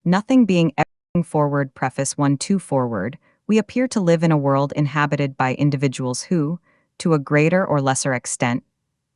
Nothing being everything forward. Preface 1-2 forward, we appear to live in a world inhabited by individuals who, to a greater or lesser extent,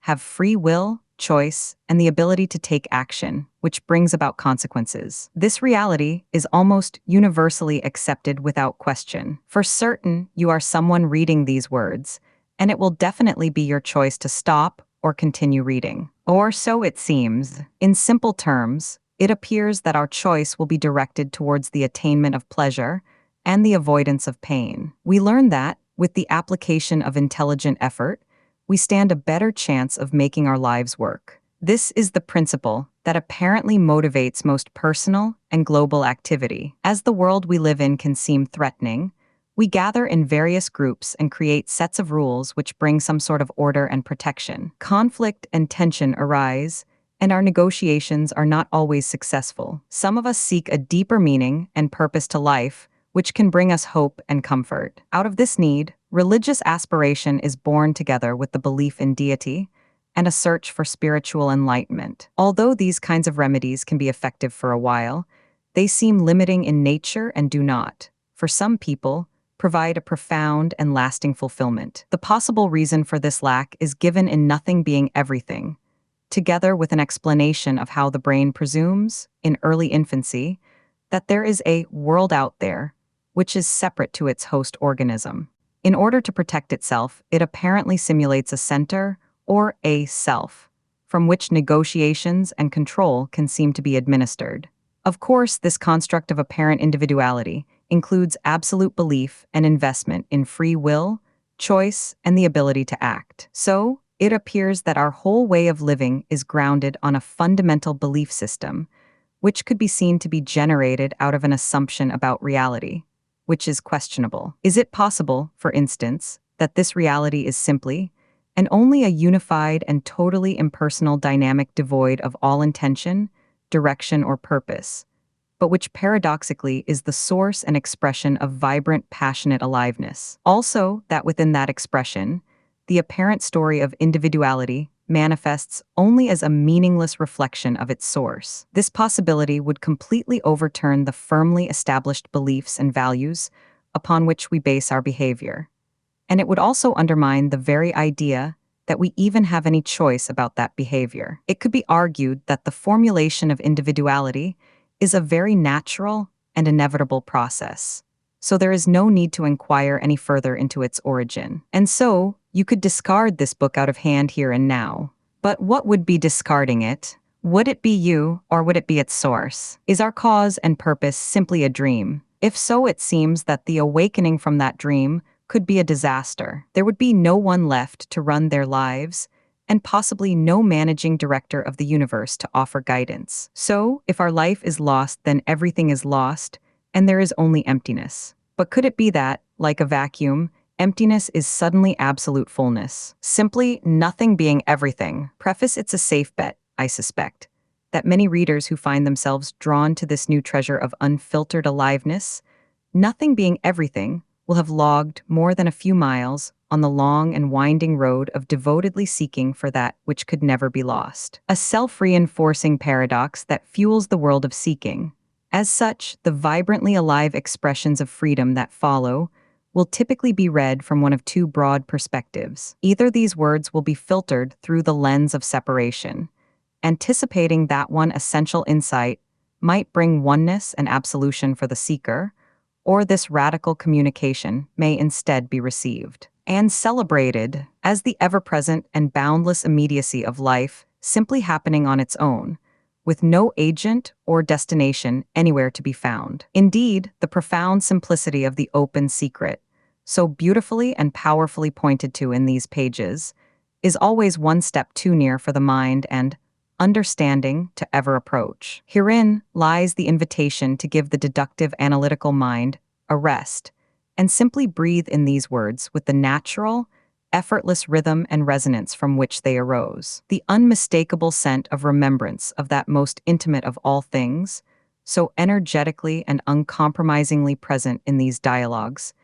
have free will, choice, and the ability to take action, which brings about consequences. This reality is almost universally accepted without question. For certain, you are someone reading these words, and it will definitely be your choice to stop or continue reading. Or so it seems. In simple terms, it appears that our choice will be directed towards the attainment of pleasure and the avoidance of pain. We learn that, with the application of intelligent effort, we stand a better chance of making our lives work. This is the principle that apparently motivates most personal and global activity. As the world we live in can seem threatening, we gather in various groups and create sets of rules which bring some sort of order and protection. Conflict and tension arise, and our negotiations are not always successful. Some of us seek a deeper meaning and purpose to life, which can bring us hope and comfort. Out of this need, religious aspiration is born together with the belief in deity and a search for spiritual enlightenment. Although these kinds of remedies can be effective for a while, they seem limiting in nature and do not, for some people, provide a profound and lasting fulfillment. The possible reason for this lack is given in nothing being everything, together with an explanation of how the brain presumes, in early infancy, that there is a world out there which is separate to its host organism. In order to protect itself, it apparently simulates a center, or a self, from which negotiations and control can seem to be administered. Of course, this construct of apparent individuality includes absolute belief and investment in free will, choice, and the ability to act. So, it appears that our whole way of living is grounded on a fundamental belief system, which could be seen to be generated out of an assumption about reality, which is questionable. Is it possible, for instance, that this reality is simply and only a unified and totally impersonal dynamic devoid of all intention, direction, or purpose, but which paradoxically is the source and expression of vibrant, passionate aliveness? Also, that within that expression, the apparent story of individuality manifests only as a meaningless reflection of its source. This possibility would completely overturn the firmly established beliefs and values upon which we base our behavior. And it would also undermine the very idea that we even have any choice about that behavior. It could be argued that the formulation of individuality is a very natural and inevitable process, so there is no need to inquire any further into its origin. And so, you could discard this book out of hand here and now. But what would be discarding it? Would it be you, or would it be its source? Is our cause and purpose simply a dream? If so, it seems that the awakening from that dream could be a disaster. There would be no one left to run their lives, and possibly no managing director of the universe to offer guidance. So, if our life is lost, then everything is lost, and there is only emptiness. But could it be that, like a vacuum, emptiness is suddenly absolute fullness? Simply nothing being everything. Preface: it's a safe bet, I suspect, that many readers who find themselves drawn to this new treasure of unfiltered aliveness, nothing being everything, will have logged more than a few miles on the long and winding road of devotedly seeking for that which could never be lost. A self-reinforcing paradox that fuels the world of seeking. As such, the vibrantly alive expressions of freedom that follow will typically be read from one of two broad perspectives. Either these words will be filtered through the lens of separation, anticipating that one essential insight might bring oneness and absolution for the seeker, or this radical communication may instead be received and celebrated as the ever-present and boundless immediacy of life simply happening on its own, with no agent or destination anywhere to be found. Indeed, the profound simplicity of the open secret, so beautifully and powerfully pointed to in these pages, is always one step too near for the mind and understanding to ever approach. Herein lies the invitation to give the deductive analytical mind a rest and simply breathe in these words with the natural, effortless rhythm and resonance from which they arose. The unmistakable scent of remembrance of that most intimate of all things, so energetically and uncompromisingly present in these dialogues,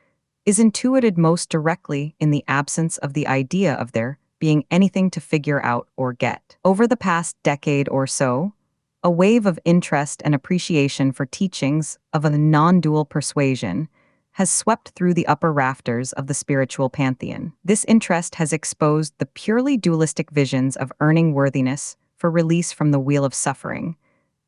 is intuited most directly in the absence of the idea of there being anything to figure out or get. Over the past decade or so, A wave of interest and appreciation for teachings of a non-dual persuasion has swept through the upper rafters of the spiritual pantheon. This interest has exposed the purely dualistic visions of earning worthiness for release from the wheel of suffering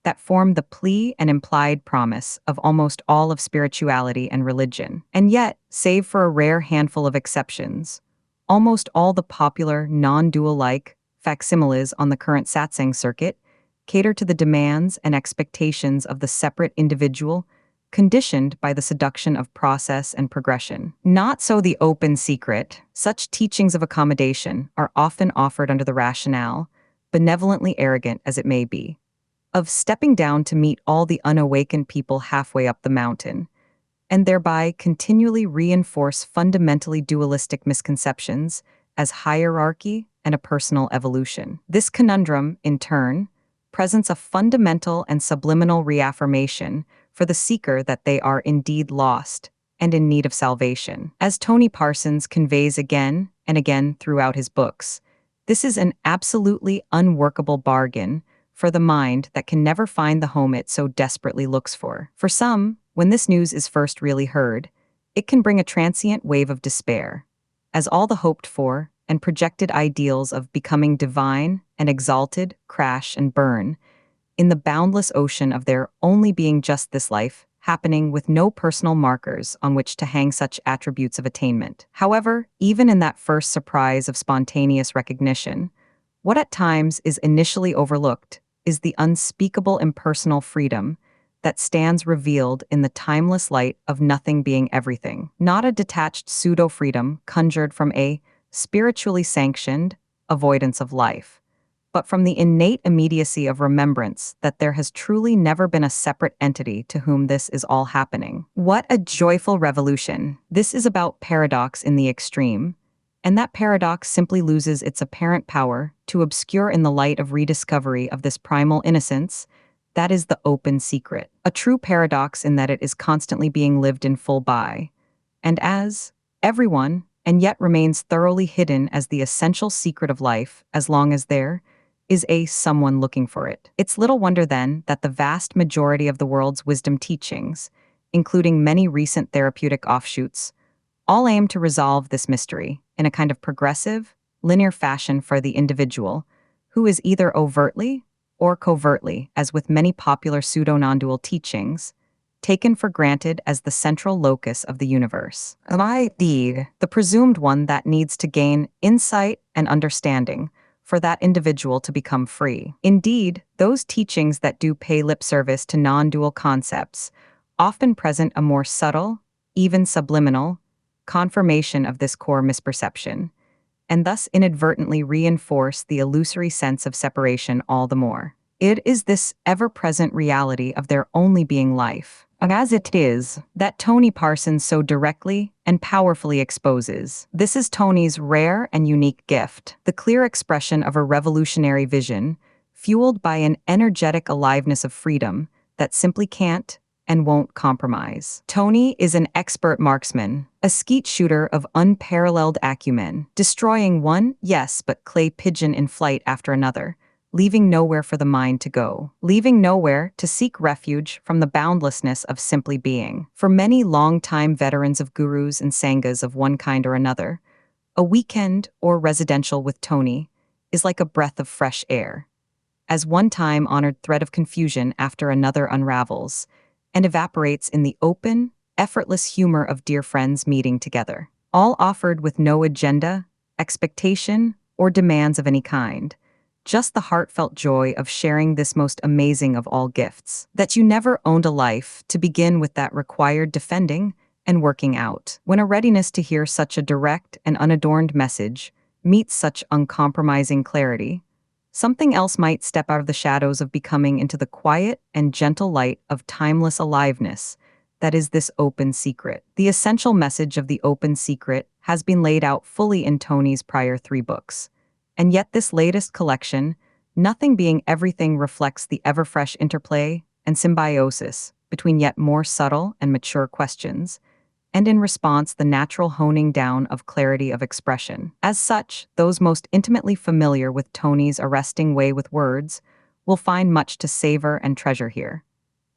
that form the plea and implied promise of almost all of spirituality and religion. And yet, save for a rare handful of exceptions, almost all the popular non-dual-like facsimiles on the current satsang circuit cater to the demands and expectations of the separate individual, conditioned by the seduction of process and progression. Not so the open secret. Such teachings of accommodation are often offered under the rationale, benevolently arrogant as it may be, of stepping down to meet all the unawakened people halfway up the mountain, and thereby continually reinforce fundamentally dualistic misconceptions as hierarchy and a personal evolution. This conundrum, in turn, presents a fundamental and subliminal reaffirmation for the seeker that they are indeed lost and in need of salvation. As Tony Parsons conveys again and again throughout his books, this is an absolutely unworkable bargain for the mind that can never find the home it so desperately looks for. For some, when this news is first really heard, it can bring a transient wave of despair, as all the hoped for and projected ideals of becoming divine and exalted crash and burn in the boundless ocean of there only being just this life, happening with no personal markers on which to hang such attributes of attainment. However, even in that first surprise of spontaneous recognition, what at times is initially overlooked is the unspeakable impersonal freedom that stands revealed in the timeless light of nothing being everything, not a detached pseudo-freedom conjured from a spiritually sanctioned avoidance of life, but from the innate immediacy of remembrance that there has truly never been a separate entity to whom this is all happening. What a joyful revolution! This is about paradox in the extreme, and that paradox simply loses its apparent power to obscure in the light of rediscovery of this primal innocence that is the open secret. A true paradox in that it is constantly being lived in full by, and as everyone, and yet remains thoroughly hidden as the essential secret of life as long as there is a someone looking for it. It's little wonder then that the vast majority of the world's wisdom teachings, including many recent therapeutic offshoots, all aim to resolve this mystery in a kind of progressive, linear fashion for the individual, who is either overtly or covertly, as with many popular pseudo-non-dual teachings, taken for granted as the central locus of the universe. The presumed one that needs to gain insight and understanding for that individual to become free. Indeed, those teachings that do pay lip service to non-dual concepts often present a more subtle, even subliminal, confirmation of this core misperception, and thus inadvertently reinforce the illusory sense of separation all the more. It is this ever-present reality of there only being life, as it is, that Tony Parsons so directly and powerfully exposes. This is Tony's rare and unique gift, the clear expression of a revolutionary vision, fueled by an energetic aliveness of freedom that simply can't and won't compromise. Tony is an expert marksman, a skeet shooter of unparalleled acumen, destroying one, yes, but clay pigeon in flight after another, leaving nowhere for the mind to go, leaving nowhere to seek refuge from the boundlessness of simply being. For many long-time veterans of gurus and sanghas of one kind or another, a weekend or residential with Tony is like a breath of fresh air, as one time-honored thread of confusion after another unravels and evaporates in the open, effortless humor of dear friends meeting together, all offered with no agenda, expectation, or demands of any kind. Just the heartfelt joy of sharing this most amazing of all gifts. That you never owned a life to begin with that required defending and working out. When a readiness to hear such a direct and unadorned message meets such uncompromising clarity, something else might step out of the shadows of becoming into the quiet and gentle light of timeless aliveness that is this open secret. The essential message of the open secret has been laid out fully in Tony's prior 3 books. And yet this latest collection, Nothing Being Everything, reflects the ever-fresh interplay and symbiosis between yet more subtle and mature questions, and in response the natural honing down of clarity of expression. As such, those most intimately familiar with Tony's arresting way with words will find much to savor and treasure here.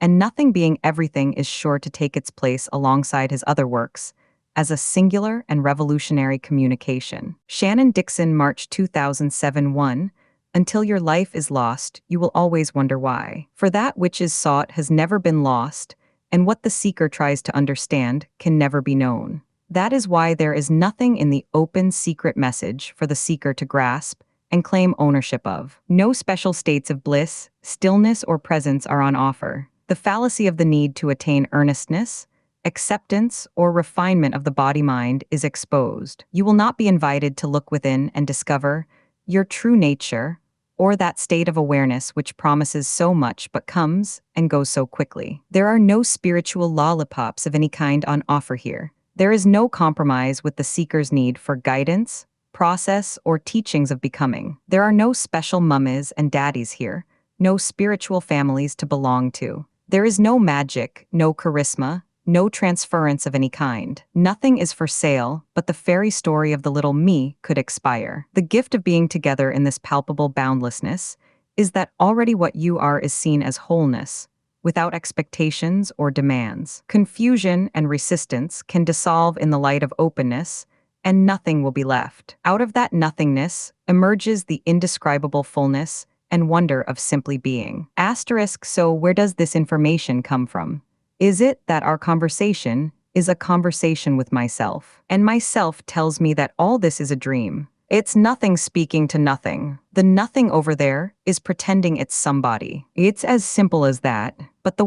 And nothing being everything is sure to take its place alongside his other works as a singular and revolutionary communication. Shannon Dixon, March 2007. 1. Until your life is lost, you will always wonder why. For that which is sought has never been lost, and what the seeker tries to understand can never be known. That is why there is nothing in the open secret message for the seeker to grasp and claim ownership of. No special states of bliss, stillness, or presence are on offer. The fallacy of the need to attain earnestness, acceptance, or refinement of the body-mind is exposed. You will not be invited to look within and discover your true nature, or that state of awareness which promises so much but comes and goes so quickly. There are no spiritual lollipops of any kind on offer here. There is no compromise with the seeker's need for guidance, process, or teachings of becoming. There are no special mummies and daddies here, no spiritual families to belong to. There is no magic, no charisma, no transference of any kind. Nothing is for sale, but the fairy story of the little me could expire. The gift of being together in this palpable boundlessness is that already what you are is seen as wholeness, without expectations or demands. Confusion and resistance can dissolve in the light of openness, and nothing will be left. Out of that nothingness emerges the indescribable fullness and wonder of simply being. Asterisk, so where does this information come from? Is it that our conversation is a conversation with myself, and myself tells me that all this is a dream? It's nothing speaking to nothing. The nothing over there is pretending it's somebody. It's as simple as that. But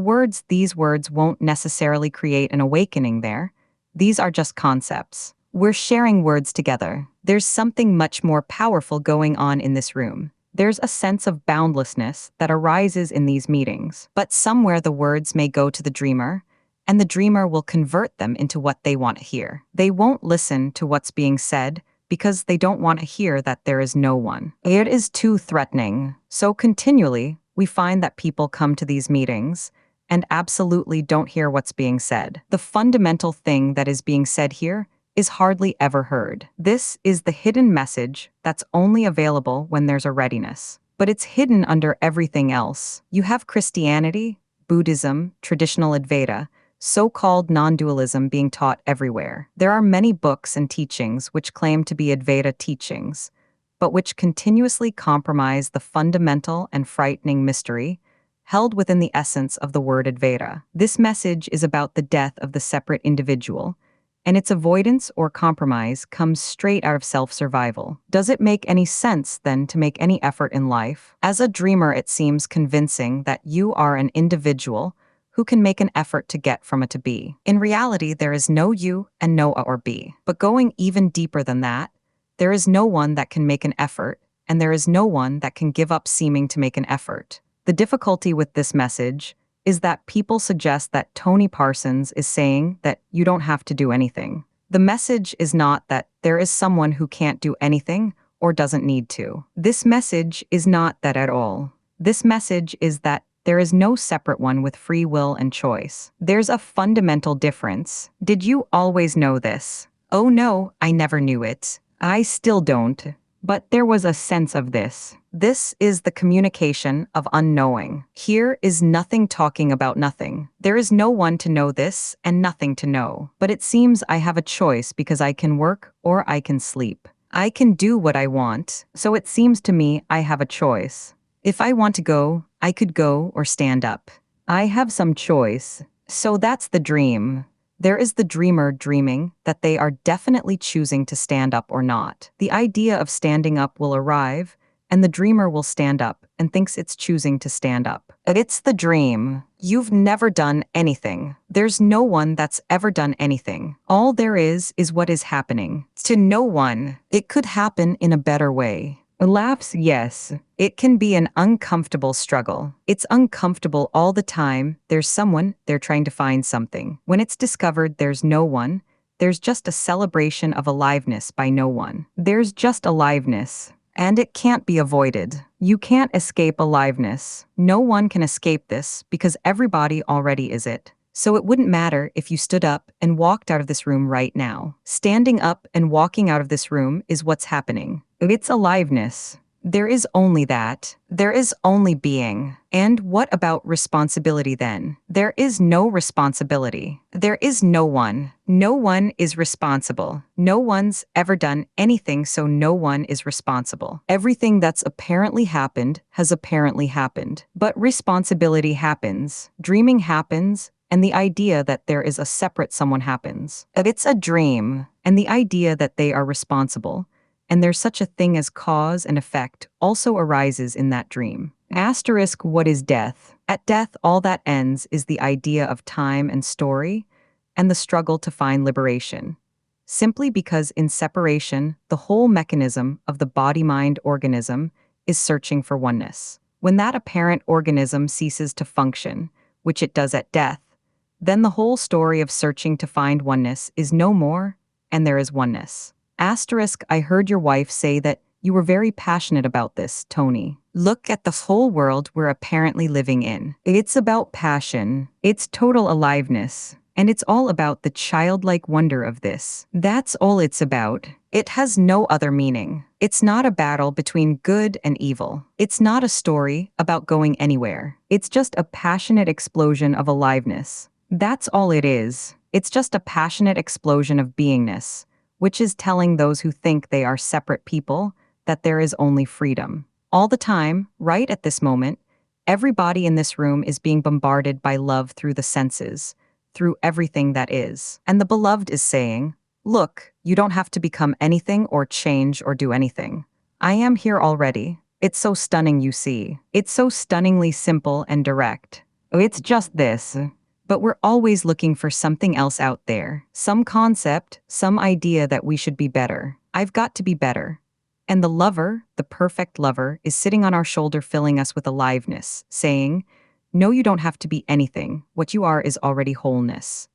these words won't necessarily create an awakening there. These are just concepts. We're sharing words together. There's something much more powerful going on in this room. There's a sense of boundlessness that arises in these meetings. But somewhere the words may go to the dreamer, and the dreamer will convert them into what they want to hear. They won't listen to what's being said because they don't want to hear that there is no one. It is too threatening. So continually, we find that people come to these meetings and absolutely don't hear what's being said. The fundamental thing that is being said here is hardly ever heard. This is the hidden message that's only available when there's a readiness. But it's hidden under everything else. You have Christianity, Buddhism, traditional Advaita, so-called non-dualism being taught everywhere. There are many books and teachings which claim to be Advaita teachings, but which continuously compromise the fundamental and frightening mystery held within the essence of the word Advaita. This message is about the death of the separate individual, and its avoidance or compromise comes straight out of self-survival. Does it make any sense, then, to make any effort in life? As a dreamer, it seems convincing that you are an individual who can make an effort to get from A to B. In reality, there is no you and no A or B. But going even deeper than that, there is no one that can make an effort, and there is no one that can give up seeming to make an effort. The difficulty with this message is that people suggest that Tony Parsons is saying that you don't have to do anything. The message is not that there is someone who can't do anything or doesn't need to. This message is not that at all. This message is that there is no separate one with free will and choice. There's a fundamental difference. Did you always know this? Oh no, I never knew it. I still don't. But there was a sense of this. This is the communication of unknowing. Here is nothing talking about nothing. There is no one to know this and nothing to know. But it seems I have a choice because I can work or I can sleep. I can do what I want, so it seems to me I have a choice. If I want to go, I could go or stand up. I have some choice. So that's the dream. There is the dreamer dreaming that they are definitely choosing to stand up or not. The idea of standing up will arrive, and the dreamer will stand up and thinks it's choosing to stand up. It's the dream. You've never done anything. There's no one that's ever done anything. All there is what is happening. To no one. It could happen in a better way. Laughs, yes. It can be an uncomfortable struggle. It's uncomfortable all the time. There's someone, they're trying to find something. When it's discovered there's no one, there's just a celebration of aliveness by no one. There's just aliveness. And it can't be avoided. You can't escape aliveness. No one can escape this because everybody already is it. So it wouldn't matter if you stood up and walked out of this room right now. Standing up and walking out of this room is what's happening. It's aliveness. There is only that. There is only being. And what about responsibility then? There is no responsibility. There is no one. No one is responsible. No one's ever done anything, so no one is responsible. Everything that's apparently happened has apparently happened. But responsibility happens. Dreaming happens. And the idea that there is a separate someone happens. It's a dream. And the idea that they are responsible and there's such a thing as cause and effect, also arises in that dream. Asterisk, what is death? At death, all that ends is the idea of time and story, and the struggle to find liberation. Simply because in separation, the whole mechanism of the body-mind organism is searching for oneness. When that apparent organism ceases to function, which it does at death, then the whole story of searching to find oneness is no more, and there is oneness. Asterisk, I heard your wife say that you were very passionate about this, Tony. Look at the whole world we're apparently living in. It's about passion. It's total aliveness. And it's all about the childlike wonder of this. That's all it's about. It has no other meaning. It's not a battle between good and evil. It's not a story about going anywhere. It's just a passionate explosion of aliveness. That's all it is. It's just a passionate explosion of beingness, which is telling those who think they are separate people that there is only freedom. All the time, right at this moment, everybody in this room is being bombarded by love through the senses, through everything that is. And the beloved is saying, look, you don't have to become anything or change or do anything. I am here already. It's so stunning, you see. It's so stunningly simple and direct. It's just this. But we're always looking for something else out there. Some concept, some idea that we should be better. I've got to be better. And the lover, the perfect lover, is sitting on our shoulder filling us with aliveness, saying, no, you don't have to be anything. What you are is already wholeness.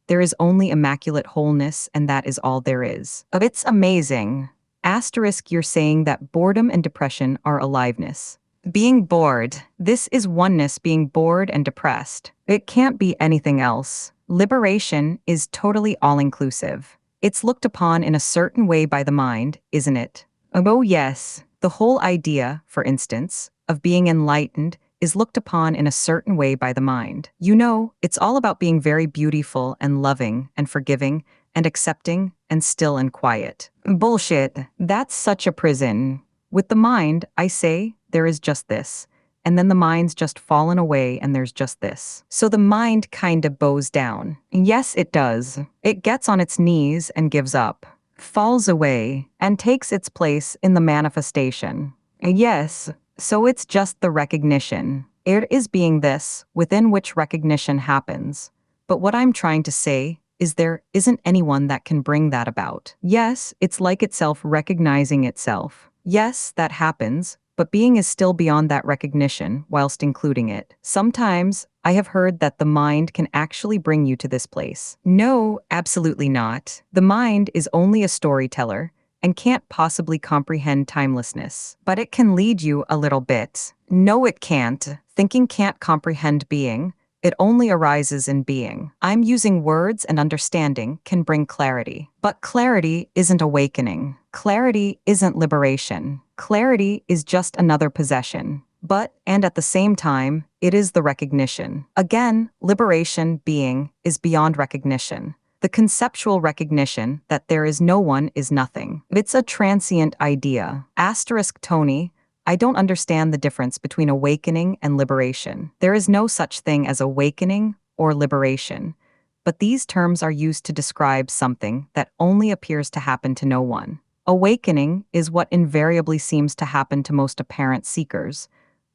There is only immaculate wholeness, and that is all there is. It's amazing. Asterisk, you're saying that boredom and depression are aliveness. Being bored. This is oneness being bored and depressed. It can't be anything else. Liberation is totally all-inclusive. It's looked upon in a certain way by the mind, isn't it? Oh yes. The whole idea, for instance, of being enlightened is looked upon in a certain way by the mind. You know, it's all about being very beautiful and loving and forgiving and accepting and still and quiet. Bullshit. That's such a prison. With the mind, I say, there is just this. And then the mind's just fallen away and there's just this. So the mind kinda bows down. Yes, it does. It gets on its knees and gives up, falls away, and takes its place in the manifestation. Yes, so it's just the recognition. It is being this, within which recognition happens. But what I'm trying to say is there isn't anyone that can bring that about. Yes, it's like itself recognizing itself. Yes, that happens, but being is still beyond that recognition, whilst including it. Sometimes, I have heard that the mind can actually bring you to this place. No, absolutely not. The mind is only a storyteller and can't possibly comprehend timelessness. But it can lead you a little bit. No, it can't. Thinking can't comprehend being. It only arises in being. I'm using words, and understanding can bring clarity. But clarity isn't awakening. Clarity isn't liberation. Clarity is just another possession. But, and at the same time, it is the recognition. Again, liberation, being, is beyond recognition. The conceptual recognition that there is no one is nothing. It's a transient idea. Asterisk, Tony, I don't understand the difference between awakening and liberation. There is no such thing as awakening or liberation, but these terms are used to describe something that only appears to happen to no one. Awakening is what invariably seems to happen to most apparent seekers,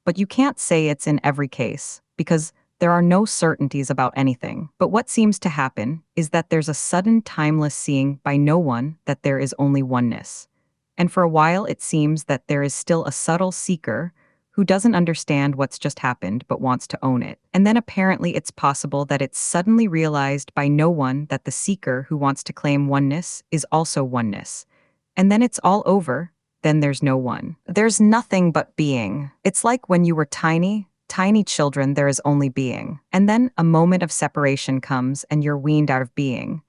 but you can't say it's in every case, because there are no certainties about anything. But what seems to happen is that there's a sudden timeless seeing by no one that there is only oneness. And for a while it seems that there is still a subtle seeker who doesn't understand what's just happened but wants to own it. And then apparently it's possible that it's suddenly realized by no one that the seeker who wants to claim oneness is also oneness. And then it's all over, then there's no one. There's nothing but being. It's like when you were tiny children, there is only being. And then a moment of separation comes and you're weaned out of being,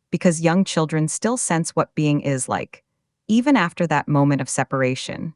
because young children still sense what being is like. Even after that moment of separation,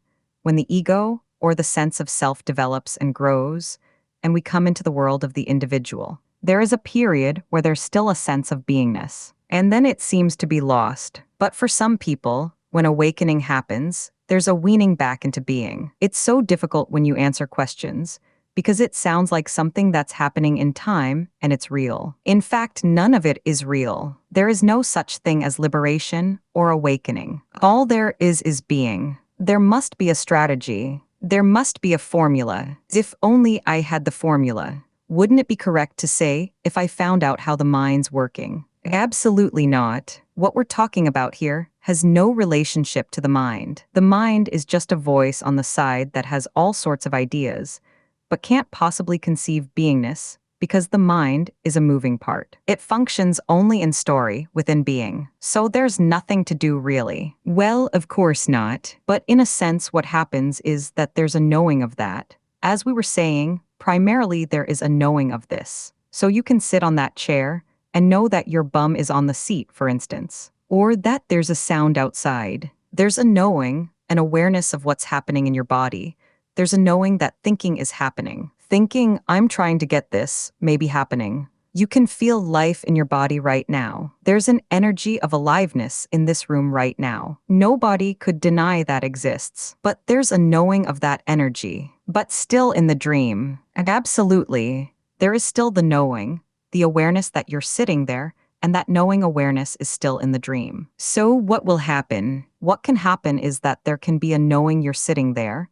when the ego or the sense of self develops and grows, and we come into the world of the individual. There is a period where there's still a sense of beingness, and then it seems to be lost. But for some people, when awakening happens, there's a weaning back into being. It's so difficult when you answer questions, because it sounds like something that's happening in time and it's real. In fact, none of it is real. There is no such thing as liberation or awakening. All there is being. There must be a strategy. There must be a formula. If only I had the formula. Wouldn't it be correct to say, if I found out how the mind's working? Absolutely not. What we're talking about here has no relationship to the mind. The mind is just a voice on the side that has all sorts of ideas, but can't possibly conceive beingness because the mind is a moving part. It functions only in story within being. So there's nothing to do really. Well, of course not. But in a sense, what happens is that there's a knowing of that. As we were saying, primarily there is a knowing of this. So you can sit on that chair and know that your bum is on the seat, for instance, or that there's a sound outside. There's a knowing, an awareness of what's happening in your body. There's a knowing that thinking is happening. Thinking, I'm trying to get this, may be happening. You can feel life in your body right now. There's an energy of aliveness in this room right now. Nobody could deny that exists. But there's a knowing of that energy, but still in the dream. And absolutely, there is still the knowing, the awareness that you're sitting there, and that knowing awareness is still in the dream. So what will happen? What can happen is that there can be a knowing you're sitting there,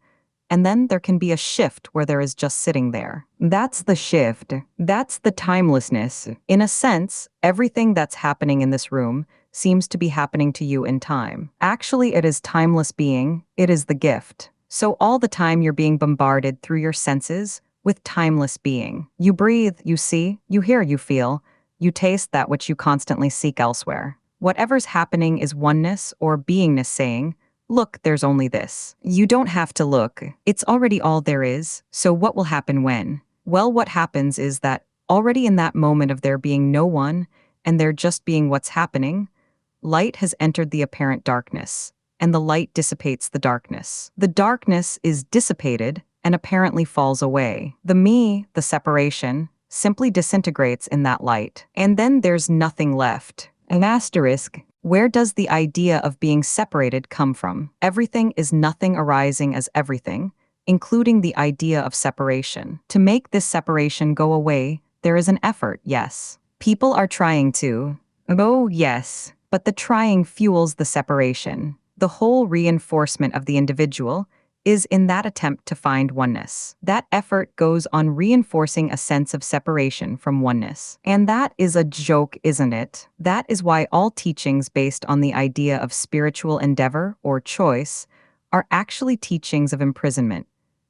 and then there can be a shift where there is just sitting there. That's the shift. That's the timelessness. In a sense, everything that's happening in this room seems to be happening to you in time. Actually, it is timeless being. It is the gift. So all the time you're being bombarded through your senses with timeless being. You breathe, you see, you hear, you feel, you taste that which you constantly seek elsewhere. Whatever's happening is oneness or beingness saying, look, there's only this. You don't have to look. It's already all there is. So what will happen when? Well, what happens is that already in that moment of there being no one and there just being what's happening, light has entered the apparent darkness, and the light dissipates the darkness. The darkness is dissipated and apparently falls away. The me, the separation, simply disintegrates in that light. And then there's nothing left. An asterisk. Where does the idea of being separated come from? Everything is nothing arising as everything, including the idea of separation. To make this separation go away, there is an effort, yes. People are trying to. Oh, yes. But the trying fuels the separation. The whole reinforcement of the individual is in that attempt to find oneness. That effort goes on reinforcing a sense of separation from oneness. And that is a joke, isn't it? That is why all teachings based on the idea of spiritual endeavor or choice are actually teachings of imprisonment,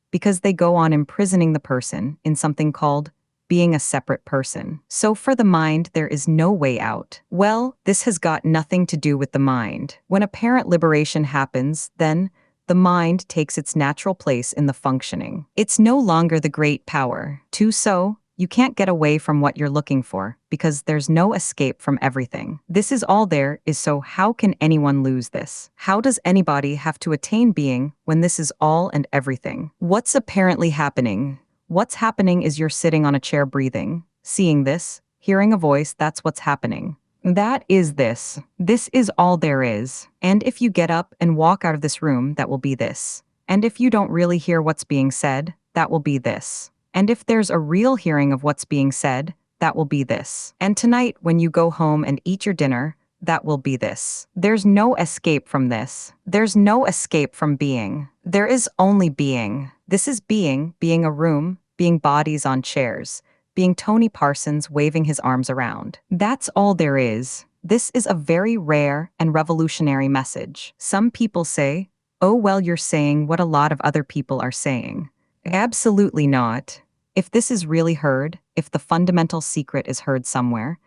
because they go on imprisoning the person in something called being a separate person. So for the mind, there is no way out. Well, this has got nothing to do with the mind. When apparent liberation happens, then the mind takes its natural place in the functioning. It's no longer the great power. So, you can't get away from what you're looking for, because there's no escape from everything. This is all there is, so how can anyone lose this? How does anybody have to attain being when this is all and everything? What's apparently happening? What's happening is you're sitting on a chair breathing, seeing this, hearing a voice, that's what's happening. That is this. This is all there is. And if you get up and walk out of this room, that will be this. And if you don't really hear what's being said, that will be this. And if there's a real hearing of what's being said, that will be this. And tonight, when you go home and eat your dinner, that will be this. There's no escape from this. There's no escape from being. There is only being. This is being a room, being bodies on chairs, being Tony Parsons waving his arms around. That's all there is. This is a very rare and revolutionary message. Some people say, oh, well, you're saying what a lot of other people are saying. Absolutely not. If this is really heard, if the fundamental secret is heard somewhere,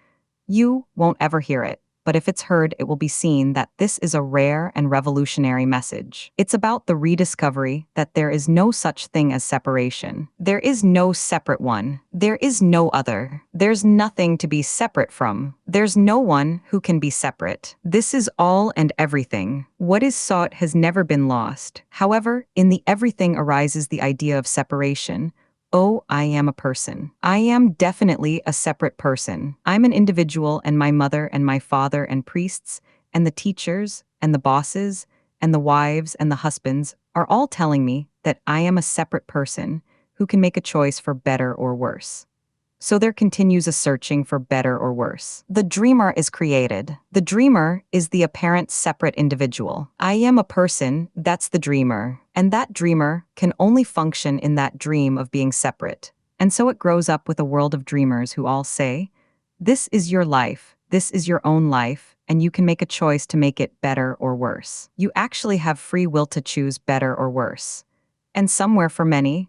you won't ever hear it. but if it's heard, it will be seen that this is a rare and revolutionary message. It's about the rediscovery that there is no such thing as separation. There is no separate one. There is no other. There's nothing to be separate from. There's no one who can be separate. This is all and everything. What is sought has never been lost. However, in the everything arises the idea of separation. Oh, I am a person. I am definitely a separate person. I'm an individual, and my mother and my father and priests and the teachers and the bosses and the wives and the husbands are all telling me that I am a separate person who can make a choice for better or worse. So there continues a searching for better or worse. The dreamer is created. The dreamer is the apparent separate individual. I am a person, that's the dreamer. And that dreamer can only function in that dream of being separate. And so it grows up with a world of dreamers who all say, this is your life, this is your own life, and you can make a choice to make it better or worse. You actually have free will to choose better or worse. And somewhere for many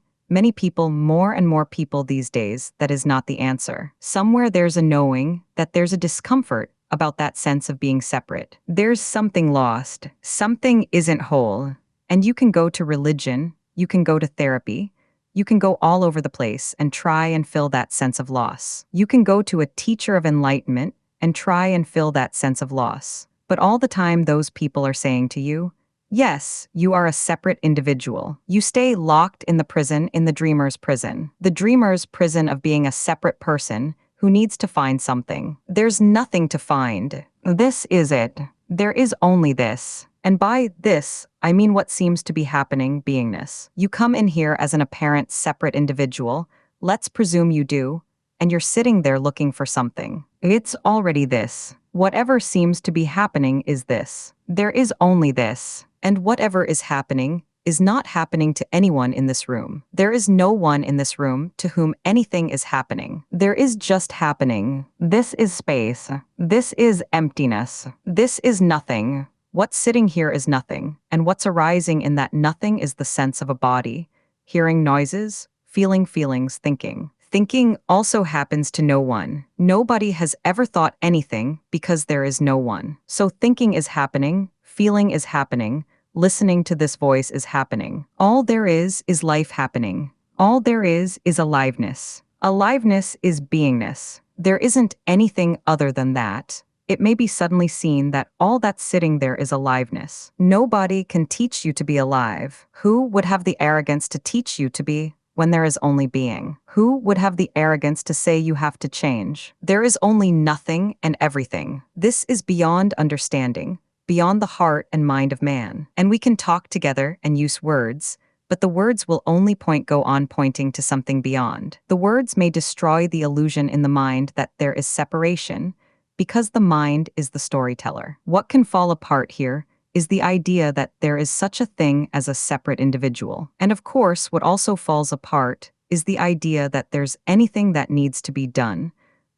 people, more and more people these days, that is not the answer. Somewhere there's a knowing that there's a discomfort about that sense of being separate. There's something lost. Something isn't whole. And you can go to religion, you can go to therapy, you can go all over the place and try and fill that sense of loss. You can go to a teacher of enlightenment and try and fill that sense of loss. But all the time those people are saying to you, yes, you are a separate individual. You stay locked in the prison, in the dreamer's prison. The dreamer's prison of being a separate person who needs to find something. There's nothing to find. This is it. There is only this. And by this, I mean what seems to be happening, beingness. You come in here as an apparent separate individual, let's presume you do, and you're sitting there looking for something. It's already this. Whatever seems to be happening is this. There is only this. And whatever is happening is not happening to anyone in this room. There is no one in this room to whom anything is happening. There is just happening. This is space. This is emptiness. This is nothing. What's sitting here is nothing, and what's arising in that nothing is the sense of a body, hearing noises, feeling feelings, thinking. Thinking also happens to no one. Nobody has ever thought anything because there is no one. So thinking is happening, feeling is happening, listening to this voice is happening. All there is life happening. All there is aliveness. Aliveness is beingness. There isn't anything other than that. It may be suddenly seen that all that's sitting there is aliveness. Nobody can teach you to be alive. Who would have the arrogance to teach you to be when there is only being? Who would have the arrogance to say you have to change? There is only nothing and everything. This is beyond understanding, beyond the heart and mind of man. And we can talk together and use words, but the words will only go on pointing to something beyond. The words may destroy the illusion in the mind that there is separation, because the mind is the storyteller. What can fall apart here is the idea that there is such a thing as a separate individual. And of course, what also falls apart is the idea that there's anything that needs to be done,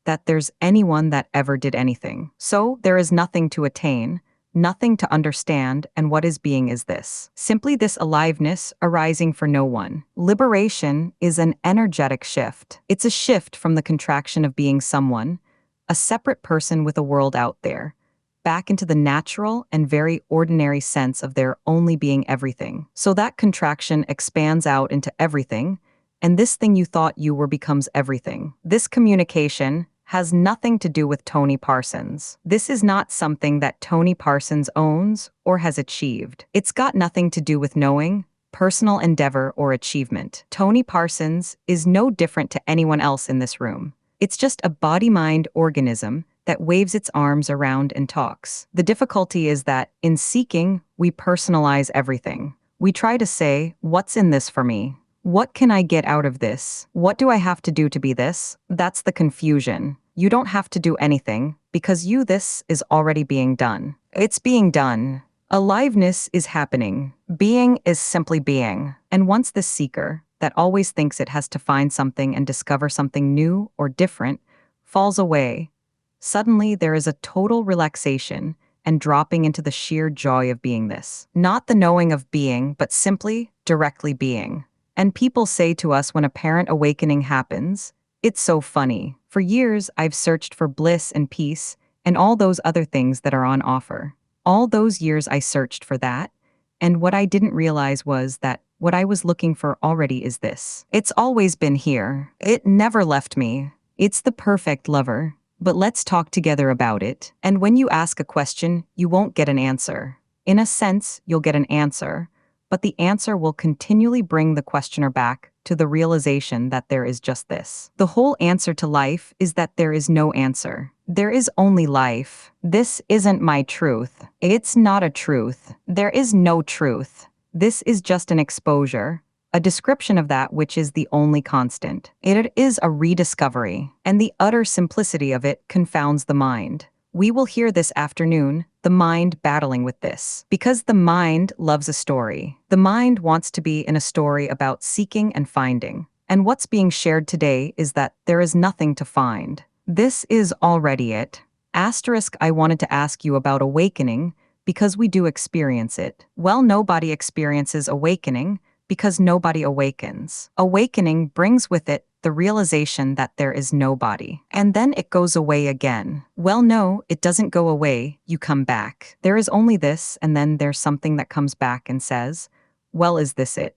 that there's anyone that ever did anything. So there is nothing to attain, nothing to understand, and what is being is this. Simply this aliveness arising for no one. Liberation is an energetic shift. It's a shift from the contraction of being someone, a separate person with a world out there, back into the natural and very ordinary sense of there only being everything. So that contraction expands out into everything, and this thing you thought you were becomes everything. This communication has nothing to do with Tony Parsons. This is not something that Tony Parsons owns or has achieved. It's got nothing to do with knowing, personal endeavor, or achievement. Tony Parsons is no different to anyone else in this room. It's just a body-mind organism that waves its arms around and talks. The difficulty is that, in seeking, we personalize everything. We try to say, what's in this for me? What can I get out of this? What do I have to do to be this? That's the confusion. You don't have to do anything, because this is already being done. It's being done. Aliveness is happening. Being is simply being. And once the seeker, that always thinks it has to find something and discover something new or different, falls away, suddenly there is a total relaxation and dropping into the sheer joy of being this. Not the knowing of being, but simply, directly being. And people say to us when apparent awakening happens, it's so funny. For years, I've searched for bliss and peace and all those other things that are on offer. All those years I searched for that, and what I didn't realize was that what I was looking for already is this. It's always been here. It never left me. It's the perfect lover. But let's talk together about it. And when you ask a question, you won't get an answer. In a sense, you'll get an answer, but the answer will continually bring the questioner back to the realization that there is just this. The whole answer to life is that there is no answer. There is only life. This isn't my truth. It's not a truth. There is no truth. This is just an exposure, a description of that which is the only constant. It is a rediscovery, and the utter simplicity of it confounds the mind. We will hear this afternoon, the mind battling with this. Because the mind loves a story. The mind wants to be in a story about seeking and finding. And what's being shared today is that there is nothing to find. This is already it. Asterisk, I wanted to ask you about awakening, because we do experience it. Well, nobody experiences awakening, because nobody awakens. Awakening brings with it the realization that there is nobody. And then it goes away again. Well, no, it doesn't go away, you come back. There is only this, and then there's something that comes back and says, well, is this it?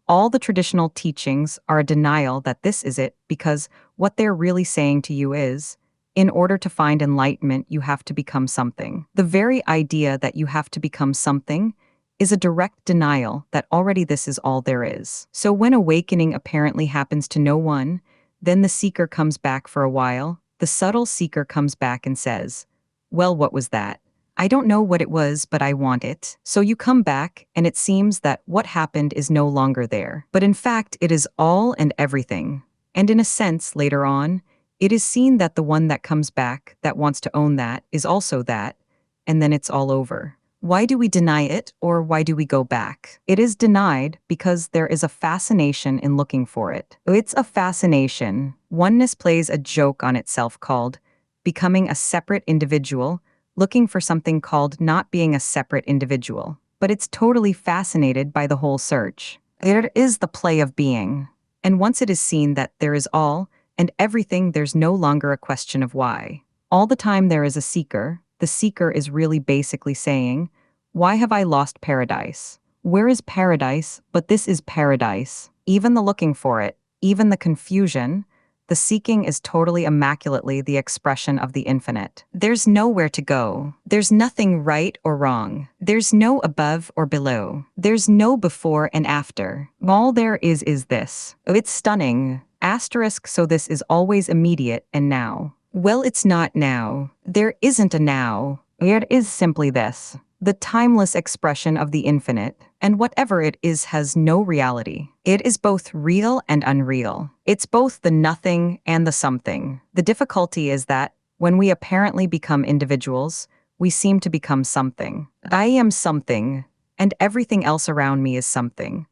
All the traditional teachings are a denial that this is it, because what they're really saying to you is, in order to find enlightenment, you have to become something. The very idea that you have to become something is a direct denial that already this is all there is. So when awakening apparently happens to no one, then the seeker comes back for a while. The subtle seeker comes back and says, well, what was that? I don't know what it was, but I want it. So you come back, and it seems that what happened is no longer there. But in fact, it is all and everything. And in a sense, later on, it is seen that the one that comes back, that wants to own that, is also that, and then it's all over. Why do we deny it, or why do we go back? It is denied because there is a fascination in looking for it. It's a fascination. Oneness plays a joke on itself called becoming a separate individual, looking for something called not being a separate individual. But it's totally fascinated by the whole search. It is the play of being. And once it is seen that there is all and everything, there's no longer a question of why. All the time there is a seeker. The seeker is really basically saying, why have I lost paradise? Where is paradise? But this is paradise. Even the looking for it, even the confusion, the seeking is totally immaculately the expression of the infinite. There's nowhere to go. There's nothing right or wrong. There's no above or below. There's no before and after. All there is this. It's stunning. Asterisk, so this is always immediate and now. Well, it's not now. There isn't a now. It is simply this. The timeless expression of the infinite, and whatever it is has no reality. It is both real and unreal. It's both the nothing and the something. The difficulty is that, when we apparently become individuals, we seem to become something. I am something, and everything else around me is something.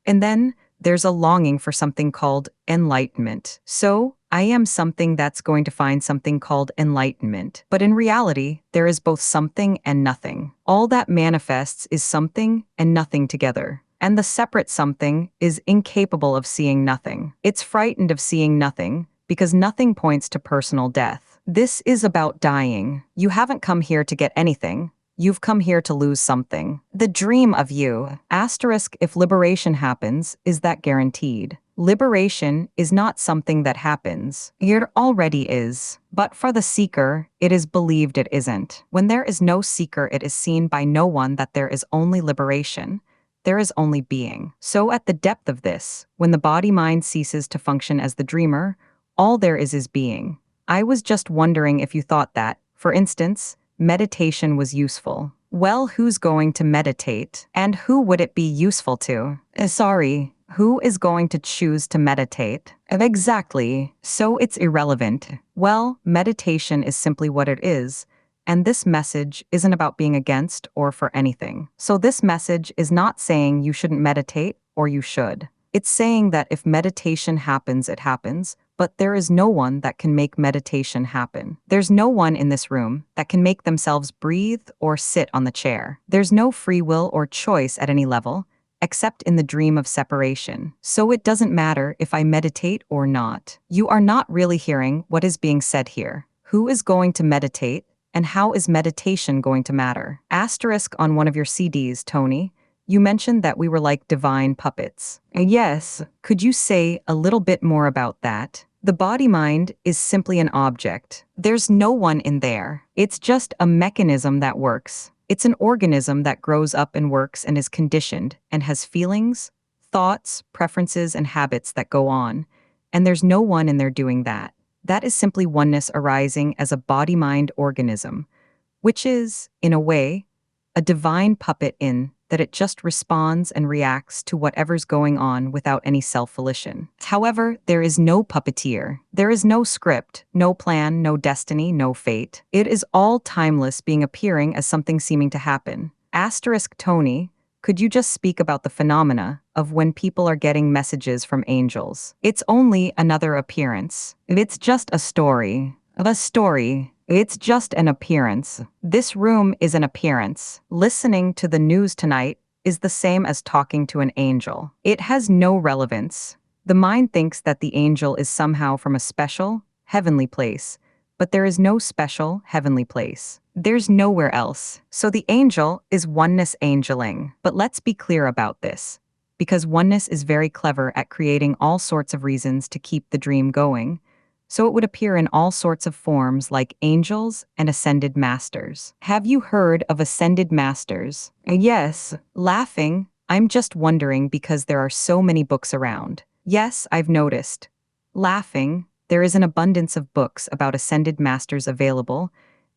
And then, there's a longing for something called enlightenment. So, I am something that's going to find something called enlightenment. But in reality, there is both something and nothing. All that manifests is something and nothing together. And the separate something is incapable of seeing nothing. It's frightened of seeing nothing because nothing points to personal death. This is about dying. You haven't come here to get anything. You've come here to lose something. The dream of you. Asterisk, if liberation happens, is that guaranteed? Liberation is not something that happens. It already is. But for the seeker, it is believed it isn't. When there is no seeker, it is seen by no one that there is only liberation. There is only being. So at the depth of this, when the body-mind ceases to function as the dreamer, all there is being. I was just wondering if you thought that, for instance, meditation was useful. Well, who's going to meditate? And who would it be useful to? Sorry, who is going to choose to meditate? Exactly, so it's irrelevant. Well, meditation is simply what it is, and this message isn't about being against or for anything. So this message is not saying you shouldn't meditate or you should. It's saying that if meditation happens, it happens, but there is no one that can make meditation happen. There's no one in this room that can make themselves breathe or sit on the chair. There's no free will or choice at any level, except in the dream of separation. So it doesn't matter if I meditate or not. You are not really hearing what is being said here. Who is going to meditate? And how is meditation going to matter? Asterisk on one of your CDs, Tony. You mentioned that we were like divine puppets. Yes, could you say a little bit more about that? The body-mind is simply an object. There's no one in there. It's just a mechanism that works. It's an organism that grows up and works and is conditioned and has feelings, thoughts, preferences, and habits that go on. And there's no one in there doing that. That is simply oneness arising as a body-mind organism, which is, in a way, a divine puppet in that it just responds and reacts to whatever's going on without any self-volition. However, there is no puppeteer. There is no script, no plan, no destiny, no fate. It is all timeless, being appearing as something seeming to happen. Asterisk Tony, could you just speak about the phenomena of when people are getting messages from angels? It's only another appearance. It's just a story. It's just an appearance. This room is an appearance. Listening to the news tonight is the same as talking to an angel. It has no relevance. The mind thinks that the angel is somehow from a special, heavenly place, but there is no special, heavenly place. There's nowhere else. So the angel is oneness angeling. But let's be clear about this, because oneness is very clever at creating all sorts of reasons to keep the dream going. So it would appear in all sorts of forms like angels and ascended masters. Have you heard of ascended masters? Yes. Laughing, I'm just wondering because there are so many books around. Yes, I've noticed. Laughing, there is an abundance of books about ascended masters available,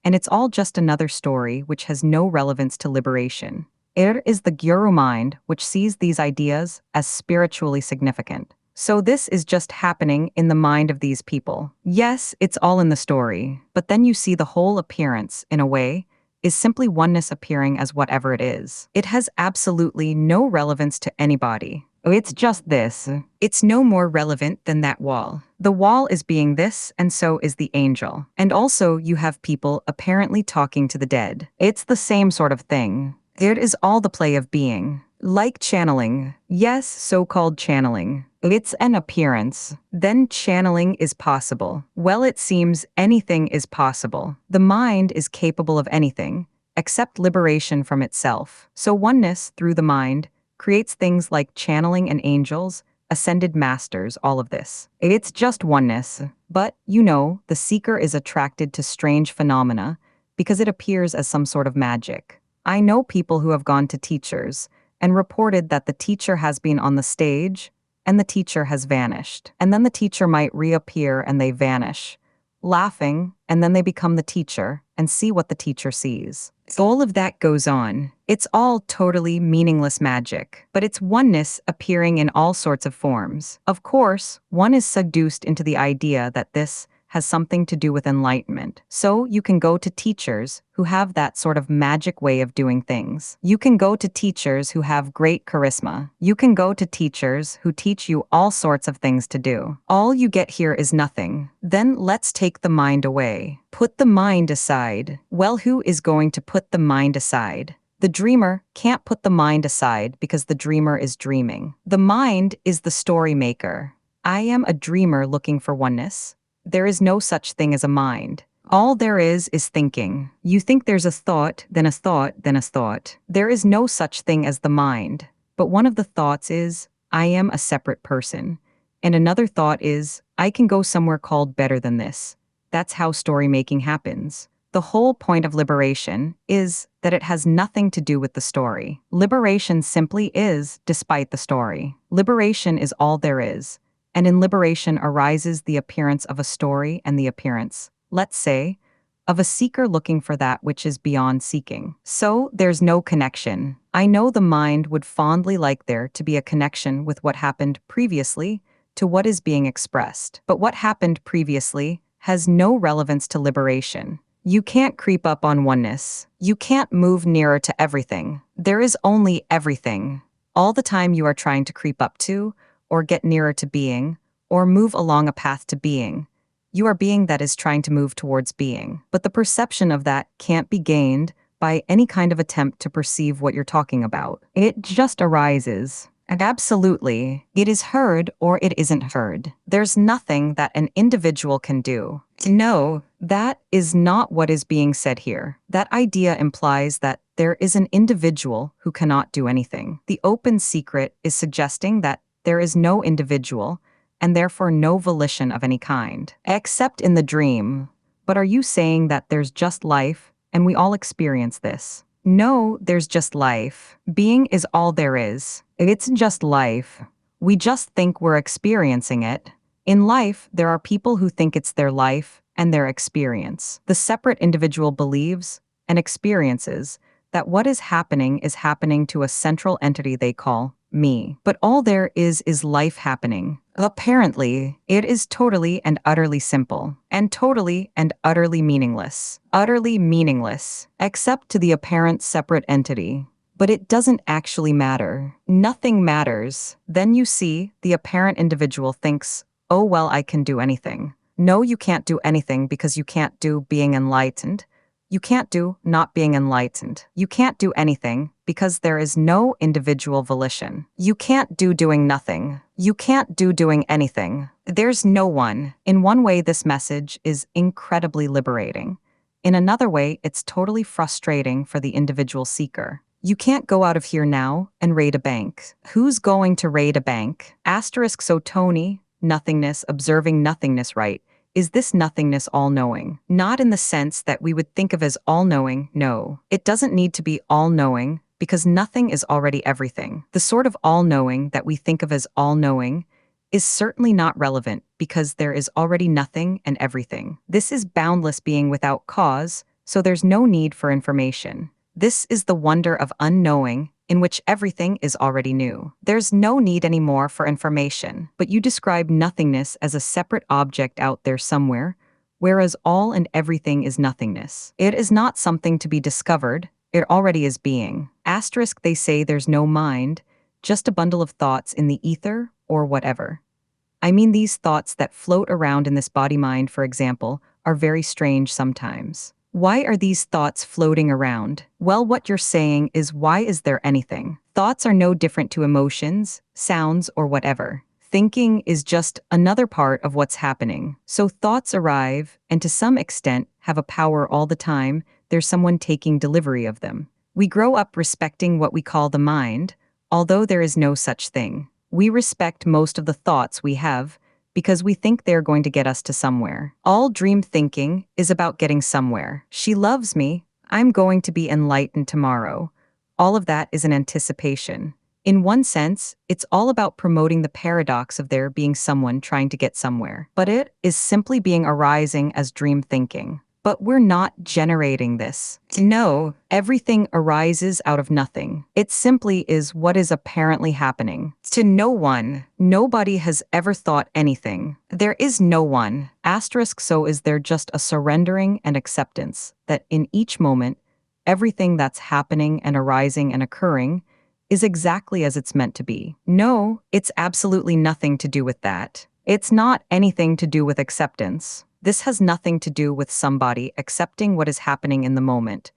and it's all just another story which has no relevance to liberation. It is the guru mind which sees these ideas as spiritually significant. So this is just happening in the mind of these people. Yes, it's all in the story, but then you see the whole appearance, in a way, is simply oneness appearing as whatever it is. It has absolutely no relevance to anybody. It's just this. It's no more relevant than that wall. The wall is being this, and so is the angel. And also, you have people apparently talking to the dead. It's the same sort of thing. It is all the play of being. Like channeling. Yes, so-called channeling. It's an appearance. Then channeling is possible. Well, it seems anything is possible. The mind is capable of anything, except liberation from itself. So oneness, through the mind, creates things like channeling and angels, ascended masters, all of this. It's just oneness. But, you know, the seeker is attracted to strange phenomena because it appears as some sort of magic. I know people who have gone to teachers and reported that the teacher has been on the stage and the teacher has vanished. And then the teacher might reappear and they vanish, laughing, and then they become the teacher and see what the teacher sees. All of that goes on. It's all totally meaningless magic, but it's oneness appearing in all sorts of forms. Of course, one is seduced into the idea that this has something to do with enlightenment. So you can go to teachers who have that sort of magic way of doing things. You can go to teachers who have great charisma. You can go to teachers who teach you all sorts of things to do. All you get here is nothing. Then let's take the mind away. Put the mind aside. Well, who is going to put the mind aside? The dreamer can't put the mind aside because the dreamer is dreaming. The mind is the story maker. I am a dreamer looking for oneness. There is no such thing as a mind. All there is thinking. You think there's a thought, then a thought, then a thought. There is no such thing as the mind. But one of the thoughts is, I am a separate person. And another thought is, I can go somewhere called better than this. That's how story making happens. The whole point of liberation is that it has nothing to do with the story. Liberation simply is despite the story. Liberation is all there is. And in liberation arises the appearance of a story and the appearance, let's say, of a seeker looking for that which is beyond seeking. So there's no connection. I know the mind would fondly like there to be a connection with what happened previously to what is being expressed. But what happened previously has no relevance to liberation. You can't creep up on oneness. You can't move nearer to everything. There is only everything. All the time you are trying to creep up to, or get nearer to being, or move along a path to being. You are being that is trying to move towards being. But the perception of that can't be gained by any kind of attempt to perceive what you're talking about. It just arises. And absolutely, it is heard or it isn't heard. There's nothing that an individual can do. No, that is not what is being said here. That idea implies that there is an individual who cannot do anything. The open secret is suggesting that there is no individual and therefore no volition of any kind, except in the dream. But are you saying that there's just life and we all experience this? No, there's just life. Being is all there is. It's just life. We just think we're experiencing it. In life, there are people who think it's their life and their experience. The separate individual believes and experiences that what is happening to a central entity they call me. But all there is life happening. Apparently, it is totally and utterly simple, and totally and utterly meaningless. Utterly meaningless, except to the apparent separate entity. But it doesn't actually matter. Nothing matters. Then you see, the apparent individual thinks, oh well, I can do anything. No, you can't do anything because you can't do being enlightened. You can't do not being enlightened. You can't do anything because there is no individual volition. You can't do doing nothing. You can't do doing anything. There's no one. In one way, this message is incredibly liberating. In another way, it's totally frustrating for the individual seeker. You can't go out of here now and raid a bank. Who's going to raid a bank? Asterisk so Tony, nothingness, observing nothingness, right? Is this nothingness all-knowing? Not in the sense that we would think of as all-knowing, no. It doesn't need to be all-knowing because nothing is already everything. The sort of all-knowing that we think of as all-knowing is certainly not relevant because there is already nothing and everything. This is boundless being without cause, so there's no need for information. This is the wonder of unknowing, in which everything is already new. There's no need anymore for information, but you describe nothingness as a separate object out there somewhere, whereas all and everything is nothingness. It is not something to be discovered, it already is being. Asterisk they say there's no mind, just a bundle of thoughts in the ether or whatever. I mean these thoughts that float around in this body-mind, for example, are very strange sometimes. Why are these thoughts floating around? Well, what you're saying is why is there anything? Thoughts are no different to emotions, sounds, or whatever. Thinking is just another part of what's happening. So thoughts arrive, and to some extent have a power all the time. There's someone taking delivery of them. We grow up respecting what we call the mind, although there is no such thing. We respect most of the thoughts we have, because we think they're going to get us to somewhere. All dream thinking is about getting somewhere. She loves me. I'm going to be enlightened tomorrow. All of that is an anticipation. In one sense, it's all about promoting the paradox of there being someone trying to get somewhere. But it is simply being arising as dream thinking. But we're not generating this. No, everything arises out of nothing. It simply is what is apparently happening. To no one, nobody has ever thought anything. There is no one. Asterisk so is there just a surrendering and acceptance that in each moment, everything that's happening and arising and occurring is exactly as it's meant to be. No, it's absolutely nothing to do with that. It's not anything to do with acceptance. This has nothing to do with somebody accepting what is happening in the moment,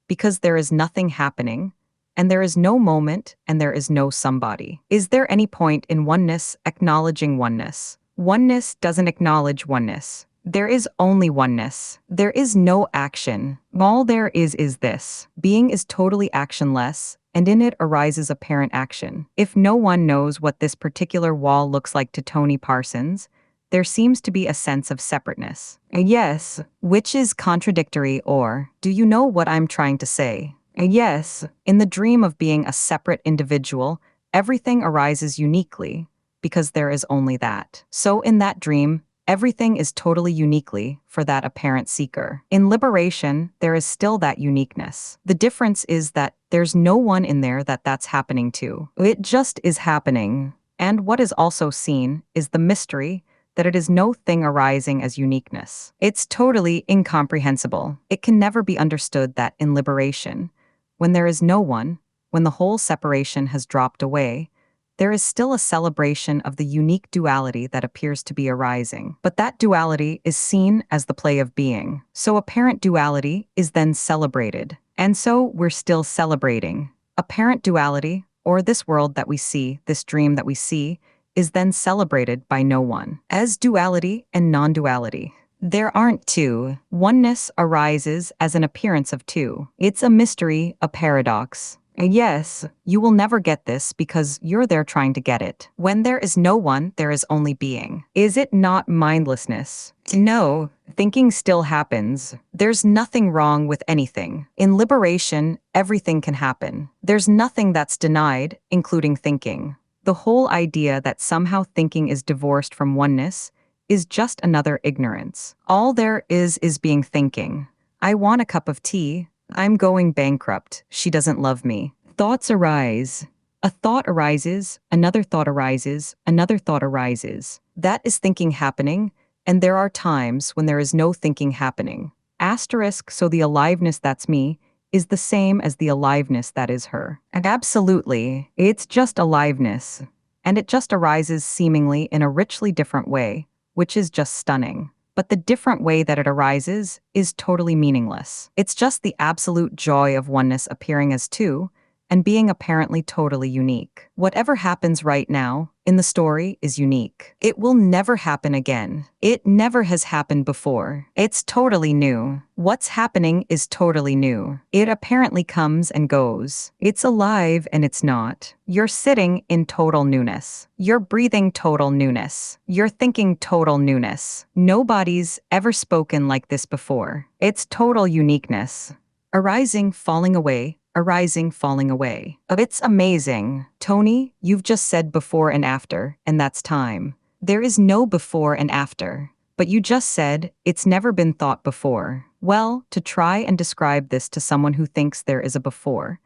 because there is nothing happening, and there is no moment, and there is no somebody. Is there any point in oneness acknowledging oneness? Oneness doesn't acknowledge oneness. There is only oneness. There is no action. All there is this. Being is totally actionless, and in it arises apparent action. If no one knows what this particular wall looks like to Tony Parsons, there seems to be a sense of separateness. Yes, which is contradictory, or, do you know what I'm trying to say? Yes, in the dream of being a separate individual, everything arises uniquely, because there is only that. So in that dream, everything is totally uniquely for that apparent seeker. In liberation, there is still that uniqueness. The difference is that there's no one in there that's happening to. It just is happening. And what is also seen is the mystery that it is no thing arising as uniqueness. It's totally incomprehensible. It can never be understood that in liberation, when there is no one, when the whole separation has dropped away, there is still a celebration of the unique duality that appears to be arising. But that duality is seen as the play of being. So apparent duality is then celebrated. And so we're still celebrating. Apparent duality, or this world that we see, this dream that we see, is then celebrated by no one. As duality and non-duality. There aren't two. Oneness arises as an appearance of two. It's a mystery, a paradox. Yes, you will never get this because you're there trying to get it. When there is no one, there is only being. Is it not mindlessness? No, thinking still happens. There's nothing wrong with anything. In liberation, everything can happen. There's nothing that's denied, including thinking. The whole idea that somehow thinking is divorced from oneness is just another ignorance. All there is being thinking. I want a cup of tea. I'm going bankrupt. She doesn't love me. Thoughts arise. A thought arises, another thought arises, another thought arises. That is thinking happening, and there are times when there is no thinking happening. Asterisk, so the aliveness that's me is the same as the aliveness that is her. And absolutely, it's just aliveness. And it just arises seemingly in a richly different way, which is just stunning. But the different way that it arises is totally meaningless. It's just the absolute joy of oneness appearing as two and being apparently totally unique. Whatever happens right now in the story is unique. It will never happen again. It never has happened before. It's totally new. What's happening is totally new. It apparently comes and goes. It's alive and it's not. You're sitting in total newness. You're breathing total newness. You're thinking total newness. Nobody's ever spoken like this before. It's total uniqueness. Arising, falling away, arising, falling away. It's amazing. Tony, you've just said before and after, and that's time. There is no before and after. But you just said, it's never been thought before. Well, to try and describe this to someone who thinks there is a before,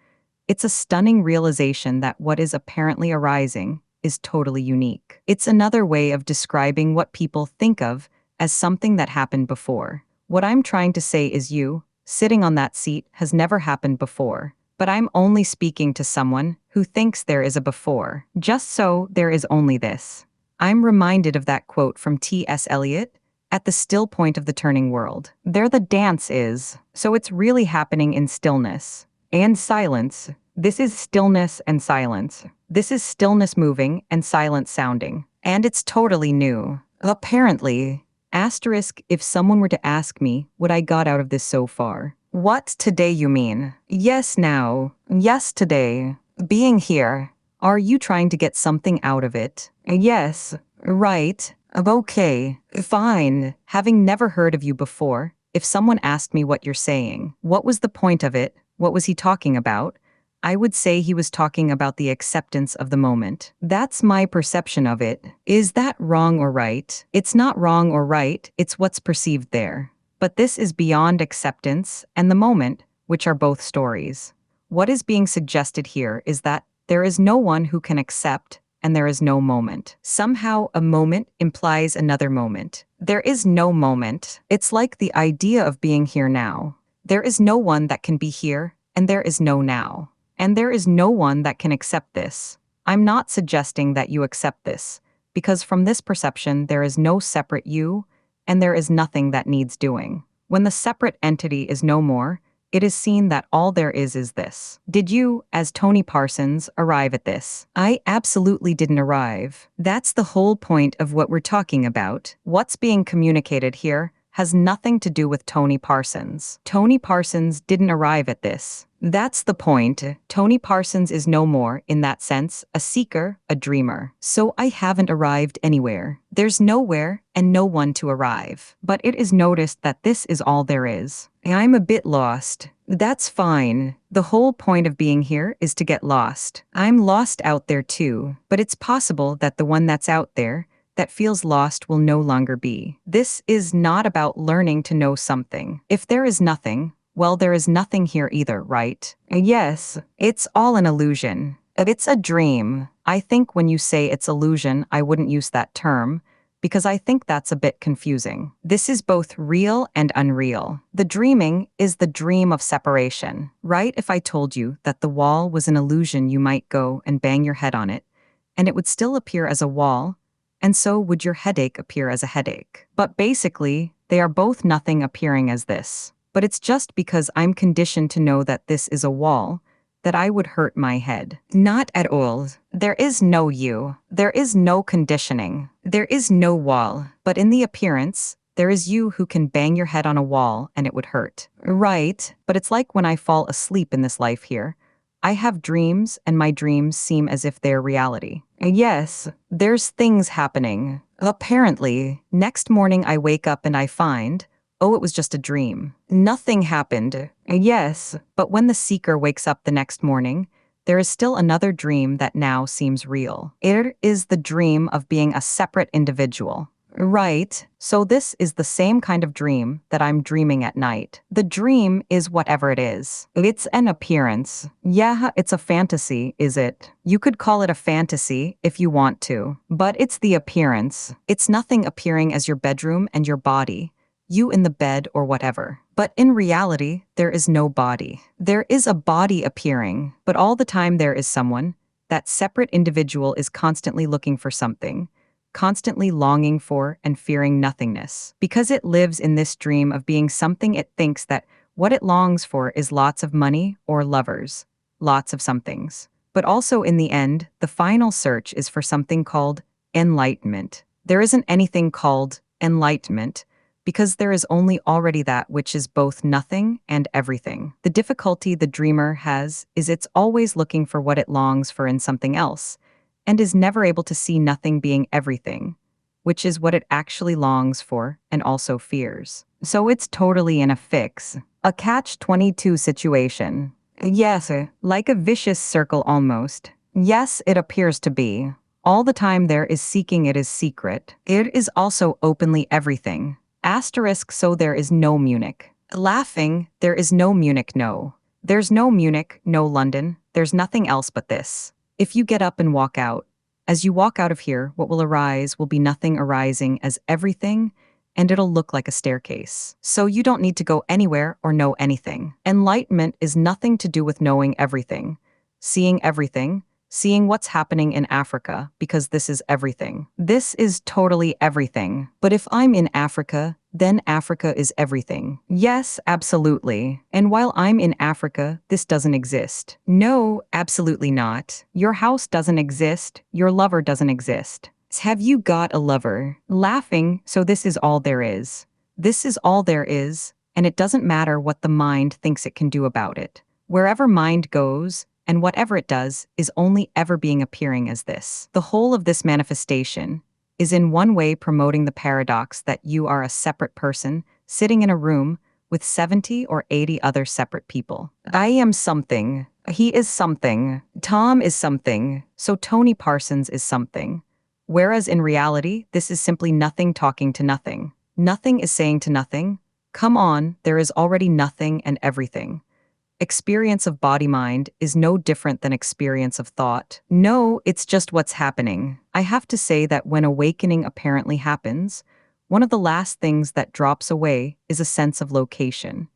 it's a stunning realization that what is apparently arising is totally unique. It's another way of describing what people think of as something that happened before. What I'm trying to say is you, sitting on that seat, has never happened before. But I'm only speaking to someone who thinks there is a before. Just so there is only this. I'm reminded of that quote from T.S. Eliot, at the still point of the turning world. There the dance is, so it's really happening in stillness. And silence. This is stillness and silence. This is stillness moving and silence sounding. And it's totally new. Apparently. Asterisk, if someone were to ask me what I got out of this so far. What today you mean? Yes now. Yes today. Being here. Are you trying to get something out of it? Yes. Right. Okay. Fine. Having never heard of you before, if someone asked me what you're saying, what was the point of it? What was he talking about? I would say he was talking about the acceptance of the moment. That's my perception of it. Is that wrong or right? It's not wrong or right, it's what's perceived there. But this is beyond acceptance and the moment, which are both stories. What is being suggested here is that there is no one who can accept and there is no moment. Somehow a moment implies another moment. There is no moment. It's like the idea of being here now. There is no one that can be here and there is no now. And there is no one that can accept this. I'm not suggesting that you accept this, because from this perception there is no separate you, and there is nothing that needs doing. When the separate entity is no more, it is seen that all there is this. Did you, as Tony Parsons, arrive at this? I absolutely didn't arrive. That's the whole point of what we're talking about. What's being communicated here has nothing to do with Tony Parsons. Tony Parsons didn't arrive at this. That's the point. Tony Parsons is no more, in that sense, a seeker, a dreamer. So I haven't arrived anywhere. There's nowhere and no one to arrive. But it is noticed that this is all there is. I'm a bit lost. That's fine. The whole point of being here is to get lost. I'm lost out there too. But it's possible that the one that's out there that feels lost will no longer be. This is not about learning to know something. If there is nothing, well, there is nothing here either, right? Yes, it's all an illusion. It's a dream. I think when you say it's illusion, I wouldn't use that term, because I think that's a bit confusing. This is both real and unreal. The dreaming is the dream of separation, right? If I told you that the wall was an illusion, you might go and bang your head on it, and it would still appear as a wall, and so would your headache appear as a headache. But basically, they are both nothing appearing as this. But it's just because I'm conditioned to know that this is a wall that I would hurt my head. Not at all. There is no you. There is no conditioning. There is no wall. But in the appearance, There is you who can bang your head on a wall and it would hurt. Right, but it's like when I fall asleep in this life here. I have dreams, and my dreams seem as if they're reality. Yes, there's things happening. Apparently, next morning I wake up and I find, oh, it was just a dream. Nothing happened. Yes, but when the seeker wakes up the next morning, there is still another dream that now seems real. It is the dream of being a separate individual. Right, so this is the same kind of dream that I'm dreaming at night. The dream is whatever it is. It's an appearance. Yeah, it's a fantasy, is it? You could call it a fantasy if you want to, but it's the appearance. It's nothing appearing as your bedroom and your body, you in the bed or whatever. But in reality, there is no body. There is a body appearing, but all the time there is someone. That separate individual is constantly looking for something, constantly longing for and fearing nothingness. Because it lives in this dream of being something, it thinks that what it longs for is lots of money or lovers, lots of somethings. But also in the end, the final search is for something called enlightenment. There isn't anything called enlightenment, because there is only already that which is both nothing and everything. The difficulty the dreamer has is it's always looking for what it longs for in something else, and is never able to see nothing being everything, which is what it actually longs for and also fears. So it's totally in a fix, a catch-22 situation. Yes, like a vicious circle almost. Yes, it appears to be. All the time there is seeking, it is secret. It is also openly everything. Asterisk, so there is no Munich. Laughing, there is no Munich, no. There's no Munich, no London, there's nothing else but this. If you get up and walk out, as you walk out of here, what will arise will be nothing arising as everything, and it'll look like a staircase. So you don't need to go anywhere or know anything. Enlightenment is nothing to do with knowing everything, seeing what's happening in Africa, because this is everything. This is totally everything. But if I'm in Africa, then Africa is everything. Yes, absolutely. And while I'm in Africa, this doesn't exist. No, absolutely not. Your house doesn't exist. Your lover doesn't exist. Have you got a lover? Laughing, so this is all there is. This is all there is, and it doesn't matter what the mind thinks it can do about it. Wherever mind goes, and whatever it does is only ever being appearing as this. The whole of this manifestation is in one way promoting the paradox that you are a separate person sitting in a room with 70 or 80 other separate people. I am something. He is something. Tom is something. So Tony Parsons is something. Whereas in reality, this is simply nothing talking to nothing. Nothing is saying to nothing, come on, there is already nothing and everything. Experience of body-mind is no different than experience of thought. No, it's just what's happening. I have to say that when awakening apparently happens, one of the last things that drops away is a sense of location,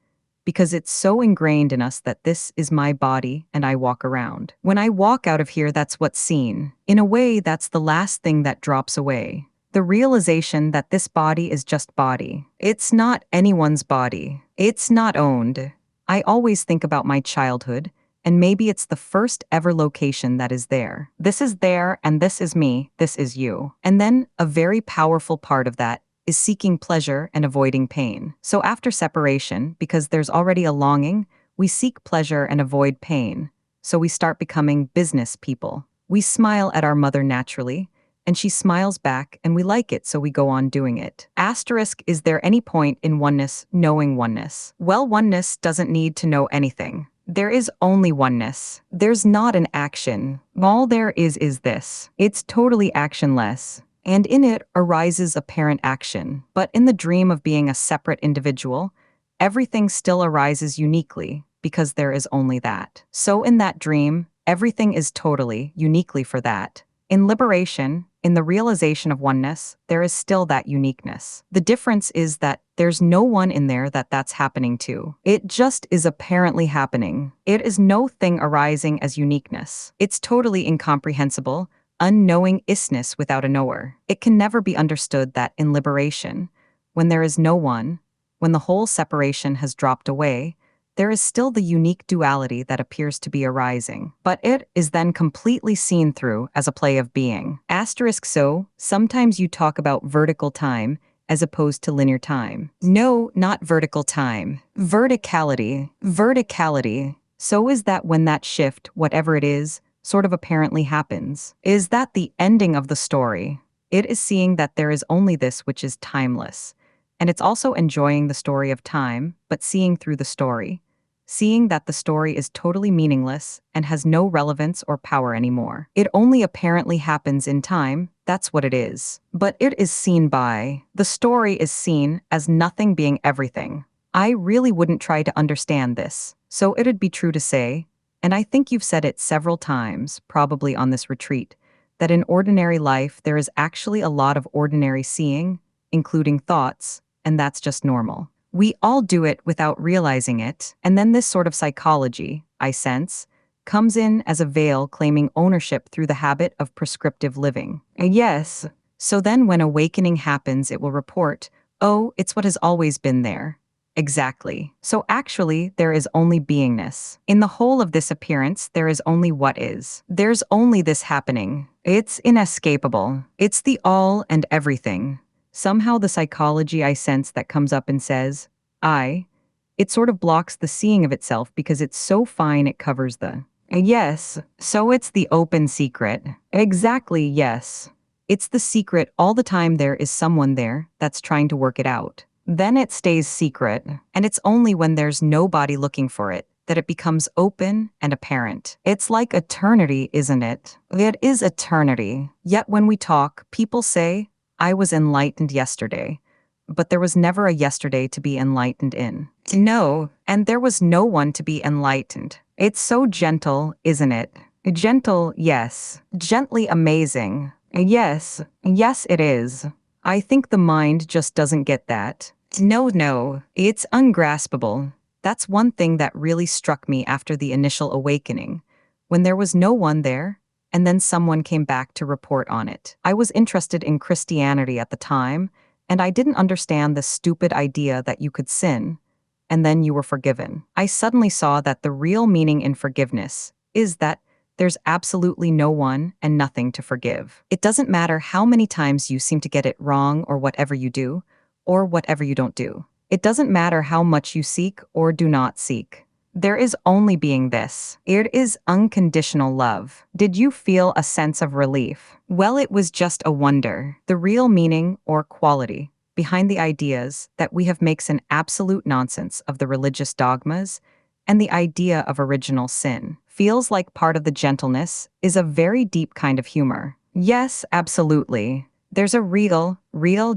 because it's so ingrained in us that this is my body and I walk around. When I walk out of here, that's what's seen. In a way, that's the last thing that drops away. The realization that this body is just body. It's not anyone's body. It's not owned. I always think about my childhood, and maybe it's the first ever location that is there. This is there, and this is me, this is you. And then a very powerful part of that is seeking pleasure and avoiding pain. So after separation, because there's already a longing, we seek pleasure and avoid pain. So we start becoming business people. We smile at our mother naturally, and she smiles back, and we like it, so we go on doing it. Asterisk, is there any point in oneness knowing oneness? Well, oneness doesn't need to know anything. There is only oneness. There's not an action. All there is this. It's totally actionless. And in it arises apparent action. But in the dream of being a separate individual, everything still arises uniquely, because there is only that. So in that dream, everything is totally, uniquely for that. In liberation, in the realization of oneness, there is still that uniqueness. The difference is that there's no one in there that's happening to. It just is apparently happening. It is no thing arising as uniqueness. It's totally incomprehensible, unknowing isness without a knower. It can never be understood that in liberation, when there is no one, when the whole separation has dropped away, there is still the unique duality that appears to be arising, but it is then completely seen through as a play of being. Asterisk, so sometimes you talk about vertical time as opposed to linear time. No, not vertical time. Verticality. Verticality. So is that when that shift, whatever it is, sort of apparently happens? Is that the ending of the story? It is seeing that there is only this which is timeless. And it's also enjoying the story of time, but seeing through the story. Seeing that the story is totally meaningless and has no relevance or power anymore. It only apparently happens in time, that's what it is. But it is seen by. The story is seen as nothing being everything. I really wouldn't try to understand this, so it'd be true to say, and I think you've said it several times, probably on this retreat, that in ordinary life there is actually a lot of ordinary seeing, including thoughts, and that's just normal. We all do it without realizing it, and then this sort of psychology, I sense, comes in as a veil claiming ownership through the habit of prescriptive living. Yes, so then when awakening happens it will report, oh, it's what has always been there. Exactly. So actually, there is only beingness. In the whole of this appearance, there is only what is. There's only this happening. It's inescapable. It's the all and everything. Somehow the psychology I sense that comes up and says, it sort of blocks the seeing of itself because it's so fine it covers the. Yes, so it's the open secret. Exactly, yes. It's the secret all the time there is someone there that's trying to work it out. Then it stays secret, and it's only when there's nobody looking for it that it becomes open and apparent. It's like eternity, isn't it? It is eternity. Yet when we talk, people say, I was enlightened yesterday, but there was never a yesterday to be enlightened in. No, and there was no one to be enlightened. It's so gentle, isn't it? Gentle, yes. Gently amazing. Yes, yes it is. I think the mind just doesn't get that. No, it's ungraspable. That's one thing that really struck me after the initial awakening, when there was no one there, and then someone came back to report on it. I was interested in Christianity at the time, and I didn't understand the stupid idea that you could sin, and then you were forgiven. I suddenly saw that the real meaning in forgiveness is that there's absolutely no one and nothing to forgive. It doesn't matter how many times you seem to get it wrong or whatever you do, or whatever you don't do. It doesn't matter how much you seek or do not seek. There is only being this. It is unconditional love. Did you feel a sense of relief? Well, it was just a wonder. The real meaning or quality behind the ideas that we have makes an absolute nonsense of the religious dogmas, and the idea of original sin feels like part of the gentleness is a very deep kind of humor. Yes, absolutely. There's a real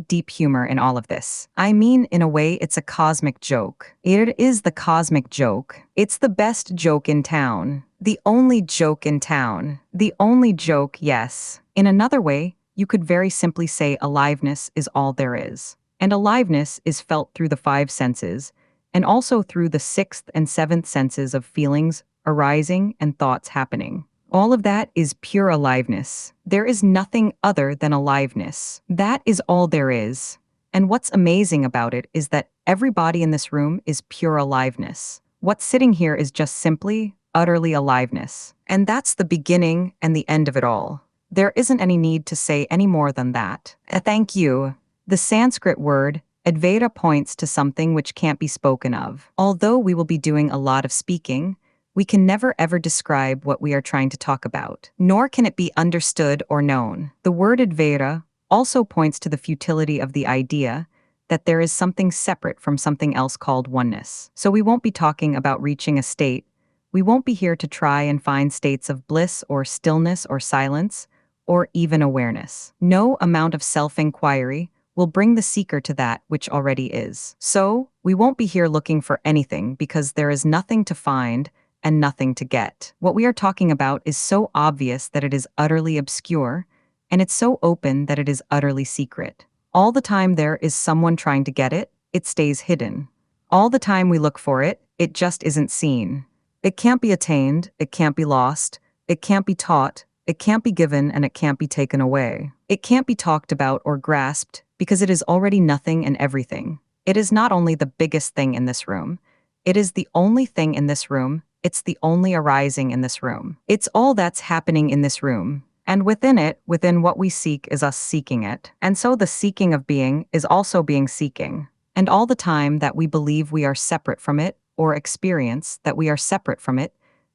deep humor in all of this. I mean, in a way, it's a cosmic joke. It is the cosmic joke. It's the best joke in town. The only joke in town. The only joke, yes. In another way, you could very simply say aliveness is all there is. And aliveness is felt through the 5 senses, and also through the 6th and 7th senses of feelings arising and thoughts happening. All of that is pure aliveness. There is nothing other than aliveness. That is all there is. And what's amazing about it is that everybody in this room is pure aliveness. What's sitting here is just simply, utterly aliveness. And that's the beginning and the end of it all. There isn't any need to say any more than that. Thank you. The Sanskrit word, Advaita, points to something which can't be spoken of. Although we will be doing a lot of speaking, we can never ever describe what we are trying to talk about, nor can it be understood or known. The word Advaita also points to the futility of the idea that there is something separate from something else called oneness. So we won't be talking about reaching a state. We won't be here to try and find states of bliss or stillness or silence, or even awareness. No amount of self-inquiry will bring the seeker to that which already is. So we won't be here looking for anything because there is nothing to find and nothing to get. What we are talking about is so obvious that it is utterly obscure, and it's so open that it is utterly secret. All the time there is someone trying to get it, it stays hidden. All the time we look for it, it just isn't seen. It can't be attained, it can't be lost, it can't be taught, it can't be given, and it can't be taken away. It can't be talked about or grasped because it is already nothing and everything. It is not only the biggest thing in this room, it is the only thing in this room. It's the only arising in this room. It's all that's happening in this room. And within it, within what we seek is us seeking it. And so the seeking of being is also being seeking. And all the time that we believe we are separate from it, or experience that we are separate from it,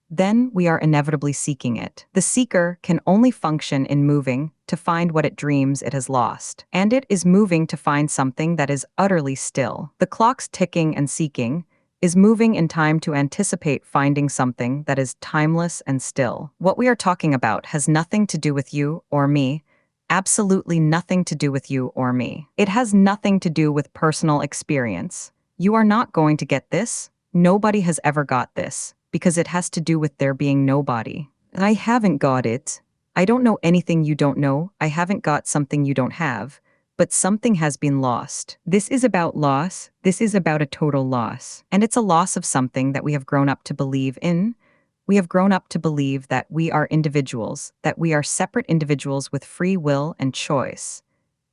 then we are inevitably seeking it. The seeker can only function in moving to find what it dreams it has lost. And it is moving to find something that is utterly still. The clock's ticking and seeking is moving in time to anticipate finding something that is timeless and still. What we are talking about has nothing to do with you or me, absolutely nothing to do with you or me. It has nothing to do with personal experience. You are not going to get this. Nobody has ever got this, because it has to do with there being nobody. I haven't got it. I don't know anything you don't know. I haven't got something you don't have. But something has been lost. This is about loss. This is about a total loss. And it's a loss of something that we have grown up to believe in. We have grown up to believe that we are individuals, that we are separate individuals with free will and choice.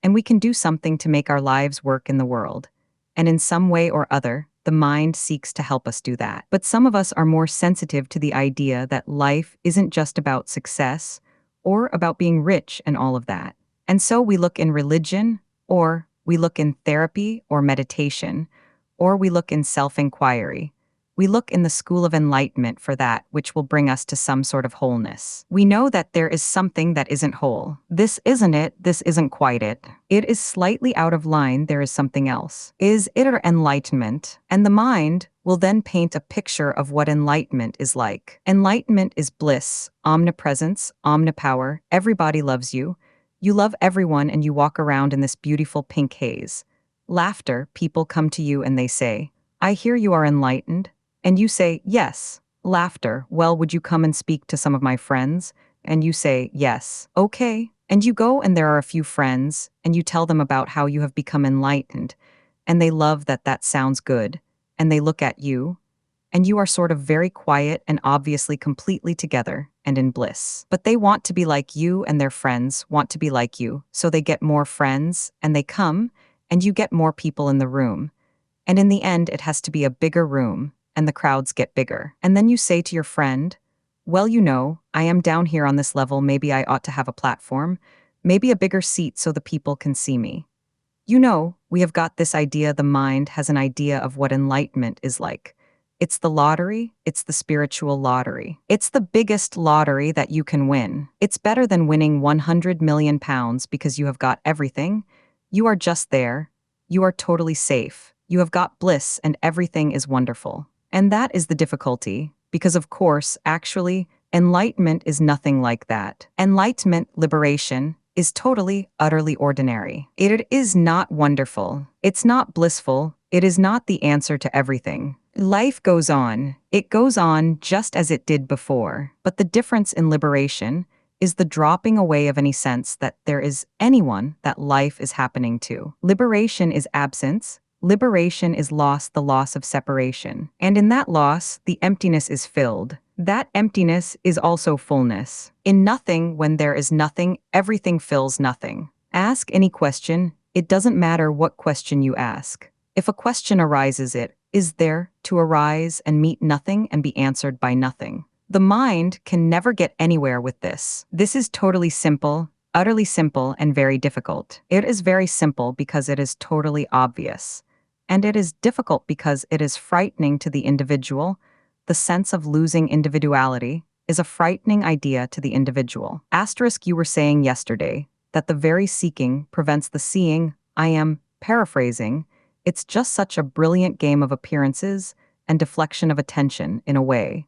And we can do something to make our lives work in the world. And in some way or other, the mind seeks to help us do that. But some of us are more sensitive to the idea that life isn't just about success or about being rich and all of that. And so we look in religion, or we look in therapy or meditation, or we look in self-inquiry. We look in the school of enlightenment for that which will bring us to some sort of wholeness. We know that there is something that isn't whole. This isn't it, this isn't quite it. It is slightly out of line, there is something else. Is it or enlightenment? And the mind will then paint a picture of what enlightenment is like. Enlightenment is bliss, omnipresence, omnipower, everybody loves you. You love everyone and you walk around in this beautiful pink haze. Laughter, people come to you and they say, I hear you are enlightened. And you say, yes. Laughter, well, would you come and speak to some of my friends? And you say, yes. Okay. And you go and there are a few friends and you tell them about how you have become enlightened. And they love that that sounds good. And they look at you. And you are sort of very quiet and obviously completely together and in bliss. But they want to be like you and their friends want to be like you, so they get more friends and they come and you get more people in the room. And in the end, it has to be a bigger room and the crowds get bigger. And then you say to your friend, well, you know, I am down here on this level, maybe I ought to have a platform, maybe a bigger seat so the people can see me. You know, we have got this idea, the mind has an idea of what enlightenment is like. It's the lottery, it's the spiritual lottery. It's the biggest lottery that you can win. It's better than winning 100 million pounds because you have got everything. You are just there. You are totally safe. You have got bliss and everything is wonderful. And that is the difficulty, because of course, actually, enlightenment is nothing like that. Enlightenment, liberation, is totally, utterly ordinary. It is not wonderful. It's not blissful. It is not the answer to everything. Life goes on. It goes on just as it did before. But the difference in liberation is the dropping away of any sense that there is anyone that life is happening to. Liberation is absence. Liberation is loss, the loss of separation. And in that loss, the emptiness is filled. That emptiness is also fullness. In nothing, when there is nothing, everything fills nothing. Ask any question. It doesn't matter what question you ask. If a question arises, it is there to arise and meet nothing and be answered by nothing. The mind can never get anywhere with this. This is totally simple, utterly simple, and very difficult. It is very simple because it is totally obvious. And it is difficult because it is frightening to the individual. The sense of losing individuality is a frightening idea to the individual. Asterisk, you were saying yesterday that the very seeking prevents the seeing. I am paraphrasing. It's just such a brilliant game of appearances and deflection of attention in a way.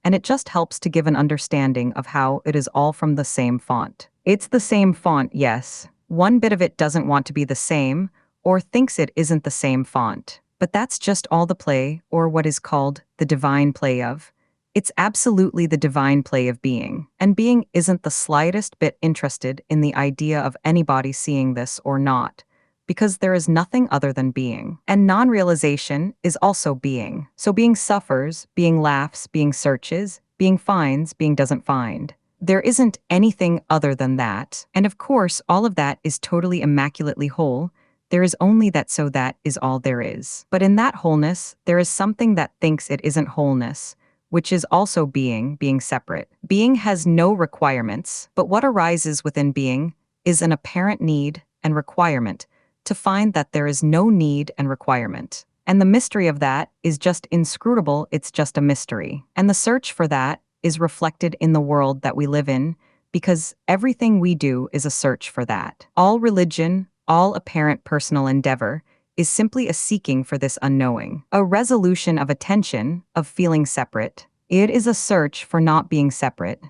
And it just helps to give an understanding of how it is all from the same font. It's the same font, yes. One bit of it doesn't want to be the same or thinks it isn't the same font. But that's just all the play, or what is called the divine play of. It's absolutely the divine play of being. And being isn't the slightest bit interested in the idea of anybody seeing this or not, because there is nothing other than being. And non-realization is also being. So being suffers, being laughs, being searches, being finds, being doesn't find. There isn't anything other than that. And of course, all of that is totally immaculately whole. There is only that, so that is all there is. But in that wholeness, there is something that thinks it isn't wholeness, which is also being separate. Being has no requirements, but what arises within being is an apparent need and requirement to find that there is no need and requirement. And the mystery of that is just inscrutable, it's just a mystery. And the search for that is reflected in the world that we live in, because everything we do is a search for that. All religion, all apparent personal endeavor, is simply a seeking for this unknowing, a resolution of attention, of feeling separate. It is a search for not being separate.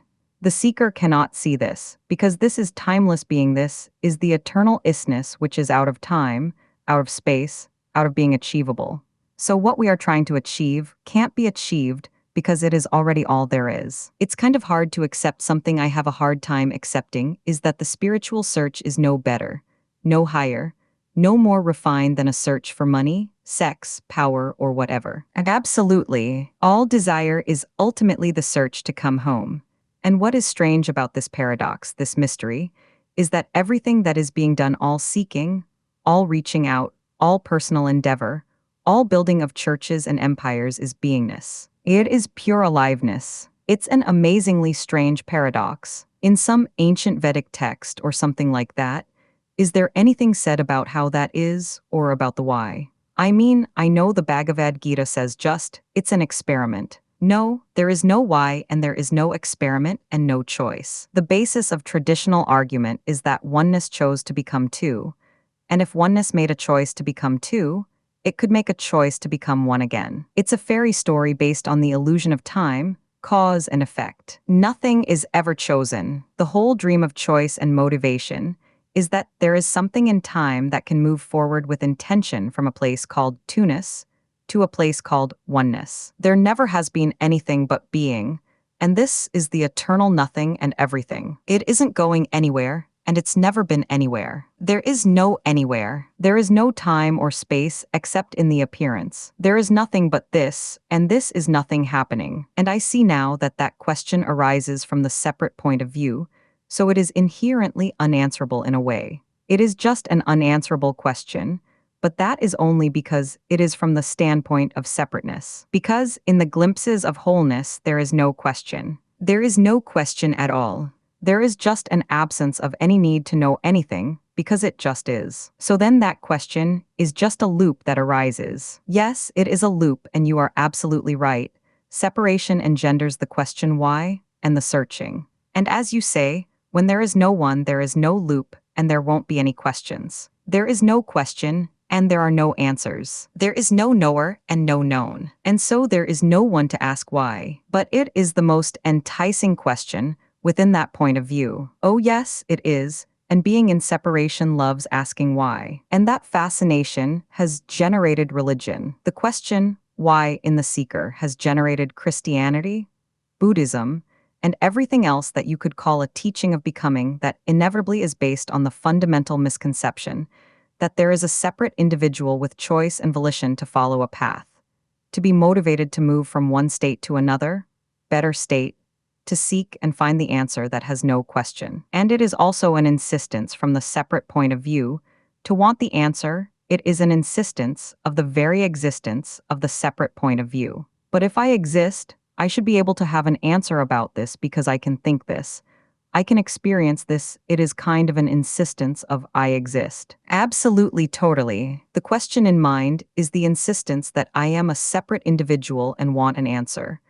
The seeker cannot see this, because this is timeless being. This is the eternal isness which is out of time, out of space, out of being achievable. So what we are trying to achieve can't be achieved because it is already all there is. It's kind of hard to accept. Something I have a hard time accepting is that the spiritual search is no better, no higher, no more refined than a search for money, sex, power, or whatever. And absolutely, all desire is ultimately the search to come home. And what is strange about this paradox, this mystery, is that everything that is being done, all seeking, all reaching out, all personal endeavor, all building of churches and empires, is beingness. It is pure aliveness. It's an amazingly strange paradox. In some ancient Vedic text or something like that, is there anything said about how that is, or about the why? I mean, I know the Bhagavad Gita says just, it's an experiment. No, there is no why, and there is no experiment and no choice. The basis of traditional argument is that oneness chose to become two, and if oneness made a choice to become two, it could make a choice to become one again. It's a fairy story based on the illusion of time, cause and effect. Nothing is ever chosen. The whole dream of choice and motivation is that there is something in time that can move forward with intention from a place called two-ness to a place called oneness. There never has been anything but being, and this is the eternal nothing and everything. It isn't going anywhere, and it's never been anywhere. There is no anywhere. There is no time or space except in the appearance. There is nothing but this, and this is nothing happening. And I see now that that question arises from the separate point of view, so it is inherently unanswerable in a way. It is just an unanswerable question, but that is only because it is from the standpoint of separateness. Because in the glimpses of wholeness, there is no question. There is no question at all. There is just an absence of any need to know anything, because it just is. So then that question is just a loop that arises. Yes, it is a loop, and you are absolutely right. Separation engenders the question why and the searching. And as you say, when there is no one, there is no loop, and there won't be any questions. There is no question, and there are no answers. There is no knower and no known. And so there is no one to ask why. But it is the most enticing question within that point of view. Oh yes, it is. And being in separation loves asking why. And that fascination has generated religion. The question, why, in the seeker, has generated Christianity, Buddhism, and everything else that you could call a teaching of becoming that inevitably is based on the fundamental misconception that there is a separate individual with choice and volition to follow a path, to be motivated to move from one state to another, better state, to seek and find the answer that has no question. And it is also an insistence from the separate point of view to want the answer. It is an insistence of the very existence of the separate point of view. But if I exist, I should be able to have an answer about this because I can think this. I can experience this. It is kind of an insistence of I exist. Absolutely, totally. The question in mind is the insistence that I am a separate individual and want an answer,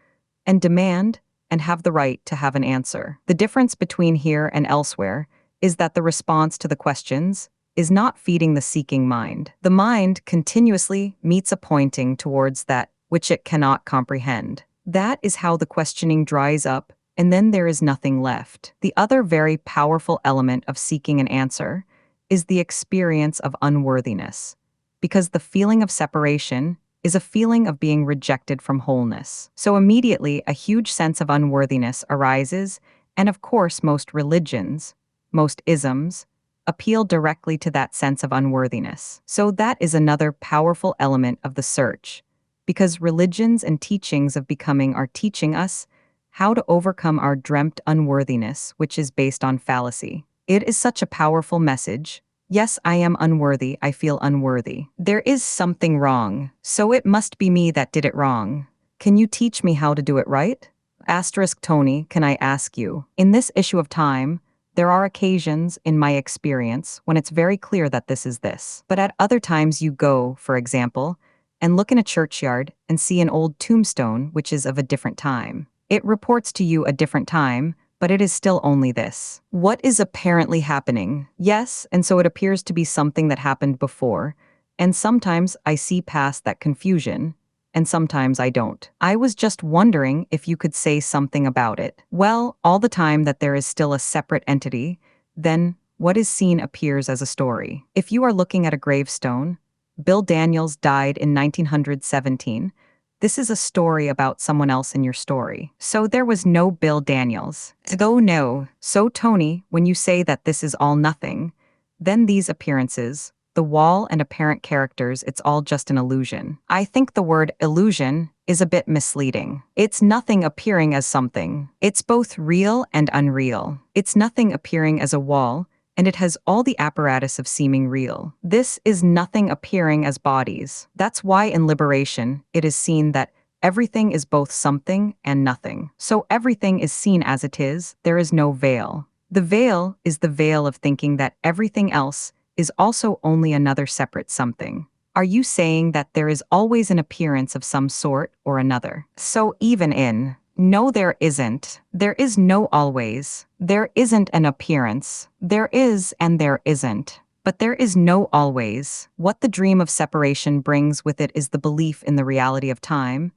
and demand and have the right to have an answer. The difference between here and elsewhere is that the response to the questions is not feeding the seeking mind. The mind continuously meets a pointing towards that which it cannot comprehend. That is how the questioning dries up, and then there is nothing left. The other very powerful element of seeking an answer is the experience of unworthiness, because the feeling of separation is a feeling of being rejected from wholeness. So immediately a huge sense of unworthiness arises, and of course most religions, most isms, appeal directly to that sense of unworthiness. So that is another powerful element of the search, because religions and teachings of becoming are teaching us how to overcome our dreamt unworthiness, which is based on fallacy. It is such a powerful message. Yes, I am unworthy, I feel unworthy. There is something wrong, so it must be me that did it wrong. Can you teach me how to do it right? Asterisk Tony, can I ask you? In this issue of Time, there are occasions, in my experience, when it's very clear that this is this. But at other times you go, for example, and look in a churchyard and see an old tombstone which is of a different time. It reports to you a different time, but it is still only this. What is apparently happening? Yes, and so it appears to be something that happened before, and sometimes I see past that confusion, and sometimes I don't. I was just wondering if you could say something about it. Well, all the time that there is still a separate entity, then what is seen appears as a story. If you are looking at a gravestone, Bill Daniels died in 1917. This is a story about someone else in your story. So there was no Bill Daniels. Though no. So Tony, when you say that this is all nothing, then these appearances, the wall and apparent characters, it's all just an illusion. I think the word illusion is a bit misleading. It's nothing appearing as something. It's both real and unreal. It's nothing appearing as a wall, and it has all the apparatus of seeming real. This is nothing appearing as bodies. That's why in liberation, it is seen that everything is both something and nothing. So everything is seen as it is, there is no veil. The veil is the veil of thinking that everything else is also only another separate something. Are you saying that there is always an appearance of some sort or another? So even in no, there isn't. There is no always. There isn't an appearance. There is and there isn't. But there is no always. What the dream of separation brings with it is the belief in the reality of time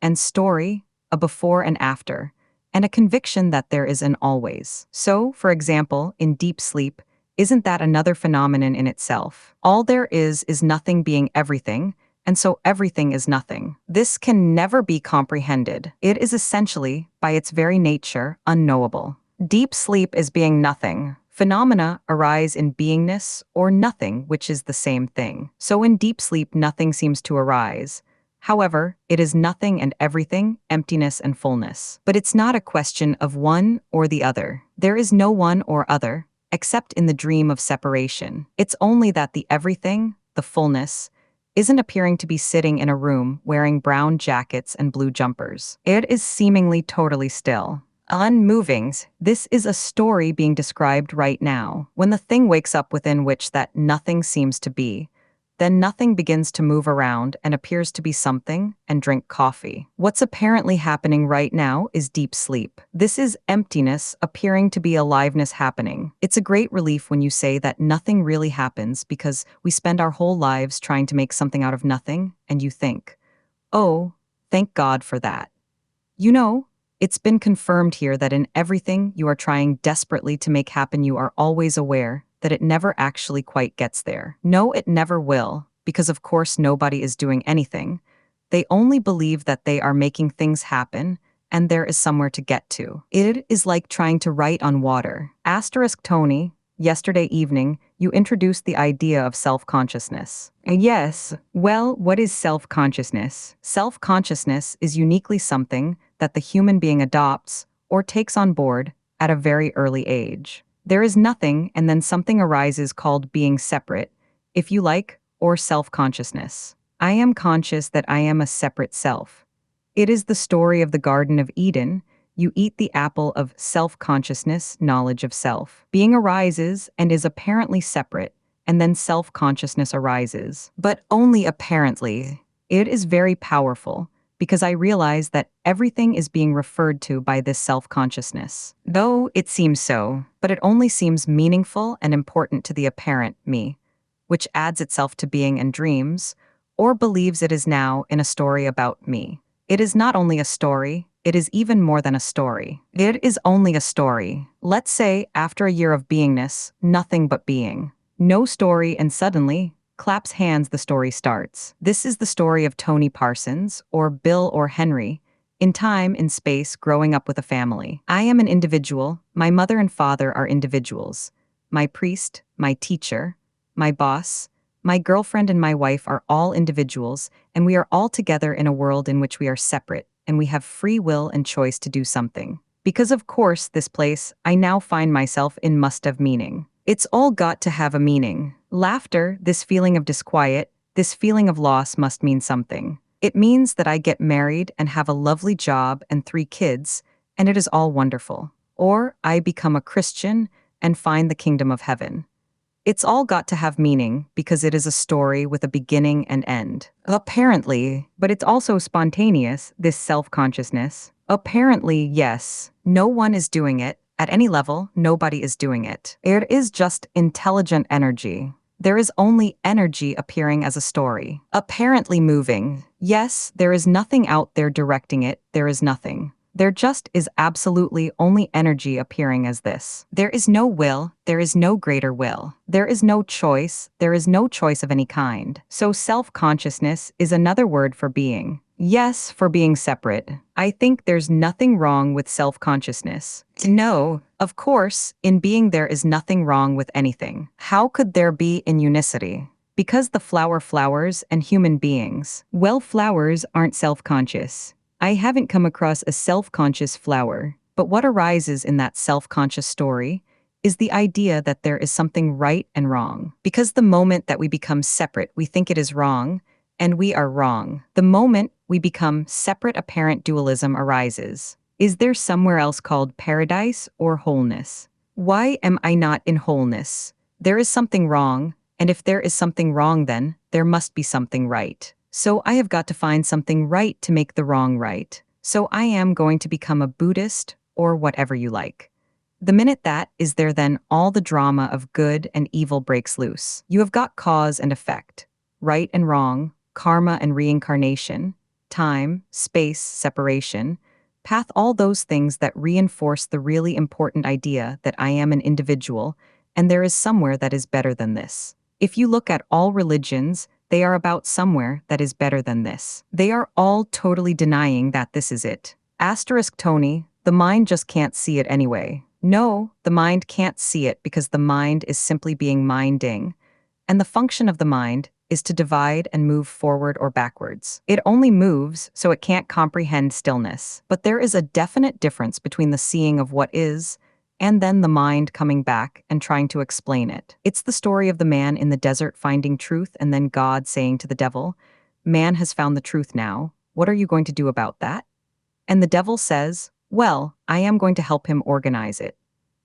and story, a before and after, and a conviction that there is an always. So, for example, in deep sleep, isn't that another phenomenon in itself? All there is nothing being everything, and so everything is nothing. This can never be comprehended. It is essentially, by its very nature, unknowable. Deep sleep is being nothing. Phenomena arise in beingness or nothing, which is the same thing. So in deep sleep, nothing seems to arise. However, it is nothing and everything, emptiness and fullness. But it's not a question of one or the other. There is no one or other, except in the dream of separation. It's only that the everything, the fullness, isn't appearing to be sitting in a room wearing brown jackets and blue jumpers. It is seemingly totally still. Unmoving. This is a story being described right now. When the thing wakes up within which that nothing seems to be, then nothing begins to move around and appears to be something and drink coffee. What's apparently happening right now is deep sleep. This is emptiness appearing to be aliveness happening. It's a great relief when you say that nothing really happens because we spend our whole lives trying to make something out of nothing, and you think, oh, thank God for that. You know, it's been confirmed here that in everything you are trying desperately to make happen, you are always aware that it never actually quite gets there. No, it never will, because of course nobody is doing anything. They only believe that they are making things happen, and there is somewhere to get to. It is like trying to write on water. Asterisk Tony, yesterday evening, you introduced the idea of self-consciousness. Yes, well, what is self-consciousness? Self-consciousness is uniquely something that the human being adopts or takes on board at a very early age. There is nothing, and then something arises called being separate, if you like, or self-consciousness. I am conscious that I am a separate self. It is the story of the Garden of Eden. You eat the apple of self-consciousness, knowledge of self. Being arises and is apparently separate, and then self-consciousness arises. But only apparently. It is very powerful, because I realize that everything is being referred to by this self-consciousness. Though it seems so, but it only seems meaningful and important to the apparent me, which adds itself to being and dreams, or believes it is now in a story about me. It is not only a story, it is even more than a story. It is only a story. Let's say, after a year of beingness, nothing but being. No story, and suddenly, claps hands, the story starts. This is the story of Tony Parsons, or Bill or Henry, in time, in space, growing up with a family. I am an individual. My mother and father are individuals. My priest, my teacher, my boss, my girlfriend and my wife are all individuals, and we are all together in a world in which we are separate, and we have free will and choice to do something. Because of course, this place, I now find myself in must have meaning. It's all got to have a meaning. Laughter, this feeling of disquiet, this feeling of loss must mean something. It means that I get married and have a lovely job and 3 kids, and it is all wonderful. Or I become a Christian and find the kingdom of heaven. It's all got to have meaning because it is a story with a beginning and end. Apparently, but it's also spontaneous, this self-consciousness. Apparently, yes, no one is doing it. At any level, nobody is doing it. It is just intelligent energy. There is only energy appearing as a story. Apparently moving. Yes, there is nothing out there directing it, there is nothing. There just is absolutely only energy appearing as this. There is no will, there is no greater will. There is no choice, there is no choice of any kind. So self-consciousness is another word for being. Yes, for being separate. I think there's nothing wrong with self-consciousness. No, of course, in being there is nothing wrong with anything. How could there be in unicity? Because the flower flowers and human beings. Well, flowers aren't self-conscious. I haven't come across a self-conscious flower, but what arises in that self-conscious story is the idea that there is something right and wrong. Because the moment that we become separate, we think it is wrong, and we are wrong. The moment we become separate, apparent dualism arises. Is there somewhere else called paradise or wholeness? Why am I not in wholeness? There is something wrong, and if there is something wrong, then there must be something right. So I have got to find something right to make the wrong right. So I am going to become a Buddhist or whatever you like. The minute that is there, then all the drama of good and evil breaks loose. You have got cause and effect, right and wrong, karma and reincarnation, time, space, separation, path, all those things that reinforce the really important idea that I am an individual and there is somewhere that is better than this. If you look at all religions, they are about somewhere that is better than this. They are all totally denying that this is it. Asterisk Tony, the mind just can't see it anyway. No, the mind can't see it because the mind is simply being minding. And the function of the mind is to divide and move forward or backwards. It only moves, so it can't comprehend stillness. But there is a definite difference between the seeing of what is and then the mind coming back and trying to explain it. It's the story of the man in the desert finding truth and then God saying to the devil, "Man has found the truth now. What are you going to do about that?" And the devil says, "Well, I am going to help him organize it."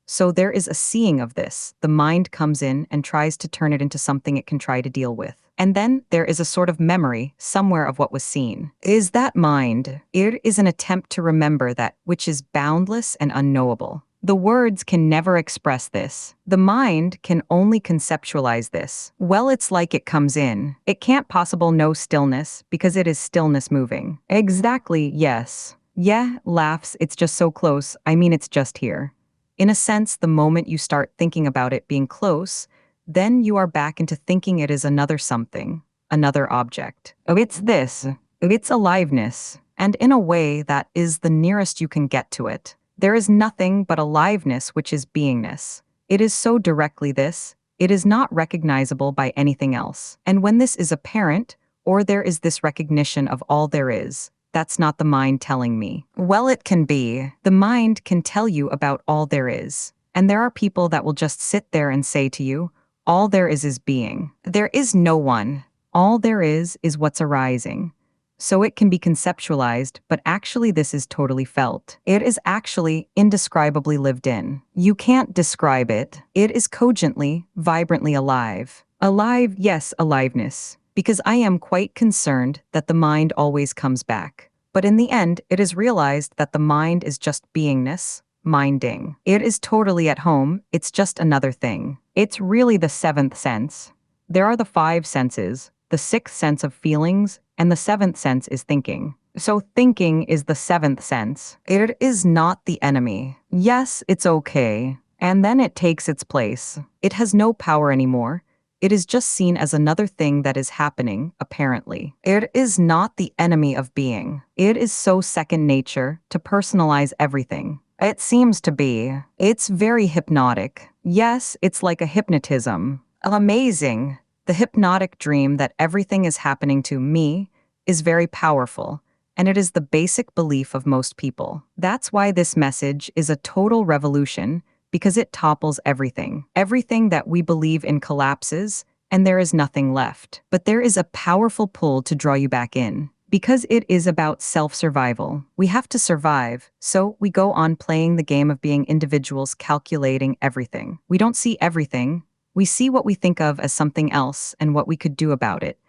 So there is a seeing of this. The mind comes in and tries to turn it into something it can try to deal with. And then there is a sort of memory somewhere of what was seen. Is that mind? It is an attempt to remember that which is boundless and unknowable. The words can never express this. The mind can only conceptualize this. Well, it's like it comes in. It can't possibly know stillness because it is stillness moving. Exactly, yes. Yeah, laughs, it's just so close. I mean, it's just here. In a sense, the moment you start thinking about it being close, then you are back into thinking it is another something, another object. Oh, it's this. Oh, it's aliveness. And in a way, that is the nearest you can get to it. There is nothing but aliveness, which is beingness. It is so directly this, it is not recognizable by anything else. And when this is apparent, or there is this recognition of all there is, that's not the mind telling me. Well, it can be. The mind can tell you about all there is. And there are people that will just sit there and say to you, all there is being. There is no one. All there is what's arising. So it can be conceptualized, but actually this is totally felt. It is actually indescribably lived in. You can't describe it. It is cogently, vibrantly alive. Alive, yes, aliveness. Because I am quite concerned that the mind always comes back. But in the end, it is realized that the mind is just beingness, minding. It is totally at home, it's just another thing. It's really the 7th sense. There are the 5 senses, the 6th sense of feelings, and the 7th sense is thinking. So thinking is the 7th sense. It is not the enemy. Yes, it's okay. And then it takes its place. It has no power anymore. It is just seen as another thing that is happening, apparently. It is not the enemy of being. It is so second nature to personalize everything. It seems to be. It's very hypnotic. Yes, it's like a hypnotism. Amazing. The hypnotic dream that everything is happening to me is very powerful, and it is the basic belief of most people. That's why this message is a total revolution, because it topples everything. Everything that we believe in collapses, and there is nothing left. But there is a powerful pull to draw you back in, Because it is about self-survival. We have to survive, so we go on playing the game of being individuals calculating everything. We don't see everything. We see what we think of as something else and what we could do about it,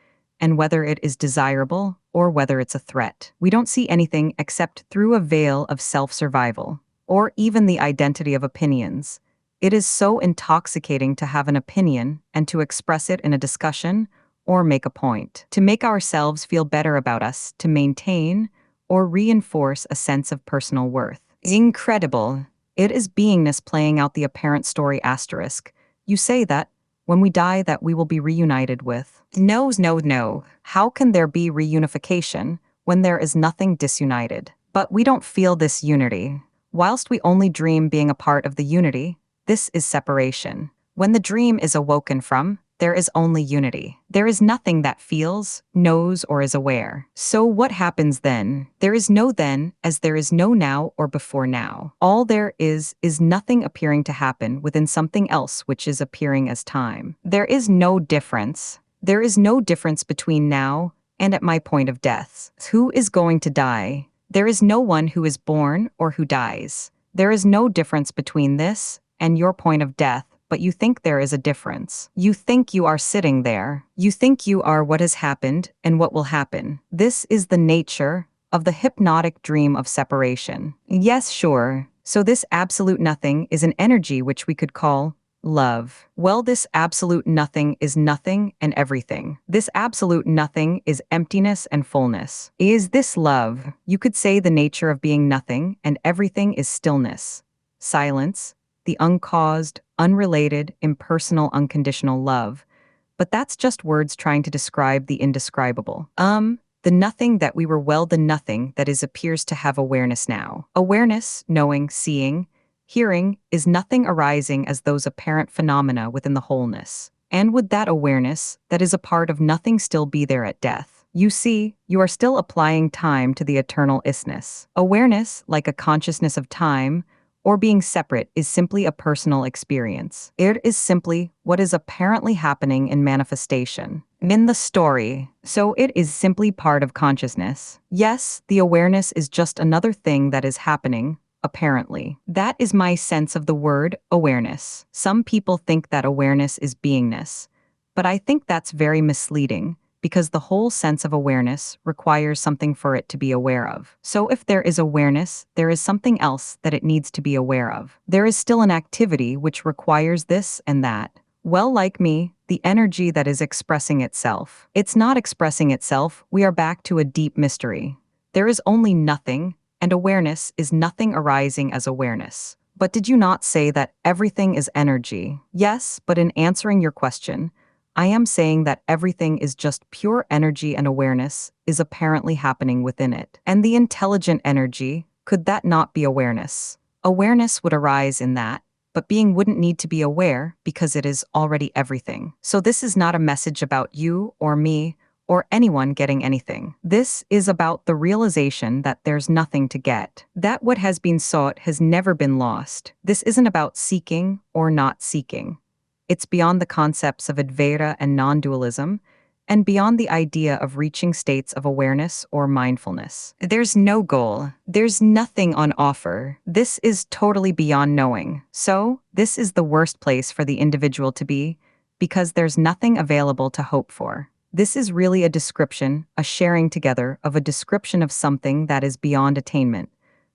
and whether it is desirable or whether it's a threat. We don't see anything except through a veil of self-survival, or even the identity of opinions. It is so intoxicating to have an opinion and to express it in a discussion or make a point, to make ourselves feel better about us, to maintain or reinforce a sense of personal worth. Incredible. It is beingness playing out the apparent story asterisk. You say that when we die that we will be reunited with. No, no, no. How can there be reunification when there is nothing disunited? But we don't feel this unity. Whilst we only dream being a part of the unity, this is separation. When the dream is awoken from, there is only unity. There is nothing that feels, knows, or is aware. So what happens then? There is no then, as there is no now or before now. All there is nothing appearing to happen within something else which is appearing as time. There is no difference. There is no difference between now and at my point of death. Who is going to die? There is no one who is born or who dies. There is no difference between this and your point of death. But you think there is a difference. You think you are sitting there. You think you are what has happened and what will happen. This is the nature of the hypnotic dream of separation. Yes, sure. So this absolute nothing is an energy which we could call love. Well, this absolute nothing is nothing and everything. This absolute nothing is emptiness and fullness. Is this love? You could say the nature of being nothing and everything is stillness, silence, the uncaused, unrelated, impersonal, unconditional love. But that's just words trying to describe the indescribable. The nothing that we were the nothing that appears to have awareness now. Awareness, knowing, seeing, hearing, is nothing arising as those apparent phenomena within the wholeness. And would that awareness, that is a part of nothing, still be there at death? You see, you are still applying time to the eternal isness. Awareness, like a consciousness of time, or being separate, is simply a personal experience. It is simply what is apparently happening in manifestation, in the story. So it is simply part of consciousness. Yes, the awareness is just another thing that is happening, apparently. That is my sense of the word awareness. Some people think that awareness is beingness, but I think that's very misleading, because the whole sense of awareness requires something for it to be aware of. So if there is awareness, there is something else that it needs to be aware of. There is still an activity which requires this and that. Well, like me, the energy that is expressing itself. It's not expressing itself. We are back to a deep mystery. There is only nothing, and awareness is nothing arising as awareness. But did you not say that everything is energy? Yes, but in answering your question, I am saying that everything is just pure energy and awareness is apparently happening within it. And the intelligent energy, could that not be awareness? Awareness would arise in that, but being wouldn't need to be aware because it is already everything. So this is not a message about you or me or anyone getting anything. This is about the realization that there's nothing to get. That what has been sought has never been lost. This isn't about seeking or not seeking. It's beyond the concepts of Advaita and non-dualism, and beyond the idea of reaching states of awareness or mindfulness. There's no goal. There's nothing on offer. This is totally beyond knowing. So, this is the worst place for the individual to be, because there's nothing available to hope for. This is really a description, a sharing together of a description of something that is beyond attainment,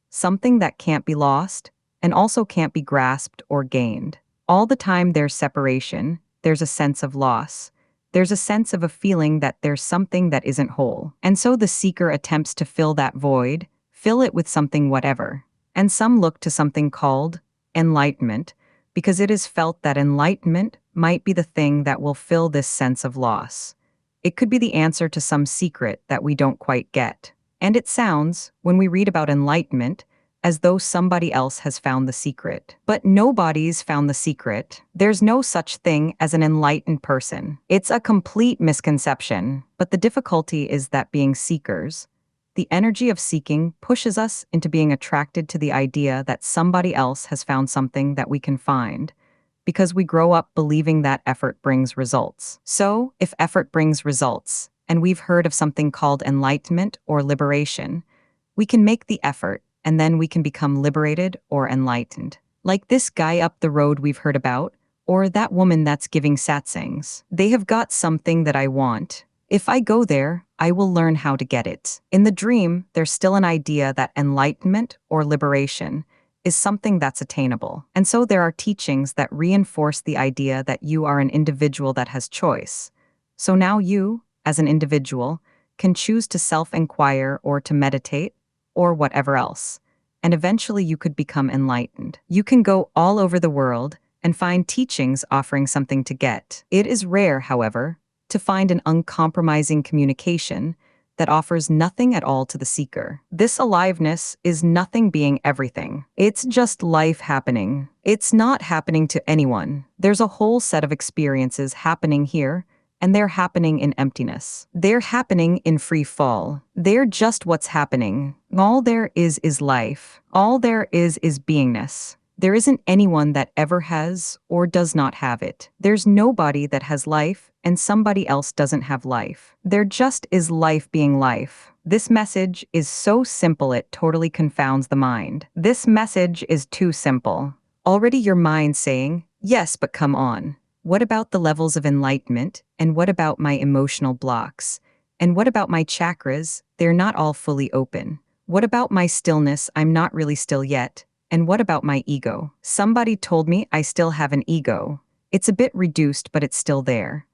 something that can't be lost, and also can't be grasped or gained. All the time there's separation, there's a sense of loss. There's a sense of a feeling that there's something that isn't whole. And so the seeker attempts to fill that void, fill it with something whatever. And some look to something called enlightenment, because it is felt that enlightenment might be the thing that will fill this sense of loss. It could be the answer to some secret that we don't quite get. And it sounds, when we read about enlightenment, as though somebody else has found the secret. But nobody's found the secret. There's no such thing as an enlightened person. It's a complete misconception. But the difficulty is that being seekers, the energy of seeking pushes us into being attracted to the idea that somebody else has found something that we can find, because we grow up believing that effort brings results. So, if effort brings results, and we've heard of something called enlightenment or liberation. We can make the effort, and then we can become liberated or enlightened. Like this guy up the road we've heard about, or that woman that's giving satsangs. They have got something that I want. If I go there, I will learn how to get it. In the dream, there's still an idea that enlightenment or liberation is something that's attainable. And so there are teachings that reinforce the idea that you are an individual that has choice. So now you, as an individual, can choose to self-inquire or to meditate or whatever else. And eventually you could become enlightened. You can go all over the world and find teachings offering something to get. It is rare, however, to find an uncompromising communication that offers nothing at all to the seeker. This aliveness is nothing being everything. It's just life happening. It's not happening to anyone. There's a whole set of experiences happening here, and they're happening in emptiness. They're happening in free fall. They're just what's happening. All there is life. All there is beingness. There isn't anyone that ever has or does not have it. There's nobody that has life and somebody else doesn't have life. There just is life being life. This message is so simple it totally confounds the mind. This message is too simple. Already your mind saying, yes, but come on. What about the levels of enlightenment? And what about my emotional blocks? And what about my chakras? They're not all fully open. What about my stillness? I'm not really still yet. And what about my ego? Somebody told me I still have an ego. It's a bit reduced, but it's still there.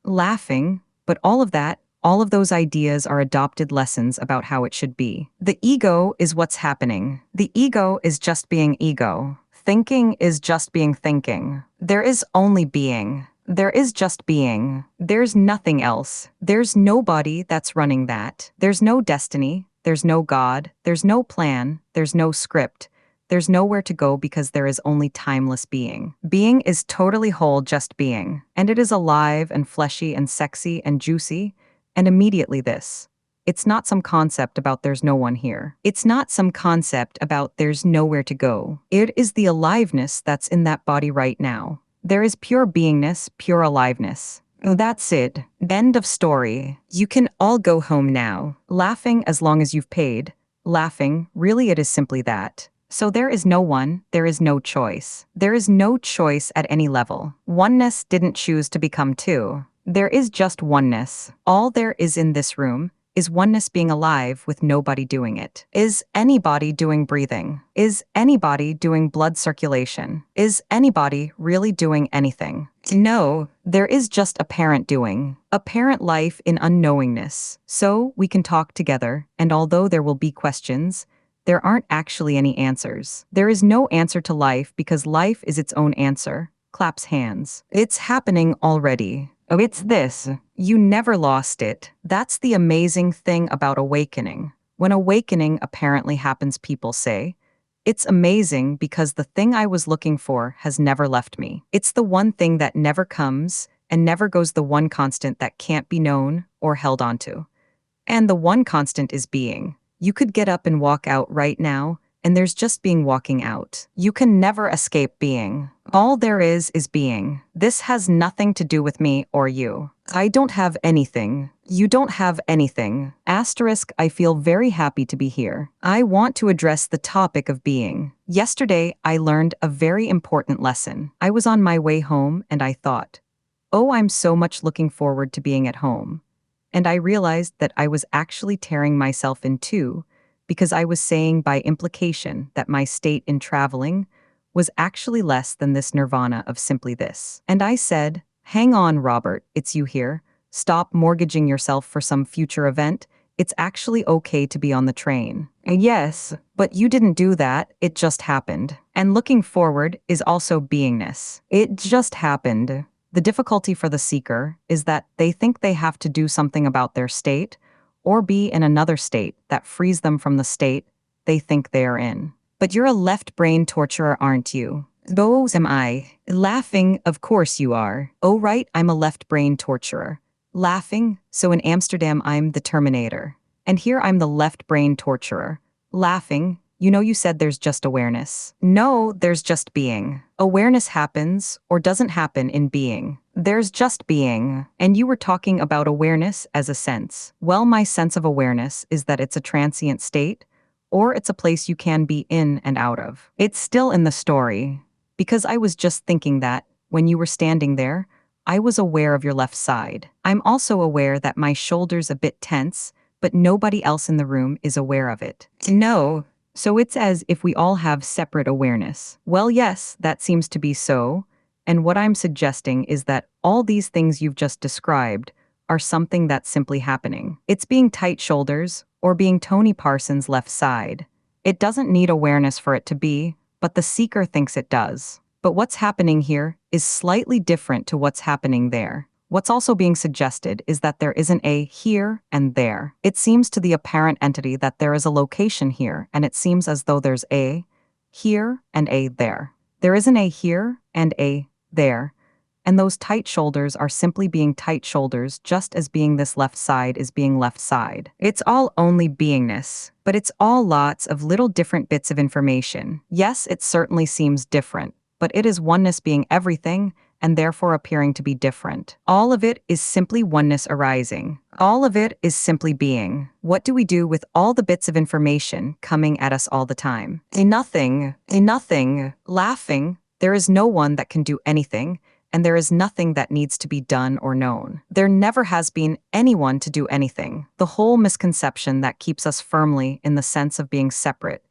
Laughing, but all of those ideas are adopted lessons about how it should be. The ego is what's happening. The ego is just being ego. Thinking is just being thinking. There is only being. There is just being. There's nothing else. There's nobody that's running that. There's no destiny. There's no God. There's no plan. There's no script. There's nowhere to go because there is only timeless being. Being is totally whole, just being. And it is alive and fleshy and sexy and juicy. And immediately this. It's not some concept about there's no one here. It's not some concept about there's nowhere to go. It is the aliveness that's in that body right now. There is pure beingness, pure aliveness. That's it. End of story. You can all go home now. Laughing as long as you've paid. Laughing, really it is simply that. So there is no one, there is no choice. There is no choice at any level. Oneness didn't choose to become two. There is just oneness. All there is in this room is oneness being alive with nobody doing it. Is anybody doing breathing? Is anybody doing blood circulation? Is anybody really doing anything? No, there is just apparent doing. Apparent life in unknowingness. So we can talk together, and although there will be questions, there aren't actually any answers. There is no answer to life because life is its own answer. Claps hands. It's happening already. Oh, it's this. You never lost it. That's the amazing thing about awakening. When awakening apparently happens, people say, it's amazing because the thing I was looking for has never left me. It's the one thing that never comes and never goes, the one constant that can't be known or held onto. And the one constant is being. You could get up and walk out right now, and there's just being walking out. You can never escape being. All there is being. This has nothing to do with me or you. I don't have anything. You don't have anything. Asterisk, I feel very happy to be here. I want to address the topic of being. Yesterday, I learned a very important lesson. I was on my way home, and I thought, oh, I'm so much looking forward to being at home. And I realized that I was actually tearing myself in two because I was saying by implication that my state in traveling was actually less than this nirvana of simply this. And I said, hang on, Robert, it's you here. Stop mortgaging yourself for some future event. It's actually okay to be on the train. Yes, but you didn't do that. It just happened. And looking forward is also beingness. It just happened. The difficulty for the seeker is that they think they have to do something about their state or be in another state that frees them from the state they think they are in. But you're a left brain torturer, aren't you? Those am I. Laughing, of course you are. Oh right, I'm a left brain torturer. Laughing, so in Amsterdam I'm the Terminator. And here I'm the left brain torturer. Laughing, You know, you said there's just awareness. No, there's just being. Awareness happens or doesn't happen in being. There's just being. And you were talking about awareness as a sense. Well, my sense of awareness is that it's a transient state, or it's a place you can be in and out of. It's still in the story. Because I was just thinking that, when you were standing there, I was aware of your left side. I'm also aware that my shoulder's a bit tense, but nobody else in the room is aware of it. No. So it's as if we all have separate awareness. Well, yes, that seems to be so. And what I'm suggesting is that all these things you've just described are something that's simply happening. It's being tight shoulders or being Tony Parsons' left side. It doesn't need awareness for it to be, but the seeker thinks it does. But what's happening here is slightly different to what's happening there. What's also being suggested is that there isn't a here and there. It seems to the apparent entity that there is a location here, and it seems as though there's a here and a there. There isn't a here and a there, and those tight shoulders are simply being tight shoulders, just as being this left side is being left side. It's all only beingness, but it's all lots of little different bits of information. Yes, it certainly seems different, but it is oneness being everything, and therefore appearing to be different. All of it is simply oneness arising. All of it is simply being. What do we do with all the bits of information coming at us all the time? Nothing. Laughing. There is no one that can do anything, and there is nothing that needs to be done or known. There never has been anyone to do anything. The whole misconception that keeps us firmly in the sense of being separate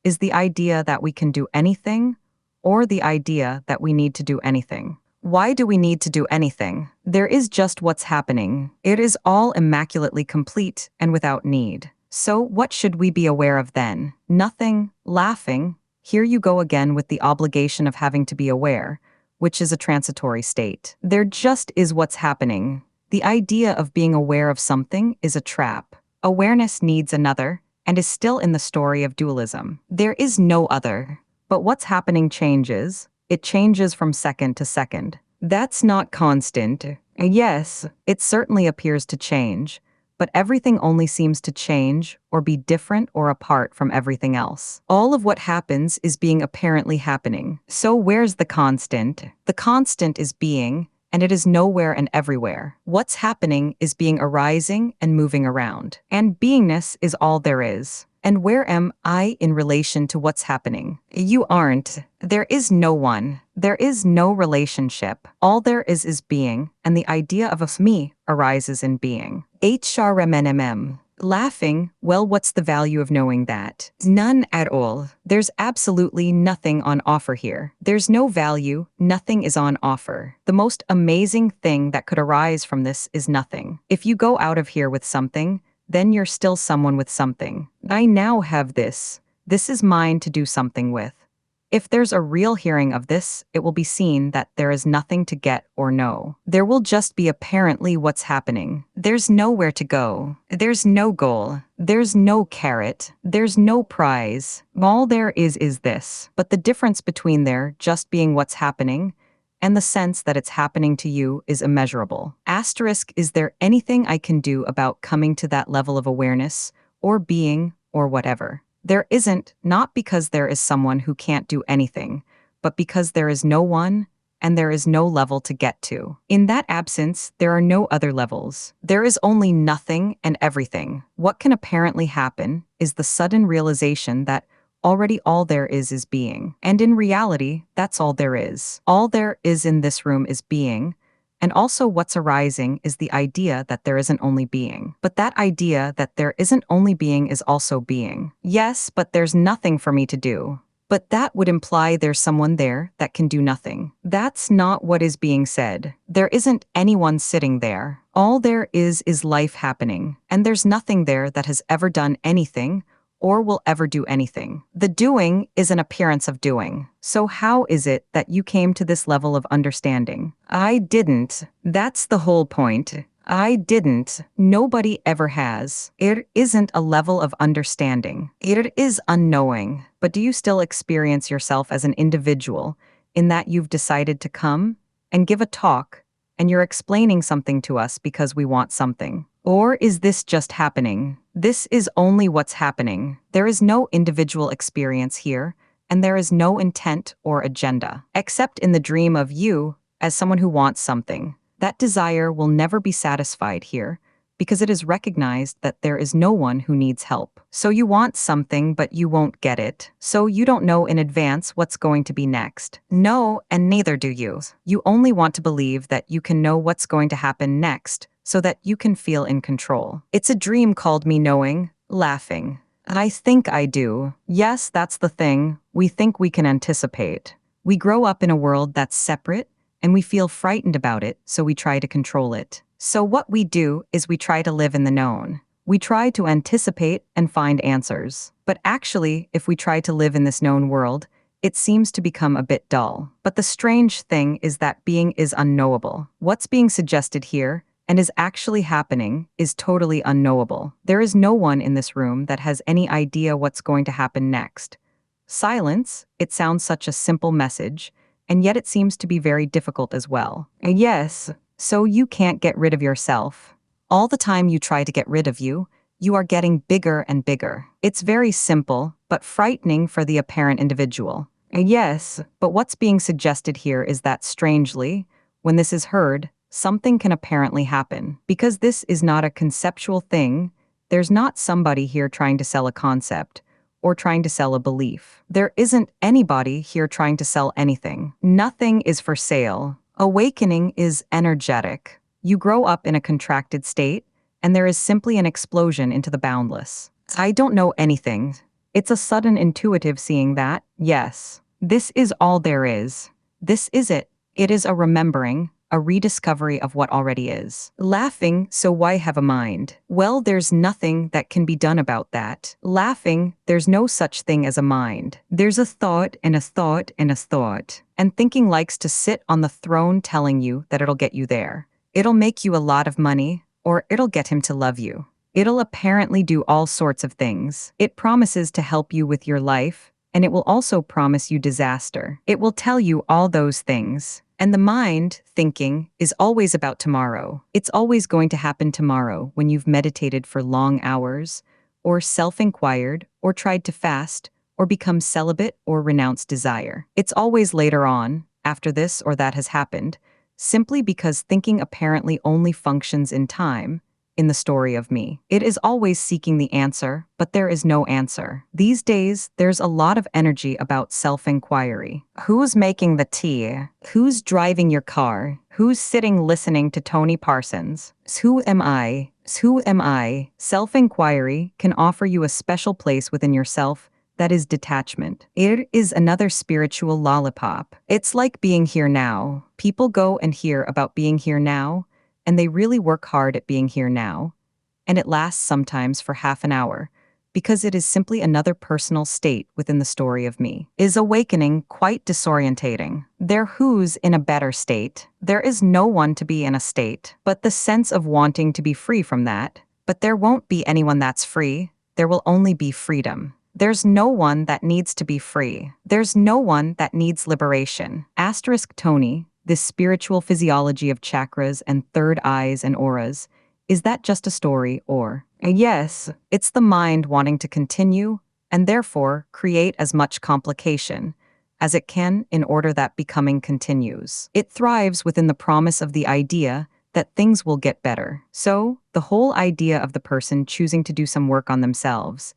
is the idea that we can do anything, or the idea that we need to do anything. Why do we need to do anything? There is just what's happening. It is all immaculately complete and without need. So what should we be aware of then? Nothing. Laughing. Here you go again with the obligation of having to be aware, which is a transitory state. There just is what's happening. The idea of being aware of something is a trap. Awareness needs another, and is still in the story of dualism. There is no other. But what's happening changes. It changes from second to second. That's not constant. Yes, it certainly appears to change, but everything only seems to change or be different or apart from everything else. All of what happens is being apparently happening. So where's the constant? The constant is being, and it is nowhere and everywhere. What's happening is being arising and moving around. And beingness is all there is. And where am I in relation to what's happening? You aren't. There is no one. There is no relationship. All there is being, and the idea of a me arises in being. HRMNMM. Laughing, well, what's the value of knowing that? None at all. There's absolutely nothing on offer here. There's no value, nothing is on offer. The most amazing thing that could arise from this is nothing. If you go out of here with something, then you're still someone with something. I now have this. This is mine to do something with. If there's a real hearing of this, it will be seen that there is nothing to get or know. There will just be apparently what's happening. There's nowhere to go. There's no goal. There's no carrot. There's no prize. All there is this. But the difference between there just being what's happening and the sense that it's happening to you is immeasurable. Asterisk, is there anything I can do about coming to that level of awareness, or being, or whatever? There isn't, not because there is someone who can't do anything, but because there is no one, and there is no level to get to. In that absence, there are no other levels. There is only nothing and everything. What can apparently happen is the sudden realization that already all there is being. And in reality, that's all there is. All there is in this room is being, and also what's arising is the idea that there isn't only being. But that idea that there isn't only being is also being. Yes, but there's nothing for me to do. But that would imply there's someone there that can do nothing. That's not what is being said. There isn't anyone sitting there. All there is life happening, and there's nothing there that has ever done anything or will ever do anything. The doing is an appearance of doing. So how is it that you came to this level of understanding? I didn't. That's the whole point. I didn't. Nobody ever has. It isn't a level of understanding. It is unknowing. But do you still experience yourself as an individual in that you've decided to come and give a talk and you're explaining something to us because we want something? Or is this just happening? This is only what's happening. There is no individual experience here, and there is no intent or agenda, except in the dream of you as someone who wants something. That desire will never be satisfied here, because it is recognized that there is no one who needs help. So you want something, but you won't get it. So you don't know in advance what's going to be next. No, and neither do you. You only want to believe that you can know what's going to happen next, so that you can feel in control. It's a dream called me knowing, laughing. I think I do. Yes, that's the thing. We think we can anticipate. We grow up in a world that's separate, and we feel frightened about it, so we try to control it. So what we do is we try to live in the known. We try to anticipate and find answers. But actually, if we try to live in this known world, it seems to become a bit dull. But the strange thing is that being is unknowable. What's being suggested here, and is actually happening, is totally unknowable. There is no one in this room that has any idea what's going to happen next. Silence, it sounds such a simple message, and yet it seems to be very difficult as well. And yes, so you can't get rid of yourself. All the time you try to get rid of you, you are getting bigger and bigger. It's very simple, but frightening for the apparent individual. And yes, but what's being suggested here is that strangely, when this is heard, something can apparently happen. Because this is not a conceptual thing, there's not somebody here trying to sell a concept or trying to sell a belief. There isn't anybody here trying to sell anything. Nothing is for sale. Awakening is energetic. You grow up in a contracted state, and there is simply an explosion into the boundless. I don't know anything. It's a sudden intuitive seeing that, yes, this is all there is. This is it. It is a remembering, a rediscovery of what already is. Laughing, so why have a mind? Well, there's nothing that can be done about that. Laughing, there's no such thing as a mind. There's a thought and a thought and a thought. And thinking likes to sit on the throne telling you that it'll get you there. It'll make you a lot of money, or it'll get him to love you. It'll apparently do all sorts of things. It promises to help you with your life, and it will also promise you disaster. It will tell you all those things. And the mind, thinking, is always about tomorrow. It's always going to happen tomorrow when you've meditated for long hours, or self-inquired, or tried to fast, or become celibate or renounce desire. It's always later on, after this or that has happened, simply because thinking apparently only functions in time, in the story of me. It is always seeking the answer, but there is no answer. These days, there's a lot of energy about self-inquiry. Who's making the tea? Who's driving your car? Who's sitting listening to Tony Parsons? Who am I? Who am I? Self-inquiry can offer you a special place within yourself that is detachment. It is another spiritual lollipop. It's like being here now. People go and hear about being here now, and they really work hard at being here now, and it lasts sometimes for half an hour, because it is simply another personal state within the story of me. Is awakening quite disorientating? There who's in a better state? There is no one to be in a state, but the sense of wanting to be free from that. But there won't be anyone that's free, there will only be freedom. There's no one that needs to be free. There's no one that needs liberation. Asterisk Tony, this spiritual physiology of chakras and third eyes and auras, is that just a story or? Yes, it's the mind wanting to continue and therefore create as much complication as it can in order that becoming continues. It thrives within the promise of the idea that things will get better. So, the whole idea of the person choosing to do some work on themselves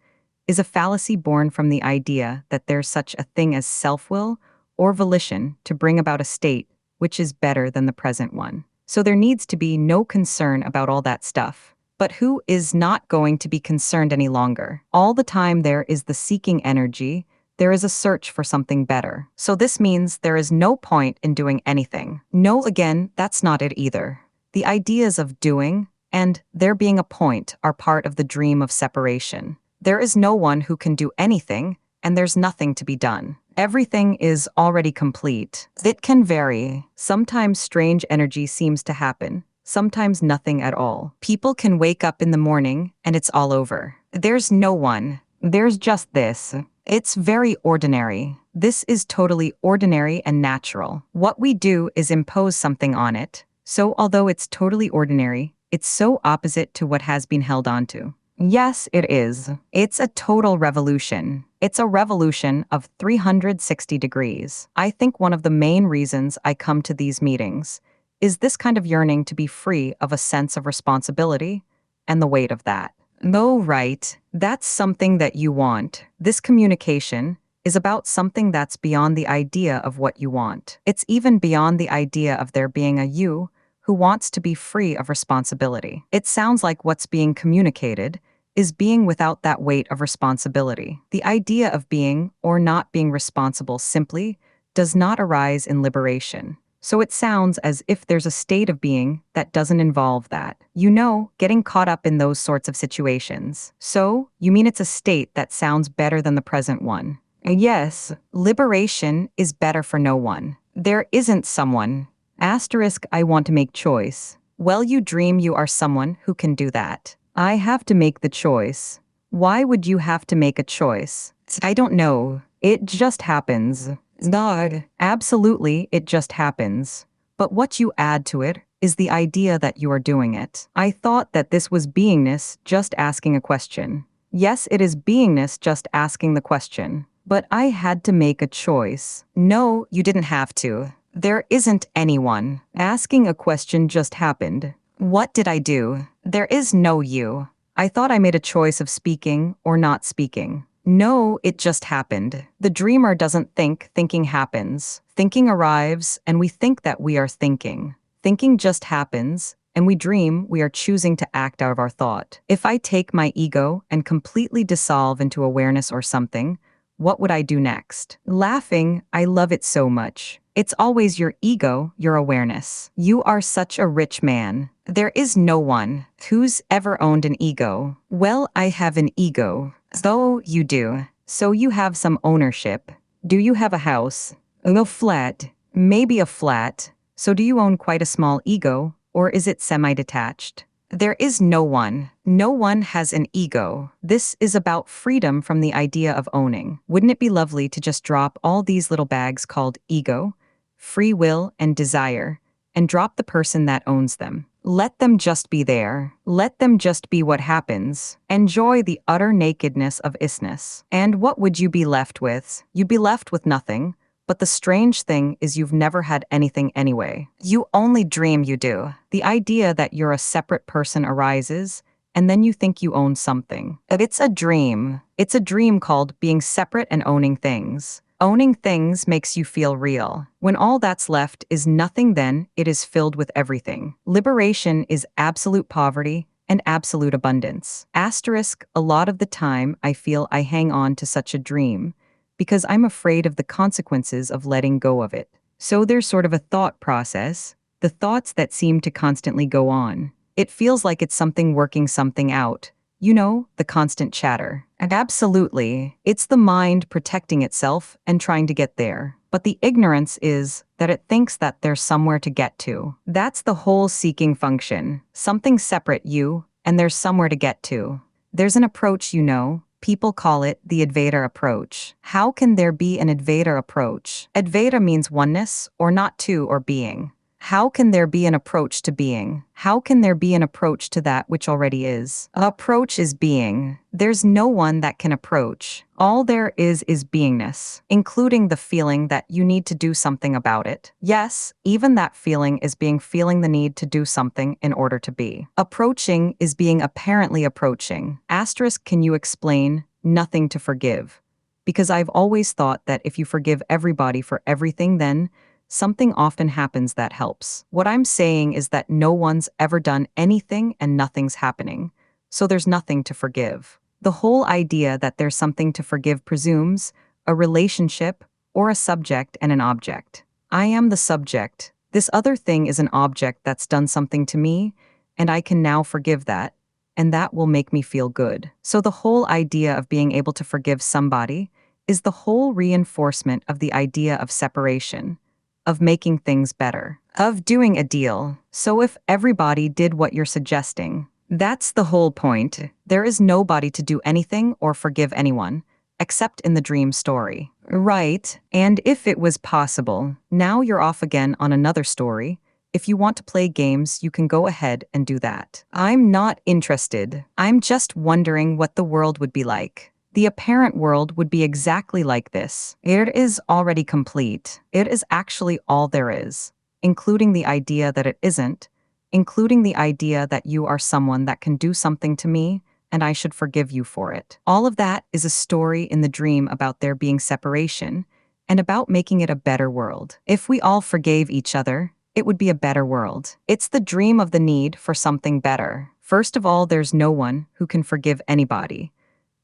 is a fallacy born from the idea that there's such a thing as self-will or volition to bring about a state which is better than the present one. So there needs to be no concern about all that stuff. But who is not going to be concerned any longer? All the time there is the seeking energy, there is a search for something better. So this means there is no point in doing anything. No, again, that's not it either. The ideas of doing and there being a point are part of the dream of separation. There is no one who can do anything, and there's nothing to be done. Everything is already complete. It can vary. Sometimes strange energy seems to happen, sometimes nothing at all. People can wake up in the morning and it's all over. There's no one. There's just this. It's very ordinary. This is totally ordinary and natural. What we do is impose something on it. So although it's totally ordinary, it's so opposite to what has been held onto. Yes, it is. It's a total revolution. It's a revolution of 360 degrees. I think one of the main reasons I come to these meetings is this kind of yearning to be free of a sense of responsibility and the weight of that. No, right. That's something that you want. This communication is about something that's beyond the idea of what you want. It's even beyond the idea of there being a you who wants to be free of responsibility. It sounds like what's being communicated is being without that weight of responsibility. The idea of being or not being responsible simply does not arise in liberation. So it sounds as if there's a state of being that doesn't involve that. You know, getting caught up in those sorts of situations. So, you mean it's a state that sounds better than the present one? Yes, liberation is better for no one. There isn't someone. Asterisk, I want to make choice. Well, you dream you are someone who can do that. I have to make the choice. Why would you have to make a choice? I don't know. It just happens. God, absolutely, it just happens. But what you add to it is the idea that you are doing it. I thought that this was beingness just asking a question. Yes, it is beingness just asking the question. But I had to make a choice. No, you didn't have to. There isn't anyone. Asking a question just happened. What did I do? There is no you. I thought I made a choice of speaking or not speaking. No, it just happened. The dreamer doesn't think, thinking happens. Thinking arrives, and we think that we are thinking. Thinking just happens, and we dream we are choosing to act out of our thought. If I take my ego and completely dissolve into awareness or something, what would I do next? Laughing, I love it so much. It's always your ego, your awareness. You are such a rich man. There is no one who's ever owned an ego. Well, I have an ego. So you do. So you have some ownership. Do you have a house? A flat? Maybe a flat. So do you own quite a small ego, or is it semi-detached? There is no one. No one has an ego. This is about freedom from the idea of owning. Wouldn't it be lovely to just drop all these little bags called ego, free will, and desire, and drop the person that owns them? Let them just be there. Let them just be what happens. Enjoy the utter nakedness of isness. And what would you be left with? You'd be left with nothing. But the strange thing is you've never had anything anyway. You only dream you do. The idea that you're a separate person arises, and then you think you own something. It's a dream. It's a dream called being separate and owning things. Owning things makes you feel real. When all that's left is nothing, then it is filled with everything. Liberation is absolute poverty and absolute abundance. Asterisk, a lot of the time I feel I hang on to such a dream because I'm afraid of the consequences of letting go of it. So there's sort of a thought process, the thoughts that seem to constantly go on. It feels like it's something working something out. You know, the constant chatter. And absolutely, it's the mind protecting itself and trying to get there. But the ignorance is that it thinks that there's somewhere to get to. That's the whole seeking function. Something separate you, and there's somewhere to get to. There's an approach, you know. People call it the Advaita approach. How can there be an Advaita approach? Advaita means oneness, or not two, or being. How can there be an approach to being? How can there be an approach to that which already is? Approach is being. There's no one that can approach. All there is beingness, including the feeling that you need to do something about it. Yes, even that feeling is feeling the need to do something in order to be. Approaching is being apparently approaching. Asterisk, can you explain nothing to forgive? Because I've always thought that if you forgive everybody for everything, then something often happens that helps. What I'm saying is that no one's ever done anything and nothing's happening, so there's nothing to forgive. The whole idea that there's something to forgive presumes a relationship or a subject and an object. I am the subject. This other thing is an object that's done something to me, and I can now forgive that, and that will make me feel good. So the whole idea of being able to forgive somebody is the whole reinforcement of the idea of separation, of making things better, of doing a deal. So if everybody did what you're suggesting, that's the whole point. There is nobody to do anything or forgive anyone, except in the dream story. Right, and if it was possible, now you're off again on another story. If you want to play games, you can go ahead and do that. I'm not interested. I'm just wondering what the world would be like. The apparent world would be exactly like this. It is already complete. It is actually all there is, including the idea that it isn't, including the idea that you are someone that can do something to me and I should forgive you for it. All of that is a story in the dream about there being separation and about making it a better world. If we all forgave each other, it would be a better world. It's the dream of the need for something better. First of all, there's no one who can forgive anybody.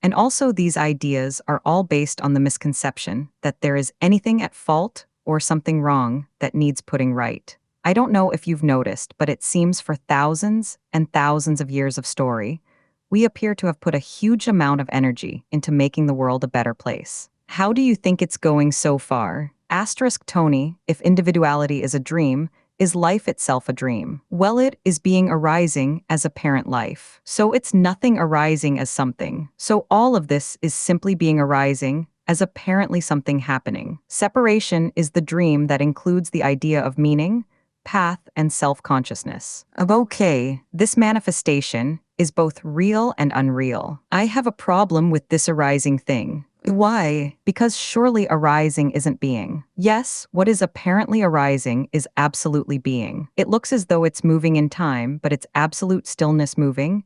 And also, these ideas are all based on the misconception that there is anything at fault or something wrong that needs putting right. I don't know if you've noticed, but it seems for thousands and thousands of years of story, we appear to have put a huge amount of energy into making the world a better place. How do you think it's going so far? Asterisk Tony, if individuality is a dream, is life itself a dream? Well, it is being arising as apparent life. So it's nothing arising as something. So all of this is simply being arising as apparently something happening. Separation is the dream that includes the idea of meaning, path, and self-consciousness. Okay, this manifestation is both real and unreal. I have a problem with this arising thing. Why? Because surely arising isn't being. Yes, what is apparently arising is absolutely being. It looks as though it's moving in time, but it's absolute stillness moving.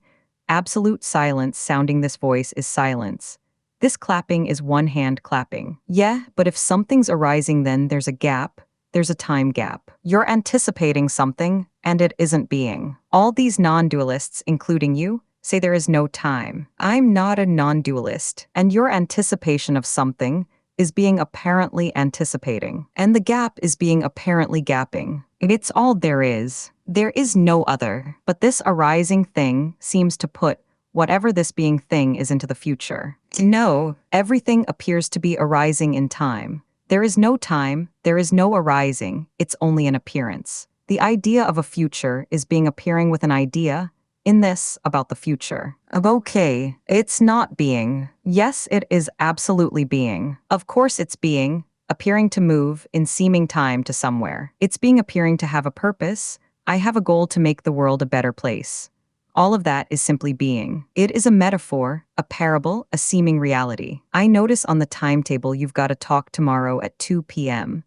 Absolute silence sounding this voice is silence. This clapping is one hand clapping. Yeah, but if something's arising, then there's a gap. There's a time gap. You're anticipating something, and it isn't being. All these non-dualists, including you, say there is no time. I'm not a non-dualist, and your anticipation of something is being apparently anticipating, and the gap is being apparently gapping. It's all there is. There is no other. But this arising thing seems to put whatever this being thing is into the future. No, everything appears to be arising in time. There is no time, there is no arising, it's only an appearance. The idea of a future is being appearing with an idea, in this, about the future. Okay, it's not being. Yes, it is absolutely being. Of course it's being, appearing to move in seeming time to somewhere. It's being appearing to have a purpose. I have a goal to make the world a better place. All of that is simply being. It is a metaphor, a parable, a seeming reality. I notice on the timetable you've got to talk tomorrow at 2 p.m.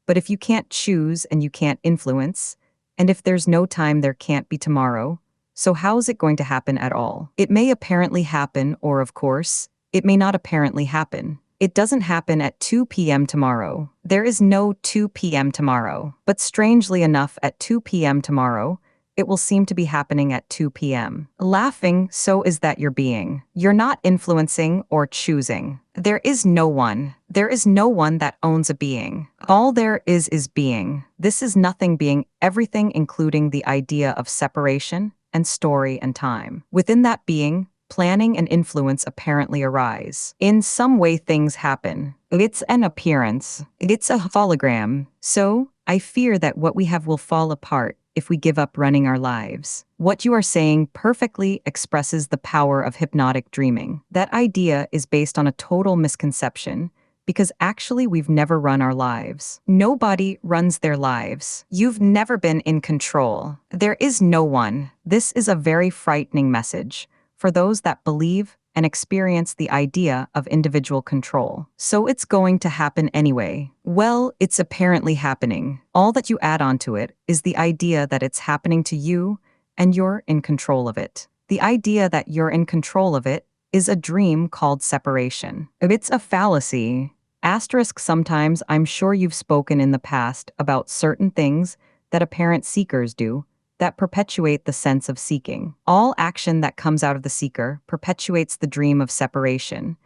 But if you can't choose and you can't influence, and if there's no time, there can't be tomorrow, so how is it going to happen at all? It may apparently happen, or of course, it may not apparently happen. It doesn't happen at 2 p.m. tomorrow. There is no 2 p.m. tomorrow. But strangely enough, at 2 p.m. tomorrow, it will seem to be happening at 2 p.m. Laughing, so is that your being. You're not influencing or choosing. There is no one. There is no one that owns a being. All there is being. This is nothing being, everything including the idea of separation and story and time. Within that being, planning and influence apparently arise. In some way things happen. It's an appearance. It's a hologram. So, I fear that what we have will fall apart if we give up running our lives. What you are saying perfectly expresses the power of hypnotic dreaming. That idea is based on a total misconception, because actually we've never run our lives. Nobody runs their lives. You've never been in control. There is no one. This is a very frightening message for those that believe and experience the idea of individual control. So it's going to happen anyway. Well, it's apparently happening. All that you add onto it is the idea that it's happening to you and you're in control of it. The idea that you're in control of it is a dream called separation. It's a fallacy. Asterisk sometimes I'm sure you've spoken in the past about certain things that apparent seekers do that perpetuate the sense of seeking. All action that comes out of the seeker perpetuates the dream of separation,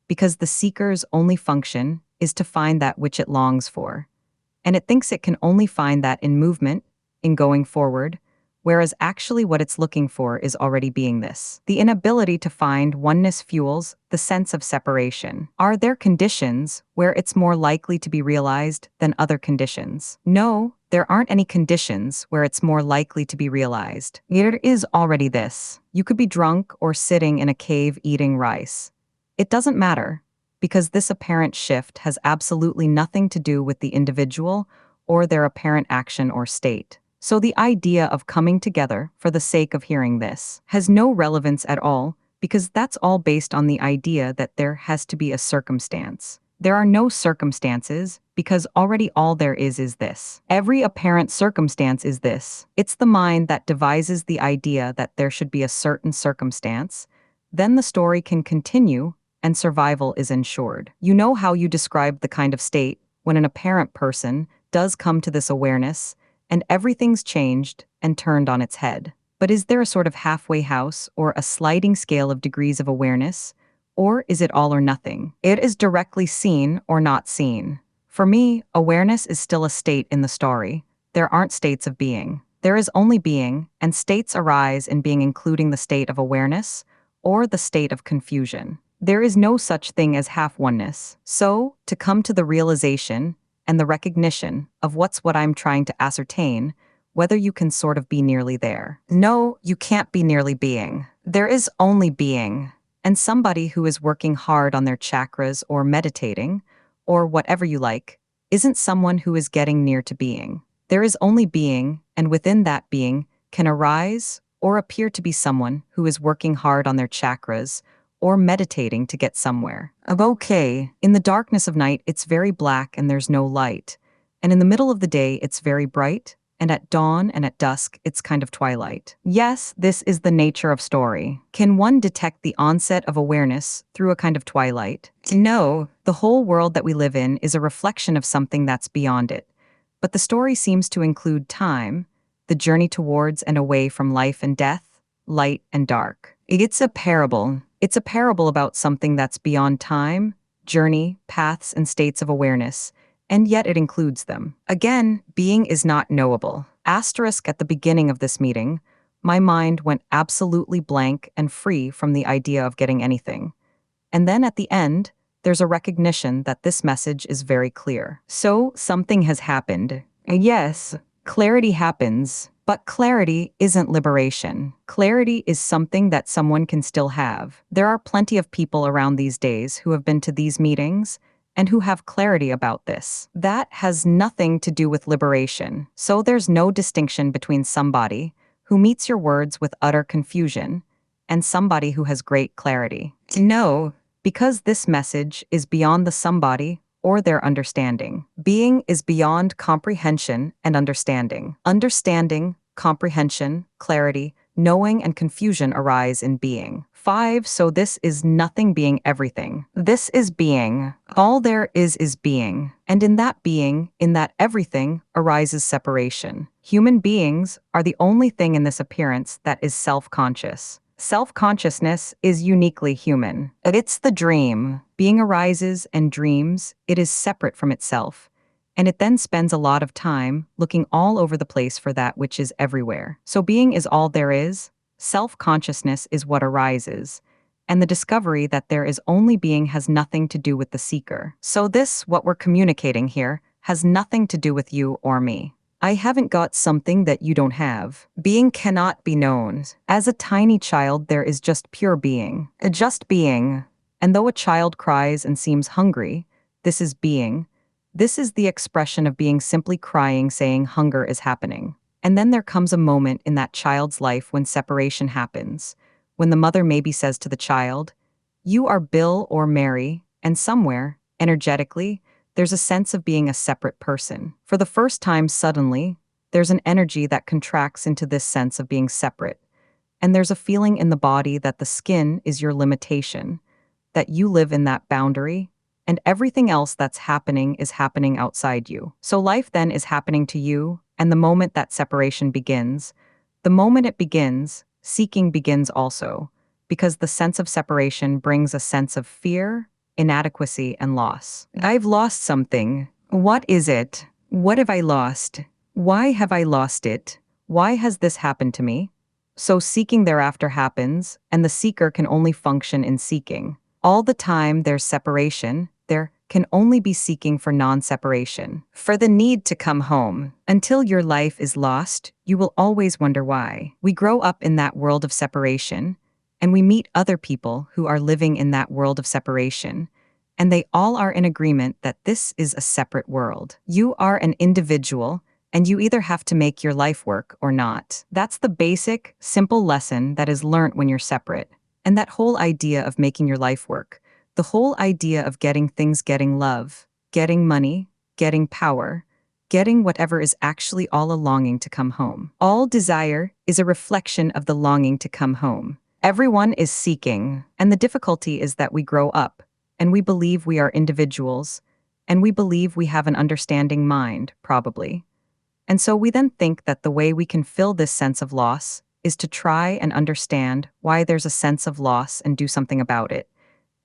because the seeker's only function is to find that which it longs for. And it thinks it can only find that in movement, in going forward, whereas actually what it's looking for is already being this. The inability to find oneness fuels the sense of separation. Are there conditions where it's more likely to be realized than other conditions? No, there aren't any conditions where it's more likely to be realized. It is already this. You could be drunk or sitting in a cave eating rice. It doesn't matter, because this apparent shift has absolutely nothing to do with the individual or their apparent action or state. So the idea of coming together for the sake of hearing this has no relevance at all because that's all based on the idea that there has to be a circumstance. There are no circumstances because already all there is this. Every apparent circumstance is this. It's the mind that devises the idea that there should be a certain circumstance. Then the story can continue and survival is ensured. You know how you described the kind of state when an apparent person does come to this awareness and everything's changed and turned on its head. But is there a sort of halfway house or a sliding scale of degrees of awareness? Or is it all or nothing? It is directly seen or not seen. For me, awareness is still a state in the story. There aren't states of being. There is only being, and states arise in being, including the state of awareness or the state of confusion. There is no such thing as half-oneness. So, to come to the realization and the recognition of what I'm trying to ascertain, whether you can sort of be nearly there. No, you can't be nearly being. There is only being. And somebody who is working hard on their chakras or meditating, or whatever you like, isn't someone who is getting near to being. There is only being, and within that being can arise or appear to be someone who is working hard on their chakras or meditating to get somewhere. Okay, in the darkness of night, it's very black and there's no light. And in the middle of the day, it's very bright. And at dawn and at dusk, it's kind of twilight. Yes, this is the nature of story. Can one detect the onset of awareness through a kind of twilight? No, the whole world that we live in is a reflection of something that's beyond it. But the story seems to include time, the journey towards and away from life and death, light and dark. It's a parable. It's a parable about something that's beyond time, journey, paths, and states of awareness. And yet it includes them. Again, being is not knowable. Asterisk at the beginning of this meeting, my mind went absolutely blank and free from the idea of getting anything. And then at the end, there's a recognition that this message is very clear. So something has happened. Yes, clarity happens, but clarity isn't liberation. Clarity is something that someone can still have. There are plenty of people around these days who have been to these meetings and who have clarity about this. That has nothing to do with liberation. So there's no distinction between somebody who meets your words with utter confusion and somebody who has great clarity. No, because this message is beyond the somebody or their understanding. Being is beyond comprehension and understanding. Understanding, comprehension, clarity, knowing, and confusion arise in being. 5. So this is nothing being everything. This is being. All there is being. And in that being, in that everything, arises separation. Human beings are the only thing in this appearance that is self-conscious. Self-consciousness is uniquely human. It's the dream. Being arises and dreams. It is separate from itself. And it then spends a lot of time looking all over the place for that which is everywhere. So being is all there is. Self-consciousness is what arises. And the discovery that there is only being has nothing to do with the seeker. So this, what we're communicating here, has nothing to do with you or me. I haven't got something that you don't have. Being cannot be known. As a tiny child, there is just pure being. Just being. And though a child cries and seems hungry, this is being. This is the expression of being simply crying, saying hunger is happening. And then there comes a moment in that child's life when separation happens, when the mother maybe says to the child, "You are Bill or Mary," and somewhere, energetically, there's a sense of being a separate person. For the first time, suddenly, there's an energy that contracts into this sense of being separate. And there's a feeling in the body that the skin is your limitation, that you live in that boundary, and everything else that's happening is happening outside you. So life then is happening to you, and the moment that separation begins, the moment it begins, seeking begins also, because the sense of separation brings a sense of fear, inadequacy, and loss. I've lost something. What is it? What have I lost? Why have I lost it? Why has this happened to me? So seeking thereafter happens, and the seeker can only function in seeking. All the time there's separation, there can only be seeking for non-separation, for the need to come home. Until your life is lost, you will always wonder why. We grow up in that world of separation, and we meet other people who are living in that world of separation, and they all are in agreement that this is a separate world. You are an individual, and you either have to make your life work or not. That's the basic, simple lesson that is learnt when you're separate. And that whole idea of making your life work, the whole idea of getting things, getting love, getting money, getting power, getting whatever is actually all a longing to come home. All desire is a reflection of the longing to come home. Everyone is seeking, and the difficulty is that we grow up, and we believe we are individuals, and we believe we have an understanding mind, probably. And so we then think that the way we can fill this sense of loss is to try and understand why there's a sense of loss and do something about it.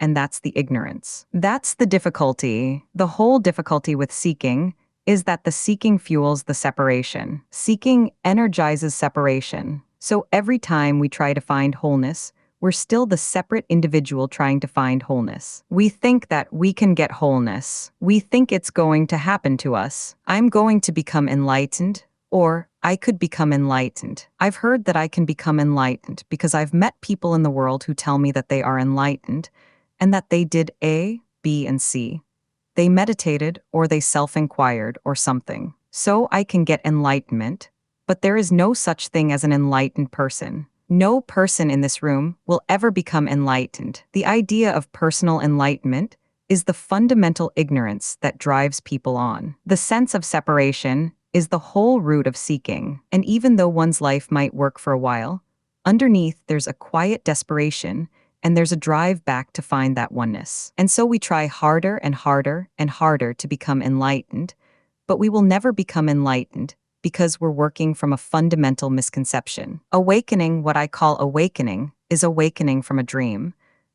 And that's the ignorance. That's the difficulty. The whole difficulty with seeking is that the seeking fuels the separation. Seeking energizes separation. So every time we try to find wholeness, we're still the separate individual trying to find wholeness. We think that we can get wholeness. We think it's going to happen to us. I'm going to become enlightened, or I could become enlightened. I've heard that I can become enlightened because I've met people in the world who tell me that they are enlightened and that they did A, B, and C. They meditated or they self-inquired or something. So I can get enlightenment, but there is no such thing as an enlightened person. No person in this room will ever become enlightened. The idea of personal enlightenment is the fundamental ignorance that drives people on. The sense of separation is the whole root of seeking, and even though one's life might work for a while, underneath there's a quiet desperation and there's a drive back to find that oneness. And so we try harder and harder and harder to become enlightened, but we will never become enlightened because we're working from a fundamental misconception. Awakening, what I call awakening, is awakening from a dream.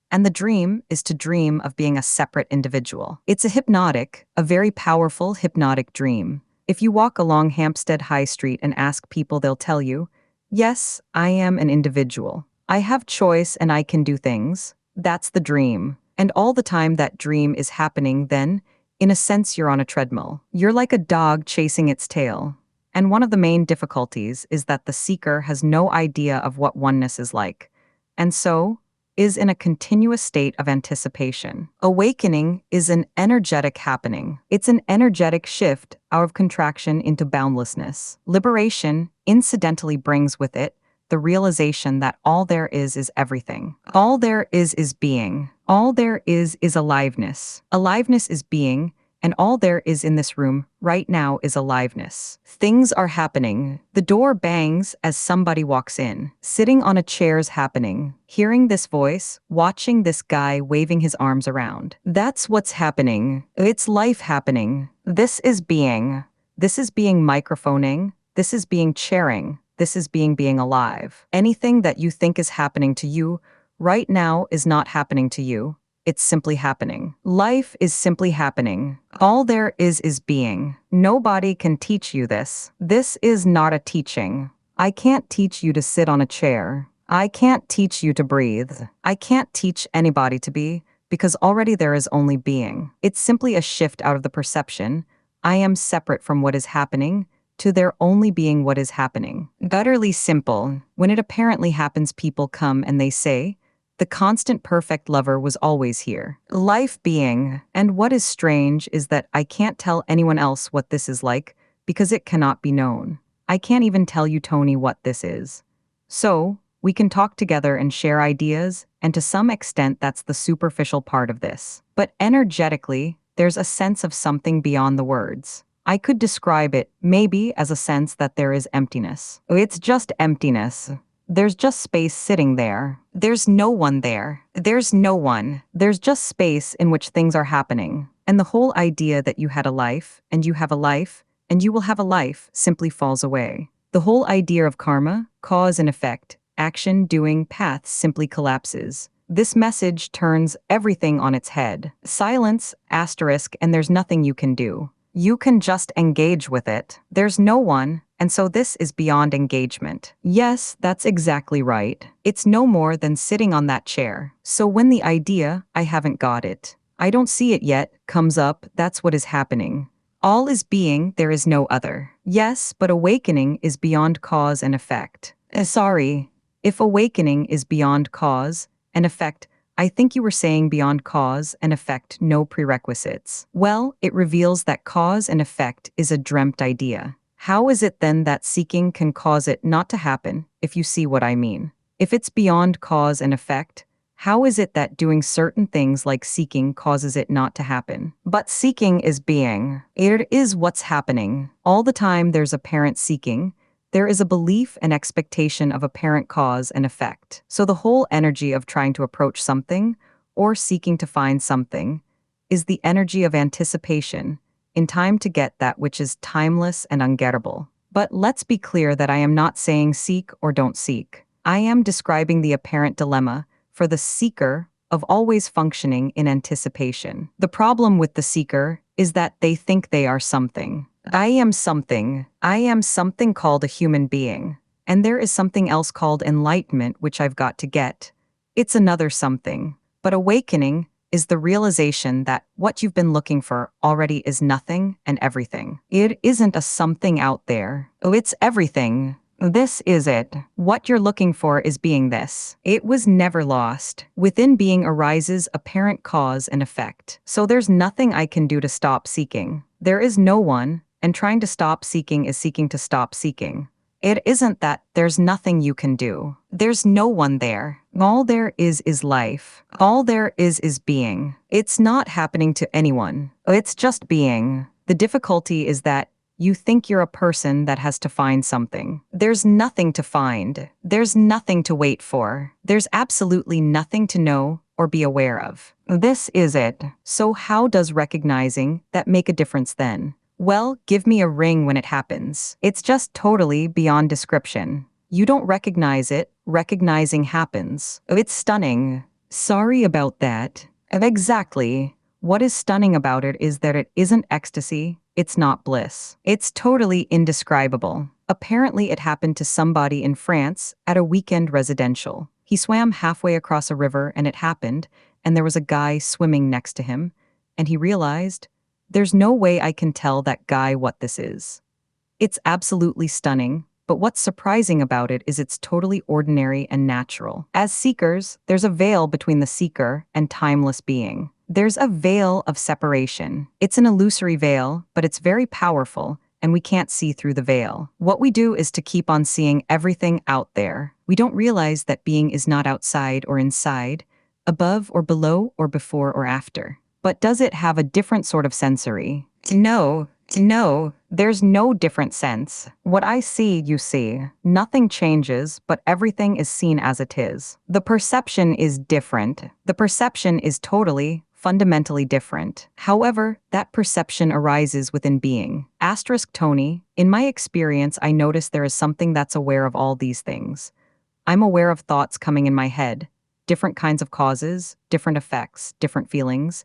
And the dream is to dream of being a separate individual. It's a very powerful hypnotic dream. If you walk along Hampstead High Street and ask people, they'll tell you, yes, I am an individual. I have choice and I can do things. That's the dream. And all the time that dream is happening, then, in a sense, you're on a treadmill. You're like a dog chasing its tail. And one of the main difficulties is that the seeker has no idea of what oneness is like, and so is in a continuous state of anticipation. Awakening is an energetic happening. It's an energetic shift out of contraction into boundlessness. Liberation incidentally brings with it the realization that all there is everything. All there is being. All there is aliveness. Aliveness is being, and all there is in this room right now is aliveness. Things are happening. The door bangs as somebody walks in. Sitting on a chair's happening. Hearing this voice, watching this guy waving his arms around. That's what's happening. It's life happening. This is being. This is being microphoning. This is being chairing. This is being alive. Anything that you think is happening to you right now is not happening to you. It's simply happening. Life is simply happening. All there is being. Nobody can teach you this. This is not a teaching. I can't teach you to sit on a chair. I can't teach you to breathe. I can't teach anybody to be, because already there is only being. It's simply a shift out of the perception, I am separate from what is happening, to there only being what is happening. Utterly simple. When it apparently happens, people come and they say, the constant perfect lover was always here. Life being. And what is strange is that I can't tell anyone else what this is like because it cannot be known. I can't even tell you, Tony, what this is. So, we can talk together and share ideas, and to some extent that's the superficial part of this. But energetically, there's a sense of something beyond the words. I could describe it maybe as a sense that there is emptiness. It's just emptiness. There's just space sitting there. There's no one there. There's no one. There's just space in which things are happening. And the whole idea that you had a life, and you have a life, and you will have a life simply falls away. The whole idea of karma, cause and effect, action, doing, path simply collapses. This message turns everything on its head. Silence, asterisk, and there's nothing you can do. You can just engage with it. There's no one, and so this is beyond engagement. Yes, that's exactly right. It's no more than sitting on that chair. So when the idea, I haven't got it, I don't see it yet, comes up, that's what is happening. All is being, there is no other. Yes, but awakening is beyond cause and effect. Sorry. If awakening is beyond cause and effect, I think you were saying beyond cause and effect, no prerequisites. Well, it reveals that cause and effect is a dreamt idea. how is it then that seeking can cause it not to happen, if you see what I mean? If it's beyond cause and effect, how is it that doing certain things like seeking causes it not to happen? But seeking is being. It is what's happening. All the time there's apparent seeking, there is a belief and expectation of apparent cause and effect. So the whole energy of trying to approach something, or seeking to find something, is the energy of anticipation, in time to get that which is timeless and ungettable. But let's be clear that I am not saying seek or don't seek. I am describing the apparent dilemma for the seeker of always functioning in anticipation. The problem with the seeker is that they think they are something. I am something. I am something called a human being. And there is something else called enlightenment which I've got to get. It's another something. But awakening is the realization that what you've been looking for already is nothing and everything. It isn't a something out there. Oh, it's everything. This is it. What you're looking for is being this. It was never lost. Within being arises apparent cause and effect. So there's nothing I can do to stop seeking. There is no one, and trying to stop seeking is seeking to stop seeking. It isn't that there's nothing you can do. There's no one there. All there is life. All there is being. It's not happening to anyone. It's just being. The difficulty is that you think you're a person that has to find something. There's nothing to find. There's nothing to wait for. There's absolutely nothing to know or be aware of. This is it. So how does recognizing that make a difference then? Well, give me a ring when it happens. It's just totally beyond description. You don't recognize it. Recognizing happens. It's stunning. Sorry about that. Exactly. What is stunning about it is that it isn't ecstasy. It's not bliss. It's totally indescribable. Apparently, it happened to somebody in France at a weekend residential. He swam halfway across a river and it happened, and there was a guy swimming next to him, and he realized, there's no way I can tell that guy what this is. It's absolutely stunning, but what's surprising about it is it's totally ordinary and natural. As seekers, there's a veil between the seeker and timeless being. There's a veil of separation. It's an illusory veil, but it's very powerful, and we can't see through the veil. What we do is to keep on seeing everything out there. We don't realize that being is not outside or inside, above or below or before or after. But does it have a different sort of sensory? No, there's no different sense. What I see, you see. Nothing changes, but everything is seen as it is. The perception is different. The perception is totally, fundamentally different. However, that perception arises within being. Tony, in my experience, I notice there is something that's aware of all these things. I'm aware of thoughts coming in my head, different kinds of causes, different effects, different feelings.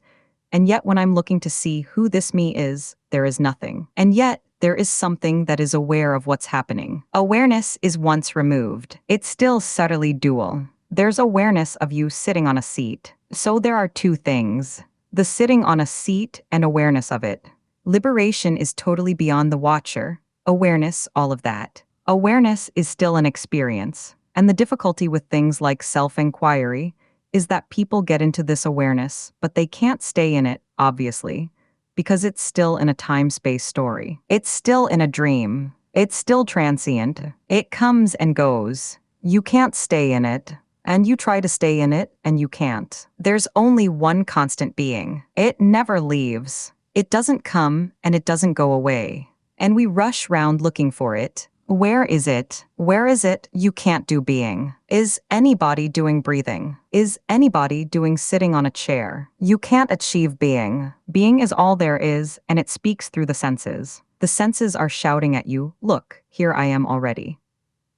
And yet when I'm looking to see who this me is, there is nothing. And yet, there is something that is aware of what's happening. Awareness is once removed. It's still subtly dual. There's awareness of you sitting on a seat. So there are two things. The sitting on a seat and awareness of it. Liberation is totally beyond the watcher. Awareness, all of that. Awareness is still an experience. And the difficulty with things like self-inquiry is that people get into this awareness, but they can't stay in it, obviously, because it's still in a time-space story. It's still in a dream. It's still transient. It comes and goes. You can't stay in it, and you try to stay in it, and you can't. There's only one constant being. It never leaves. It doesn't come, and it doesn't go away. And we rush round looking for it. Where is it? Where is it? You can't do being. Is anybody doing breathing? Is anybody doing sitting on a chair? You can't achieve being. Being is all there is, and it speaks through the senses. The senses are shouting at you, look, here I am already.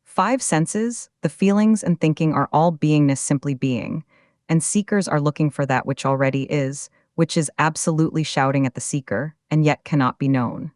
5 senses, the feelings and thinking are all beingness simply being, and seekers are looking for that which already is, which is absolutely shouting at the seeker, and yet cannot be known.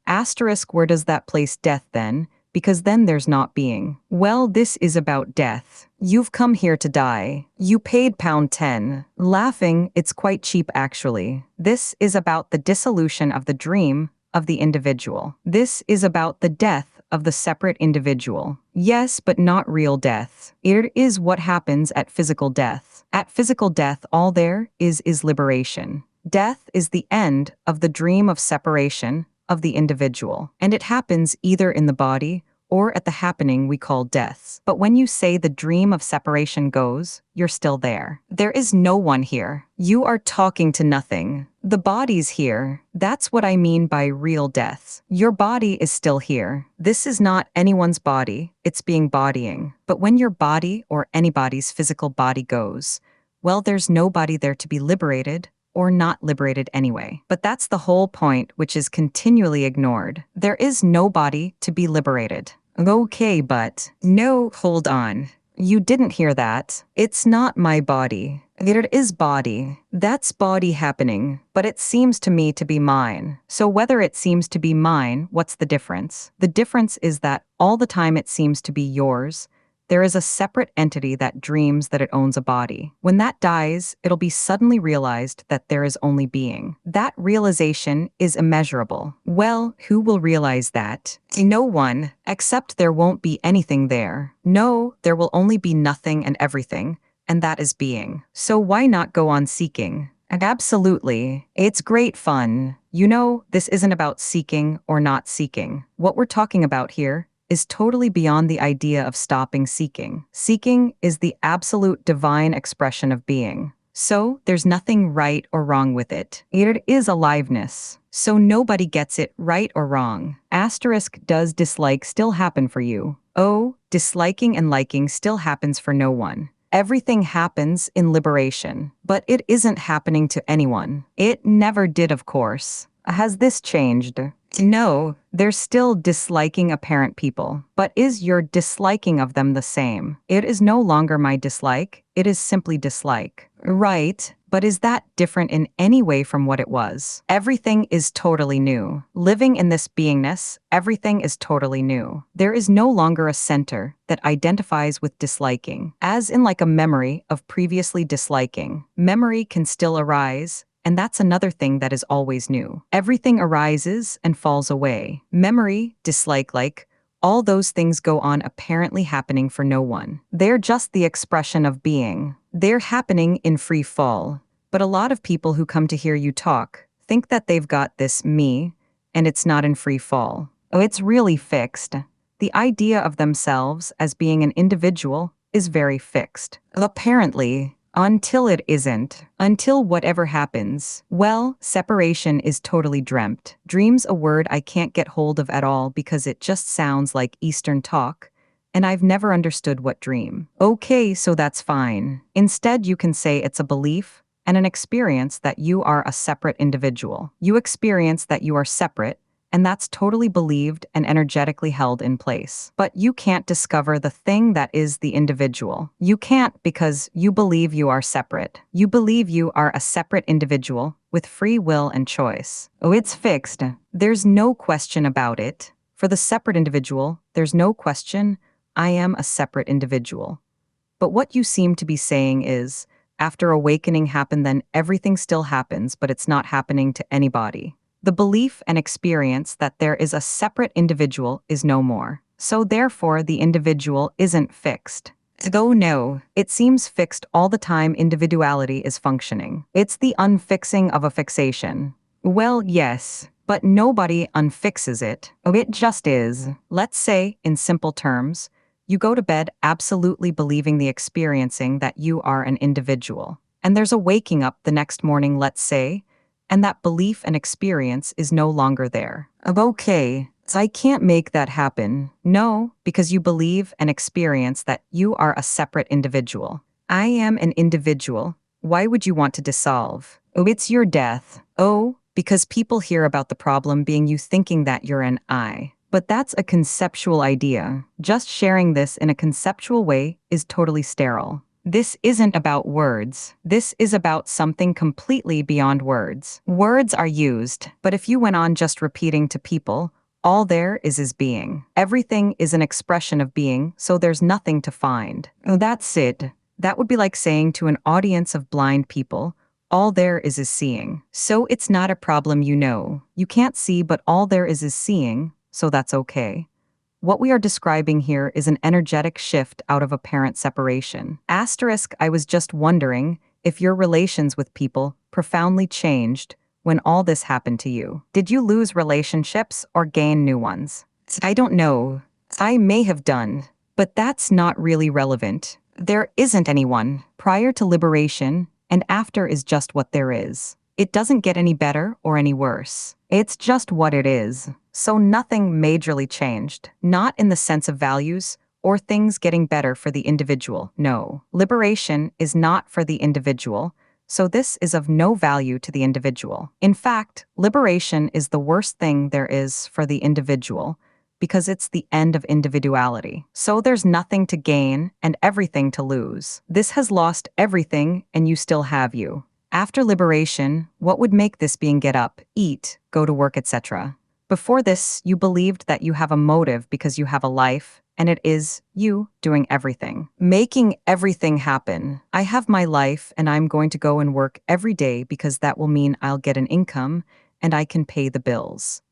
Where does that place death then? Because then there's not being. Well, this is about death. You've come here to die. You paid £10. Laughing, it's quite cheap actually. This is about the dissolution of the dream of the individual. This is about the death of the separate individual. Yes, but not real death. It is what happens at physical death. At physical death, all there is liberation. Death is the end of the dream of separation, of the individual, and it happens either in the body or at the happening we call deaths. But when you say the dream of separation goes, you're still there. There is no one here. You are talking to nothing. The body's here. That's what I mean by real deaths. Your body is still here. This is not anyone's body. It's being bodying. But when your body or anybody's physical body goes, well, there's nobody there to be liberated or not liberated anyway. But that's the whole point, which is continually ignored. There is nobody to be liberated. Okay, but no, hold on. You didn't hear that. It's not my body. It is body. That's body happening, but it seems to me to be mine. So whether it seems to be mine, what's the difference? The difference is that all the time it seems to be yours, there is a separate entity that dreams that it owns a body. When that dies, it'll be suddenly realized that there is only being. That realization is immeasurable. Well, who will realize that? No one, except there won't be anything there. No, there will only be nothing and everything, and that is being. So why not go on seeking? Absolutely. It's great fun. You know, this isn't about seeking or not seeking. What we're talking about here is totally beyond the idea of stopping seeking. Seeking is the absolute divine expression of being. So there's nothing right or wrong with it. It is aliveness. So nobody gets it right or wrong. Asterisk, does dislike still happen for you? Oh, disliking and liking still happens for no one. Everything happens in liberation, but it isn't happening to anyone. It never did, of course. Has this changed? No, they're still disliking apparent people. But is your disliking of them the same? It is no longer my dislike, it is simply dislike. Right, but is that different in any way from what it was? Everything is totally new. Living in this beingness, everything is totally new. There is no longer a center that identifies with disliking, as in like a memory of previously disliking. Memory can still arise, and that's another thing that is always new. Everything arises and falls away. Memory, dislike, all those things go on apparently happening for no one. They're just the expression of being. They're happening in free fall. But a lot of people who come to hear you talk think that they've got this me, and it's not in free fall. Oh, it's really fixed. The idea of themselves as being an individual is very fixed. Apparently, until it isn't. Until whatever happens. Well, separation is totally dreamt. Dream's a word I can't get hold of at all because it just sounds like Eastern talk, and I've never understood what dream. Okay, so that's fine. Instead, you can say it's a belief and an experience that you are a separate individual. You experience that you are separate, and that's totally believed and energetically held in place. But you can't discover the thing that is the individual. You can't because you believe you are separate. You believe you are a separate individual with free will and choice. Oh, it's fixed. There's no question about it. For the separate individual, there's no question, I am a separate individual. But what you seem to be saying is, after awakening happened, then everything still happens, but it's not happening to anybody. The belief and experience that there is a separate individual is no more. So therefore, the individual isn't fixed. Though no, it seems fixed all the time individuality is functioning. It's the unfixing of a fixation. Well, yes, but nobody unfixes it. Oh, it just is. Let's say, in simple terms, you go to bed absolutely believing the experiencing that you are an individual. And there's a waking up the next morning, let's say, and that belief and experience is no longer there. Okay, so I can't make that happen. No, because you believe and experience that you are a separate individual. I am an individual. Why would you want to dissolve? Oh, it's your death. Oh, because people hear about the problem being you thinking that you're an I. But that's a conceptual idea. Just sharing this in a conceptual way is totally sterile. This isn't about words. This is about something completely beyond words. Words are used, but if you went on just repeating to people, all there is being. Everything is an expression of being, so there's nothing to find. Oh, that's it. That would be like saying to an audience of blind people, all there is seeing. So it's not a problem, you know. You can't see, but all there is seeing, so that's okay. What we are describing here is an energetic shift out of apparent separation. Asterisk, I was just wondering if your relations with people profoundly changed when all this happened to you? Did you lose relationships or gain new ones? I don't know. I may have done, but that's not really relevant. There isn't anyone. Prior to liberation and after is just what there is. It doesn't get any better or any worse. It's just what it is. So nothing majorly changed, not in the sense of values or things getting better for the individual. No, liberation is not for the individual, so this is of no value to the individual. In fact, liberation is the worst thing there is for the individual because it's the end of individuality. So there's nothing to gain and everything to lose. This has lost everything and you still have you. After liberation, what would make this being get up, eat, go to work, etc.? Before this, you believed that you have a motive because you have a life, and it is you doing everything, making everything happen. I have my life, and I'm going to go and work every day because that will mean I'll get an income and I can pay the bills.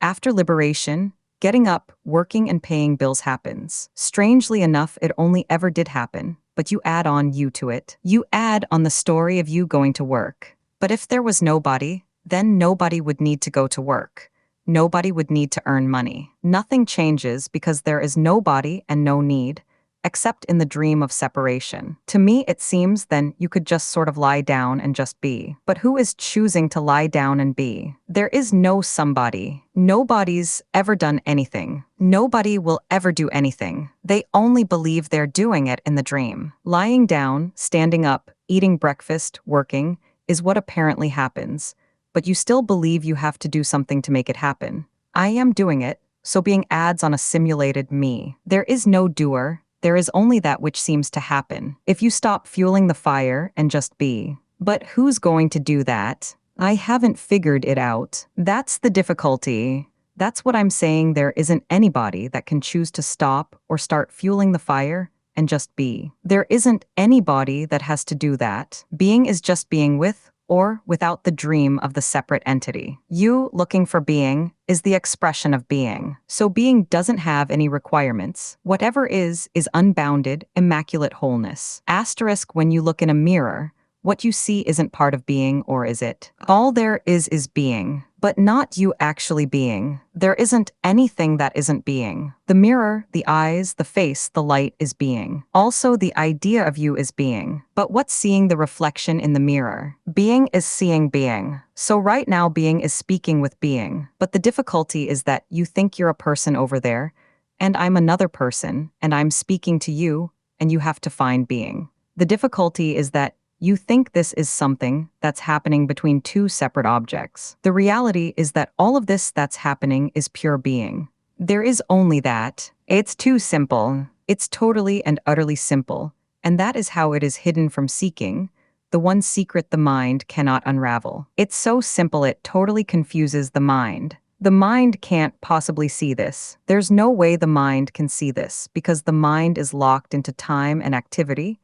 After liberation, getting up, working, and paying bills happens. Strangely enough, it only ever did happen, but you add on you to it. You add on the story of you going to work. But if there was nobody, then nobody would need to go to work. Nobody would need to earn money. Nothing changes because there is nobody and no need, except in the dream of separation. To me, it seems then you could just sort of lie down and just be. But who is choosing to lie down and be? There is no somebody. Nobody's ever done anything. Nobody will ever do anything. They only believe they're doing it in the dream. Lying down, standing up, eating breakfast, working, is what apparently happens. But you still believe you have to do something to make it happen. I am doing it, so being adds on a simulated me. There is no doer. There is only that which seems to happen. If you stop fueling the fire and just be. But who's going to do that? I haven't figured it out. That's the difficulty. That's what I'm saying. There isn't anybody that can choose to stop or start fueling the fire and just be. There isn't anybody that has to do that. Being is just being with or without the dream of the separate entity. You looking for being is the expression of being. So being doesn't have any requirements. Whatever is unbounded, immaculate wholeness. Asterisk when you look in a mirror, what you see isn't part of being, or is it? All there is being, but not you actually being. There isn't anything that isn't being. The mirror, the eyes, the face, the light is being. Also, the idea of you is being. But what's seeing the reflection in the mirror? Being is seeing being. So right now, being is speaking with being. But the difficulty is that you think you're a person over there, and I'm another person, and I'm speaking to you, and you have to find being. The difficulty is that you think this is something that's happening between two separate objects. The reality is that all of this that's happening is pure being. There is only that. It's too simple. It's totally and utterly simple. And that is how it is hidden from seeking, the one secret the mind cannot unravel. It's so simple it totally confuses the mind. The mind can't possibly see this. There's no way the mind can see this because the mind is locked into time and activity,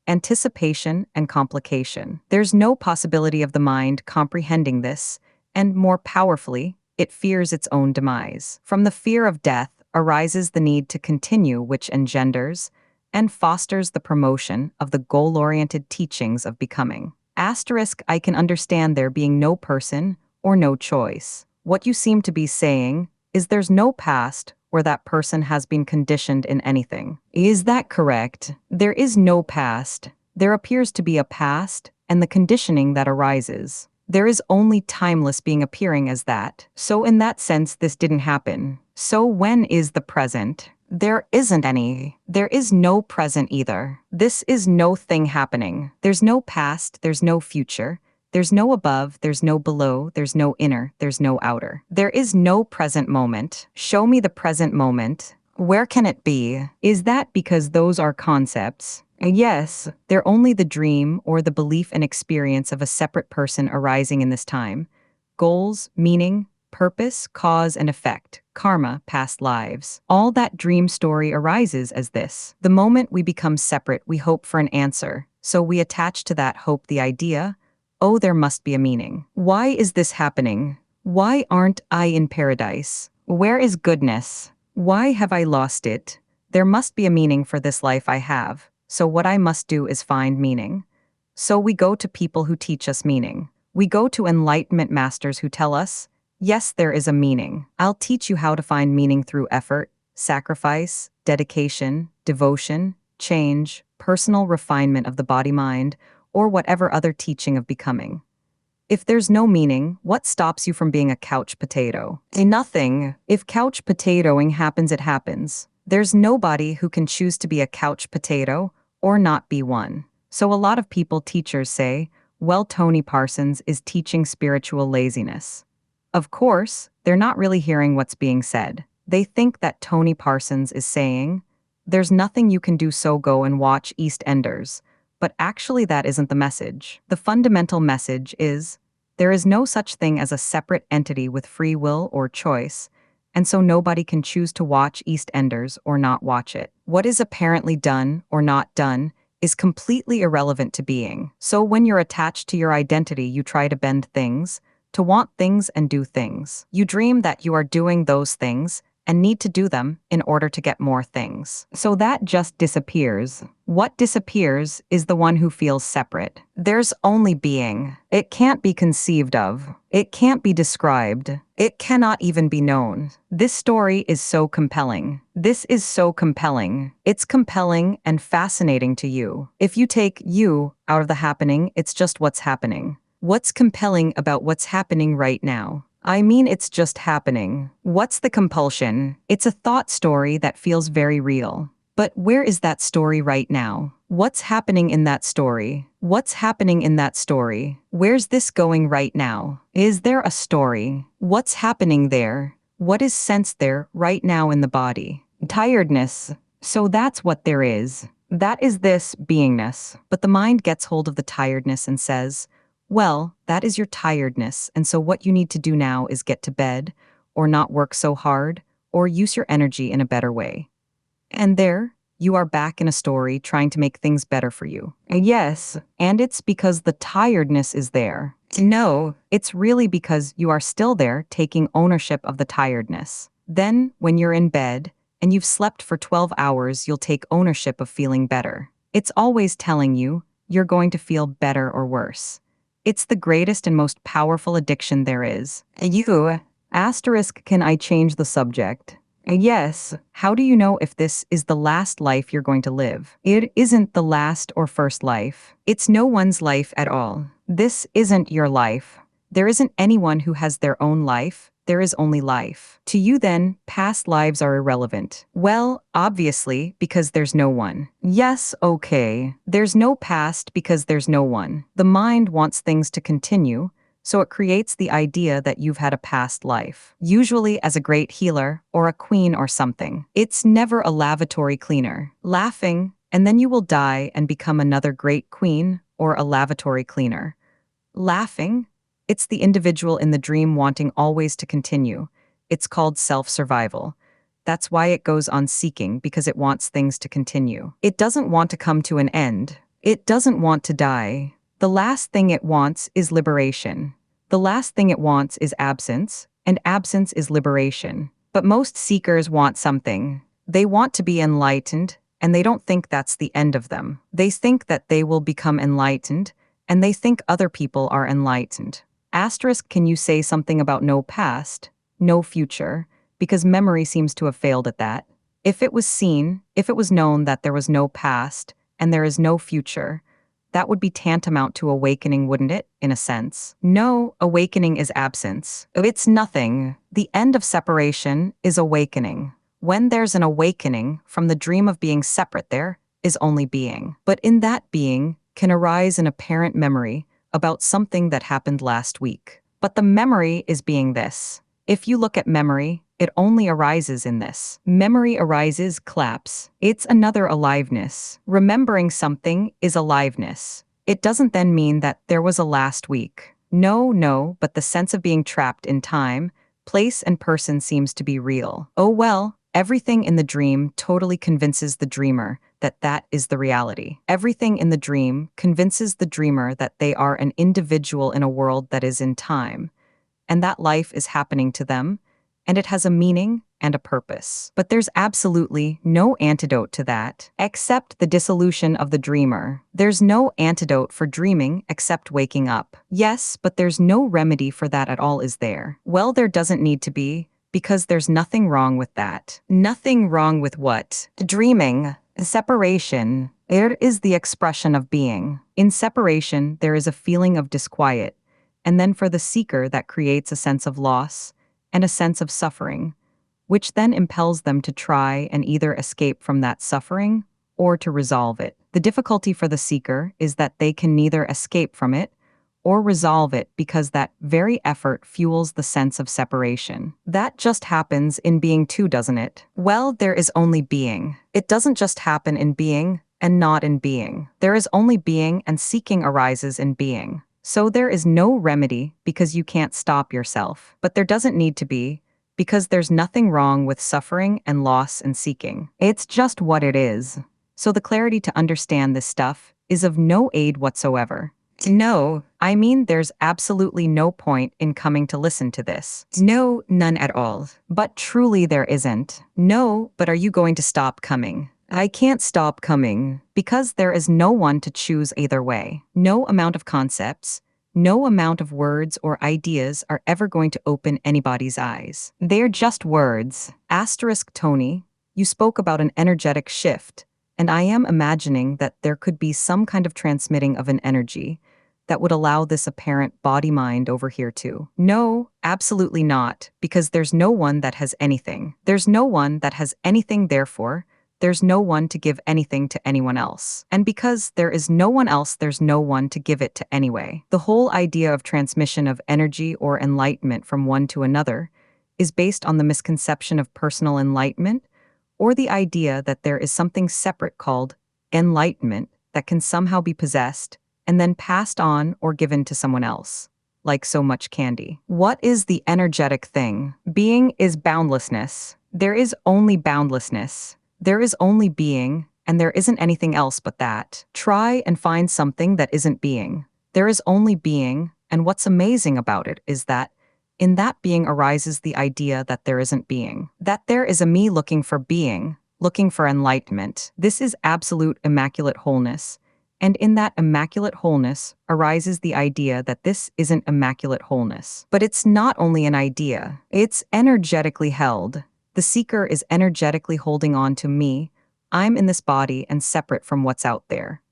anticipation and complication. There's no possibility of the mind comprehending this, and more powerfully, it fears its own demise. From the fear of death arises the need to continue, which engenders and fosters the promotion of the goal-oriented teachings of becoming. Asterisk, I can understand there being no person or no choice. What you seem to be saying is there's no past where that person has been conditioned in anything. Is that correct? There is no past. There appears to be a past and the conditioning that arises. There is only timeless being appearing as that. So in that sense, this didn't happen. So when is the present? There isn't any. There is no present either. This is no thing happening. There's no past, there's no future. There's no above, there's no below, there's no inner, there's no outer. There is no present moment. Show me the present moment. Where can it be? Is that because those are concepts? Yes, they're only the dream or the belief and experience of a separate person arising in this time. Goals, meaning, purpose, cause and effect, karma, past lives. All that dream story arises as this. The moment we become separate, we hope for an answer. So we attach to that hope the idea, oh, there must be a meaning. Why is this happening? Why aren't I in paradise? Where is goodness? Why have I lost it? There must be a meaning for this life I have. So what I must do is find meaning. So we go to people who teach us meaning. We go to enlightenment masters who tell us, yes, there is a meaning. I'll teach you how to find meaning through effort, sacrifice, dedication, devotion, change, personal refinement of the body-mind, or whatever other teaching of becoming. If there's no meaning, what stops you from being a couch potato? Nothing. If couch potatoing happens, it happens. There's nobody who can choose to be a couch potato or not be one. So a lot of teachers say, well, Tony Parsons is teaching spiritual laziness. Of course, they're not really hearing what's being said. They think that Tony Parsons is saying, there's nothing you can do, so go and watch EastEnders. But actually that isn't the message. The fundamental message is, there is no such thing as a separate entity with free will or choice, and so nobody can choose to watch EastEnders or not watch it. What is apparently done or not done is completely irrelevant to being. So when you're attached to your identity, you try to bend things, to want things and do things. You dream that you are doing those things and need to do them in order to get more things. So that just disappears. What disappears is the one who feels separate. There's only being. It can't be conceived of. It can't be described. It cannot even be known. This story is so compelling. This is so compelling. It's compelling and fascinating to you. If you take you out of the happening, it's just what's happening. What's compelling about what's happening right now? I mean, it's just happening. What's the compulsion? It's a thought story that feels very real. But where is that story right now? What's happening in that story? What's happening in that story? Where's this going right now? Is there a story? What's happening there? What is sensed there right now in the body? Tiredness. So that's what there is. That is this beingness. But the mind gets hold of the tiredness and says, well, that is your tiredness, and so what you need to do now is get to bed, or not work so hard, or use your energy in a better way. And there, you are back in a story trying to make things better for you. Yes, and it's because the tiredness is there. No, it's really because you are still there taking ownership of the tiredness. Then, when you're in bed, and you've slept for 12 hours, you'll take ownership of feeling better. It's always telling you, you're going to feel better or worse. It's the greatest and most powerful addiction there is. You, asterisk, can I change the subject? Yes. How do you know if this is the last life you're going to live? It isn't the last or first life. It's no one's life at all. This isn't your life. There isn't anyone who has their own life. There is only life. To you then, past lives are irrelevant. Well, obviously, because there's no one. Yes, okay. There's no past because there's no one. The mind wants things to continue, so it creates the idea that you've had a past life, usually as a great healer or a queen or something. It's never a lavatory cleaner. Laughing, and then you will die and become another great queen or a lavatory cleaner. Laughing, it's the individual in the dream wanting always to continue. It's called self-survival. That's why it goes on seeking, because it wants things to continue. It doesn't want to come to an end. It doesn't want to die. The last thing it wants is liberation. The last thing it wants is absence, and absence is liberation. But most seekers want something. They want to be enlightened, and they don't think that's the end of them. They think that they will become enlightened, and they think other people are enlightened. Asterisk, can you say something about no past, no future, because memory seems to have failed at that. If it was seen, if it was known that there was no past and there is no future, that would be tantamount to awakening, wouldn't it, in a sense? No, awakening is absence. It's nothing. The end of separation is awakening. When there's an awakening from the dream of being separate, there is only being. But in that being can arise an apparent memory about something that happened last week. But the memory is being this. If you look at memory, it only arises in this. Memory arises, claps. It's another aliveness. Remembering something is aliveness. It doesn't then mean that there was a last week. No, but the sense of being trapped in time, place, and person seems to be real. Oh well, everything in the dream totally convinces the dreamer that that is the reality. Everything in the dream convinces the dreamer that they are an individual in a world that is in time, and that life is happening to them, and it has a meaning and a purpose. But there's absolutely no antidote to that, except the dissolution of the dreamer. There's no antidote for dreaming except waking up. Yes, but there's no remedy for that at all, is there? Well, there doesn't need to be, because there's nothing wrong with that. Nothing wrong with what? Dreaming. Separation. It is the expression of being. In separation, there is a feeling of disquiet, and then for the seeker that creates a sense of loss and a sense of suffering, which then impels them to try and either escape from that suffering or to resolve it. The difficulty for the seeker is that they can neither escape from it or resolve it because that very effort fuels the sense of separation. That just happens in being too, doesn't it? Well, there is only being. It doesn't just happen in being and not in being. There is only being, and seeking arises in being. So there is no remedy because you can't stop yourself. But there doesn't need to be, because there's nothing wrong with suffering and loss and seeking. It's just what it is. So the clarity to understand this stuff is of no aid whatsoever. No, I mean there's absolutely no point in coming to listen to this. No, none at all. But truly there isn't. No, but are you going to stop coming? I can't stop coming, because there is no one to choose either way. No amount of concepts, no amount of words or ideas are ever going to open anybody's eyes. They're just words. Asterisk Tony, you spoke about an energetic shift, and I am imagining that there could be some kind of transmitting of an energy that would allow this apparent body-mind over here too. No, absolutely not, because there's no one that has anything. There's no one that has anything, therefore, there's no one to give anything to anyone else. And because there is no one else, there's no one to give it to anyway. The whole idea of transmission of energy or enlightenment from one to another is based on the misconception of personal enlightenment, or the idea that there is something separate called enlightenment that can somehow be possessed and then passed on or given to someone else, like so much candy. What is the energetic thing? Being is boundlessness. There is only boundlessness. There is only being, and there isn't anything else but that. Try and find something that isn't being. There is only being, and what's amazing about it is that in that being arises the idea that there isn't being. That there is a me looking for being, looking for enlightenment. This is absolute immaculate wholeness. And in that immaculate wholeness arises the idea that this isn't immaculate wholeness. But it's not only an idea, it's energetically held. The seeker is energetically holding on to me. I'm in this body and separate from what's out there.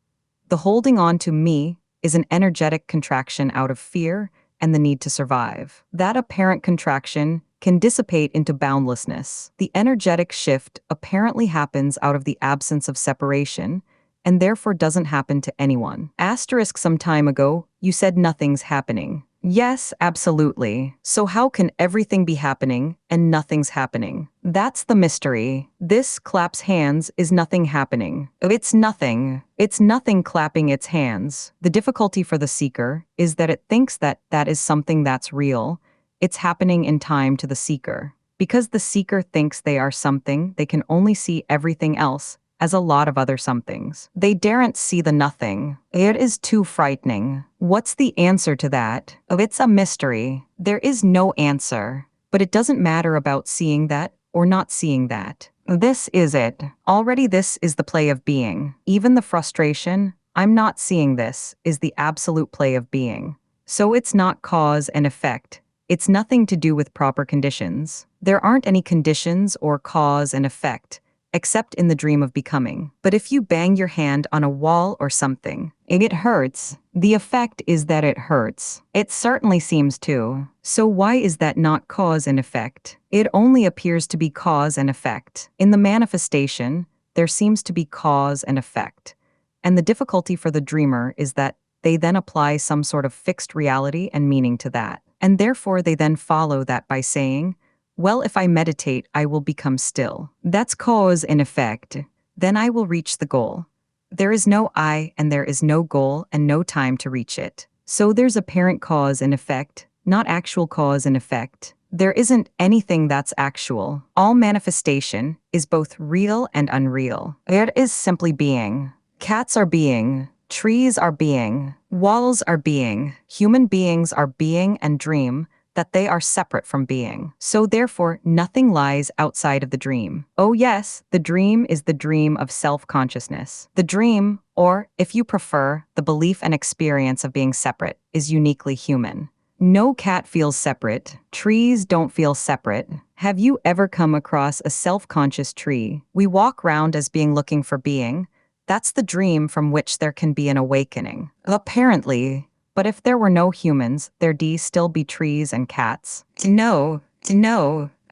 The holding on to me is an energetic contraction out of fear and the need to survive. That apparent contraction can dissipate into boundlessness. The energetic shift apparently happens out of the absence of separation, and therefore doesn't happen to anyone. Asterisk some time ago, you said nothing's happening. Yes, absolutely. So how can everything be happening and nothing's happening? That's the mystery. This claps hands is nothing happening. It's nothing. It's nothing clapping its hands. The difficulty for the seeker is that it thinks that that is something that's real. It's happening in time to the seeker. Because the seeker thinks they are something, they can only see everything else as a lot of other somethings. They daren't see the nothing. It is too frightening. What's the answer to that? It's a mystery. There is no answer. But it doesn't matter about seeing that or not seeing that. This is it. Already this is the play of being. Even the frustration, I'm not seeing this, is the absolute play of being. So it's not cause and effect. It's nothing to do with proper conditions. There aren't any conditions or cause and effect, except in the dream of becoming. But if you bang your hand on a wall or something, it hurts. The effect is that it hurts. It certainly seems to. So why is that not cause and effect? It only appears to be cause and effect. In the manifestation, there seems to be cause and effect. And the difficulty for the dreamer is that they then apply some sort of fixed reality and meaning to that. And therefore they then follow that by saying, well, if I meditate, I will become still. That's cause and effect. Then I will reach the goal. There is no I, and there is no goal and no time to reach it. So there's apparent cause and effect, not actual cause and effect. There isn't anything that's actual. All manifestation is both real and unreal. It is simply being. Cats are being. Trees are being. Walls are being. Human beings are being and dream. that they are separate from being. So therefore, nothing lies outside of the dream. Oh yes, the dream is the dream of self-consciousness. The dream, or if you prefer, the belief and experience of being separate, is uniquely human. No cat feels separate. Trees don't feel separate. Have you ever come across a self-conscious tree? We walk round as being looking for being. That's the dream from which there can be an awakening. Apparently. But if there were no humans, there'd still be trees and cats. No,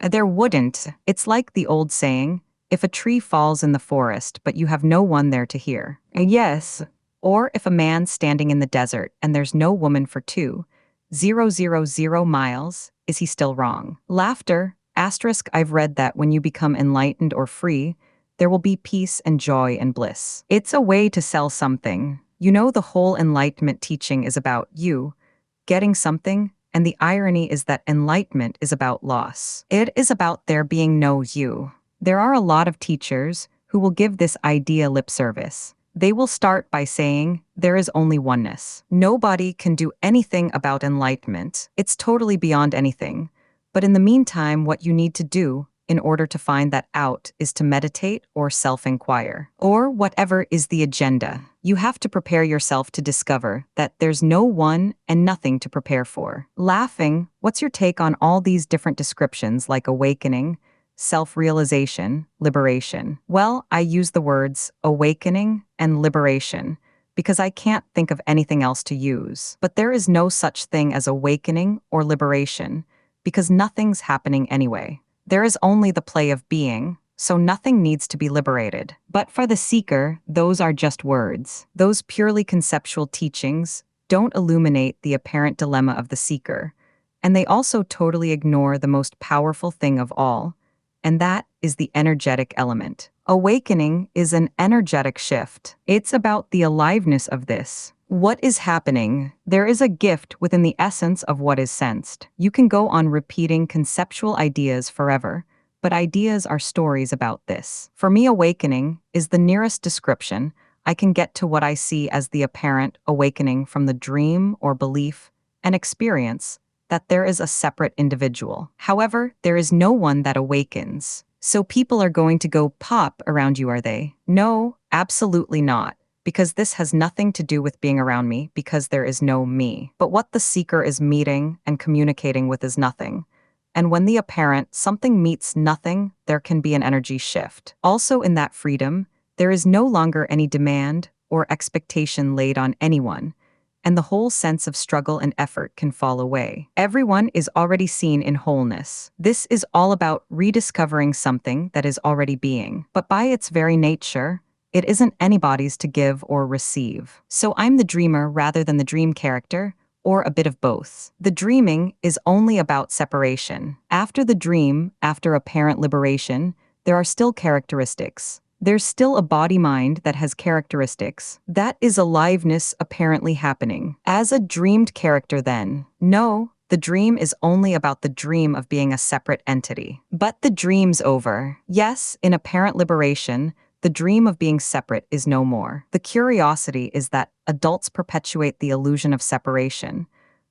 there wouldn't. It's like the old saying, if a tree falls in the forest, but you have no one there to hear. Yes. Or if a man's standing in the desert and there's no woman for 2,000 miles, is he still wrong? Laughter, asterisk, I've read that when you become enlightened or free, there will be peace and joy and bliss. It's a way to sell something. You know, the whole enlightenment teaching is about you getting something, and the irony is that enlightenment is about loss. It is about there being no you. There are a lot of teachers who will give this idea lip service. They will start by saying, there is only oneness. Nobody can do anything about enlightenment. It's totally beyond anything. But in the meantime, what you need to do in order to find that out is to meditate or self-inquire, or whatever is the agenda. You have to prepare yourself to discover that there's no one and nothing to prepare for. Laughing, what's your take on all these different descriptions like awakening, self-realization, liberation? Well, I use the words awakening and liberation because I can't think of anything else to use. But there is no such thing as awakening or liberation because nothing's happening anyway. There is only the play of being, so nothing needs to be liberated. But for the seeker, those are just words. Those purely conceptual teachings don't illuminate the apparent dilemma of the seeker, and they also totally ignore the most powerful thing of all, and that is the energetic element. Awakening is an energetic shift. It's about the aliveness of this. What is happening? There is a gift within the essence of what is sensed. You can go on repeating conceptual ideas forever, but ideas are stories about this. For me, awakening is the nearest description I can get to what I see as the apparent awakening from the dream or belief and experience that there is a separate individual. However, there is no one that awakens. So people are going to go pop around you, are they? No, absolutely not. Because this has nothing to do with being around me, because there is no me. But what the seeker is meeting and communicating with is nothing. And when the apparent something meets nothing, there can be an energy shift. Also in that freedom, there is no longer any demand or expectation laid on anyone, and the whole sense of struggle and effort can fall away. Everyone is already seen in wholeness. This is all about rediscovering something that is already being. But by its very nature, it isn't anybody's to give or receive. So I'm the dreamer rather than the dream character, or a bit of both. The dreaming is only about separation. After the dream, after apparent liberation, there are still characteristics. There's still a body-mind that has characteristics. That is aliveness apparently happening. As a dreamed character then, no, the dream is only about the dream of being a separate entity. But the dream's over. Yes, in apparent liberation, the dream of being separate is no more. The curiosity is that adults perpetuate the illusion of separation,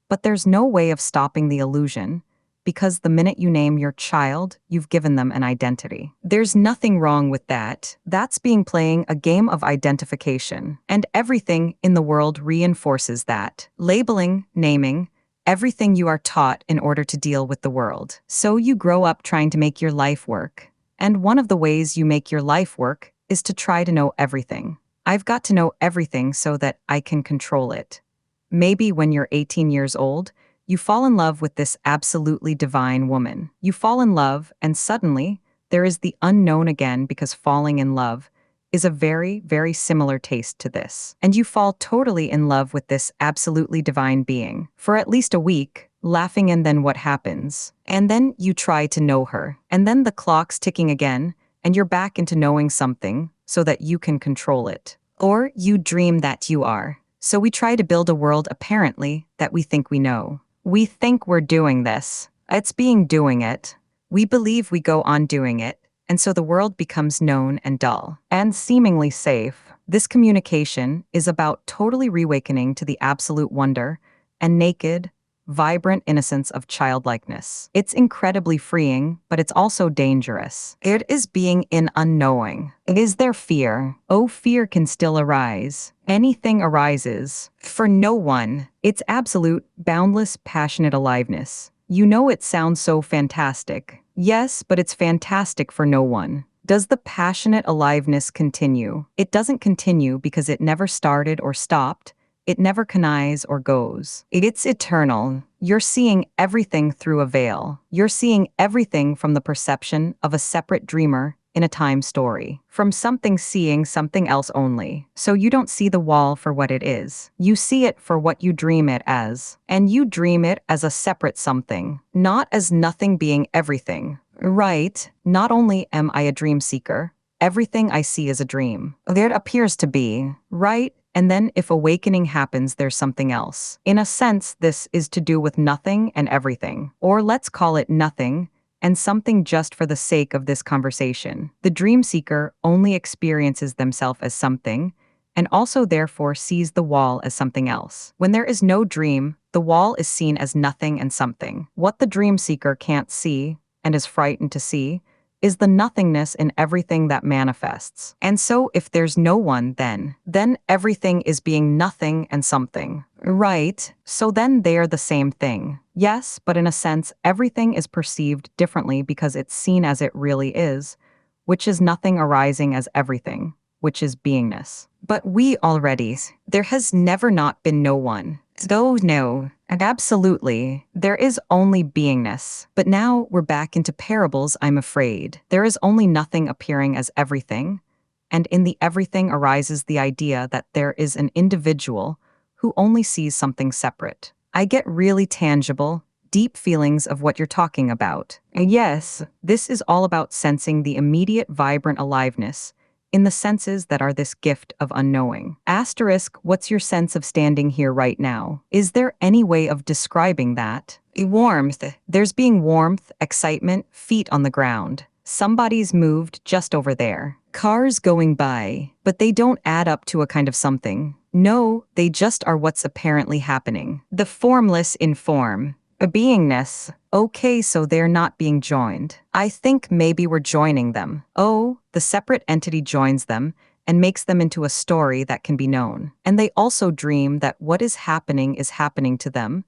but there's no way of stopping the illusion, because the minute you name your child, you've given them an identity. There's nothing wrong with that. That's being playing a game of identification, and everything in the world reinforces that. Labeling, naming, everything you are taught in order to deal with the world. So you grow up trying to make your life work. And one of the ways you make your life work is to try to know everything. I've got to know everything so that I can control it. Maybe when you're 18 years old, you fall in love with this absolutely divine woman. You fall in love, and suddenly, there is the unknown again because falling in love is a very, very similar taste to this. And you fall totally in love with this absolutely divine being. For at least a week, laughing, and then what happens? And then you try to know her. And then the clock's ticking again, and you're back into knowing something so that you can control it. Or you dream that you are. So we try to build a world apparently that we think we know. We think we're doing this. It's being doing it. We believe we go on doing it, and so the world becomes known and dull and seemingly safe. This communication is about totally reawakening to the absolute wonder and naked, vibrant innocence of childlikeness. It's incredibly freeing, but it's also dangerous. It is being in unknowing. Is there fear? Oh, fear can still arise. Anything arises. For no one. It's absolute, boundless, passionate aliveness. You know it sounds so fantastic. Yes, but it's fantastic for no one. Does the passionate aliveness continue? It doesn't continue because it never started or stopped. It never connies or goes. It's eternal. You're seeing everything through a veil. You're seeing everything from the perception of a separate dreamer in a time story. From something seeing something else only. So you don't see the wall for what it is. You see it for what you dream it as. And you dream it as a separate something. Not as nothing being everything. Right. Not only am I a dream seeker, everything I see is a dream. There it appears to be. Right. And then if awakening happens, there's something else. In a sense, this is to do with nothing and everything. Or let's call it nothing and something just for the sake of this conversation. The dream seeker only experiences themselves as something, and also therefore sees the wall as something else. When there is no dream, the wall is seen as nothing and something. What the dream seeker can't see, and is frightened to see, is the nothingness in everything that manifests. And so if there's no one, then everything is being nothing and something. Right, so then they're the same thing. Yes, but in a sense, everything is perceived differently because it's seen as it really is, which is nothing arising as everything, which is beingness. But there has never not been no one. Though no, and absolutely, there is only beingness. But now we're back into parables, I'm afraid. There is only nothing appearing as everything, and in the everything arises the idea that there is an individual who only sees something separate. I get really tangible, deep feelings of what you're talking about. And yes, this is all about sensing the immediate vibrant aliveness in the senses that are this gift of unknowing. Asterisk, what's your sense of standing here right now? Is there any way of describing that? Warmth. There's being warmth, excitement, feet on the ground. Somebody's moved just over there. Cars going by, but they don't add up to a kind of something. No, they just are what's apparently happening. The formless in form. A beingness. Okay, so they're not being joined. I think maybe we're joining them. Oh, the separate entity joins them and makes them into a story that can be known. And they also dream that what is happening to them,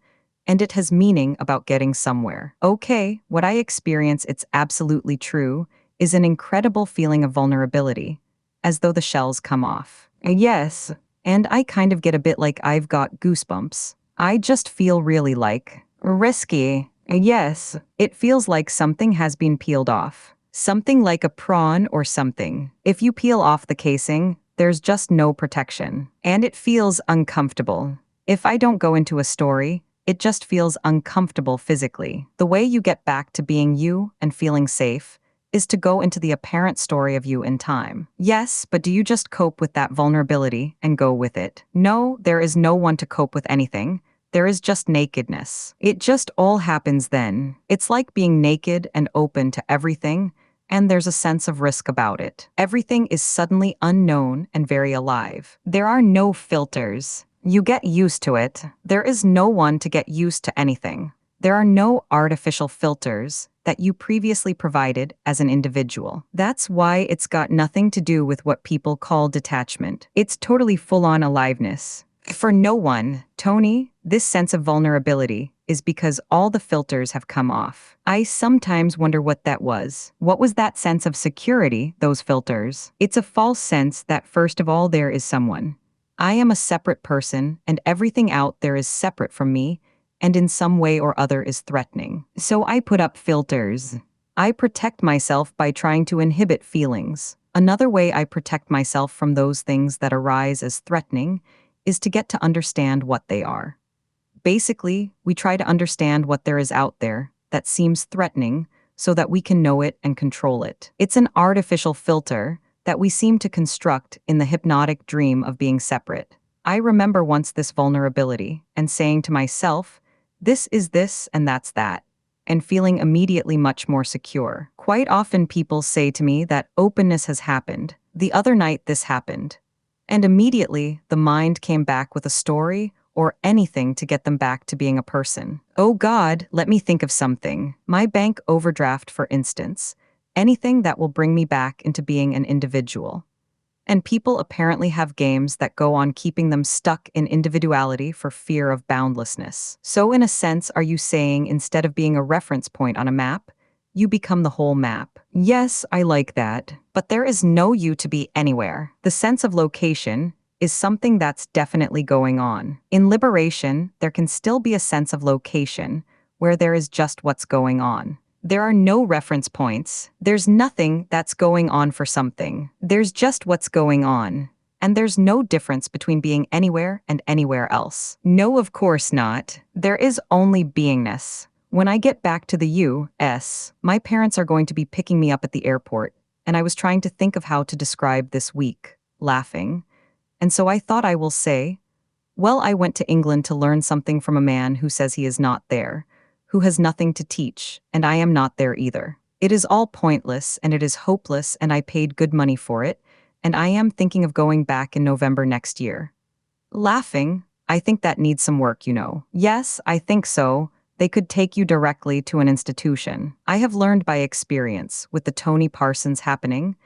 and it has meaning about getting somewhere. Okay, what I experience, it's absolutely true, is an incredible feeling of vulnerability, as though the shells come off. Yes, and I kind of get a bit like I've got goosebumps. I just feel really like risky. Yes, it feels like something has been peeled off. Something like a prawn or something. If you peel off the casing, there's just no protection. And it feels uncomfortable. If I don't go into a story, it just feels uncomfortable physically. The way you get back to being you and feeling safe is to go into the apparent story of you in time. Yes, but do you just cope with that vulnerability and go with it? No, there is no one to cope with anything. There is just nakedness. It just all happens then. It's like being naked and open to everything, and there's a sense of risk about it. Everything is suddenly unknown and very alive. There are no filters. You get used to it. There is no one to get used to anything. There are no artificial filters that you previously provided as an individual. That's why it's got nothing to do with what people call detachment. It's totally full-on aliveness. For no one, Tony, this sense of vulnerability is because all the filters have come off. I sometimes wonder what that was. What was that sense of security, those filters? It's a false sense that first of all there is someone. I am a separate person, and everything out there is separate from me, and in some way or other is threatening. So I put up filters. I protect myself by trying to inhibit feelings. Another way I protect myself from those things that arise as threatening is to get to understand what they are. Basically, we try to understand what there is out there that seems threatening so that we can know it and control it. It's an artificial filter that we seem to construct in the hypnotic dream of being separate. I remember once this vulnerability and saying to myself, this is this and that's that, and feeling immediately much more secure. Quite often people say to me that openness has happened. The other night this happened. And immediately, the mind came back with a story or anything to get them back to being a person. Oh God, let me think of something. My bank overdraft, for instance. Anything that will bring me back into being an individual. And people apparently have games that go on keeping them stuck in individuality for fear of boundlessness. So in a sense, are you saying instead of being a reference point on a map, you become the whole map? Yes, I like that. But there is no you to be anywhere. The sense of location is something that's definitely going on. In liberation, there can still be a sense of location where there is just what's going on. There are no reference points. There's nothing that's going on for something. There's just what's going on. And there's no difference between being anywhere and anywhere else. No, of course not. There is only beingness. When I get back to the U.S., my parents are going to be picking me up at the airport, and I was trying to think of how to describe this week, laughing. And so I thought I will say, well, I went to England to learn something from a man who says he is not there, who has nothing to teach, and I am not there either. It is all pointless, and it is hopeless, and I paid good money for it, and I am thinking of going back in November next year. Laughing, I think that needs some work, you know. Yes, I think so. They could take you directly to an institution. I have learned by experience, with the Tony Parsons happening,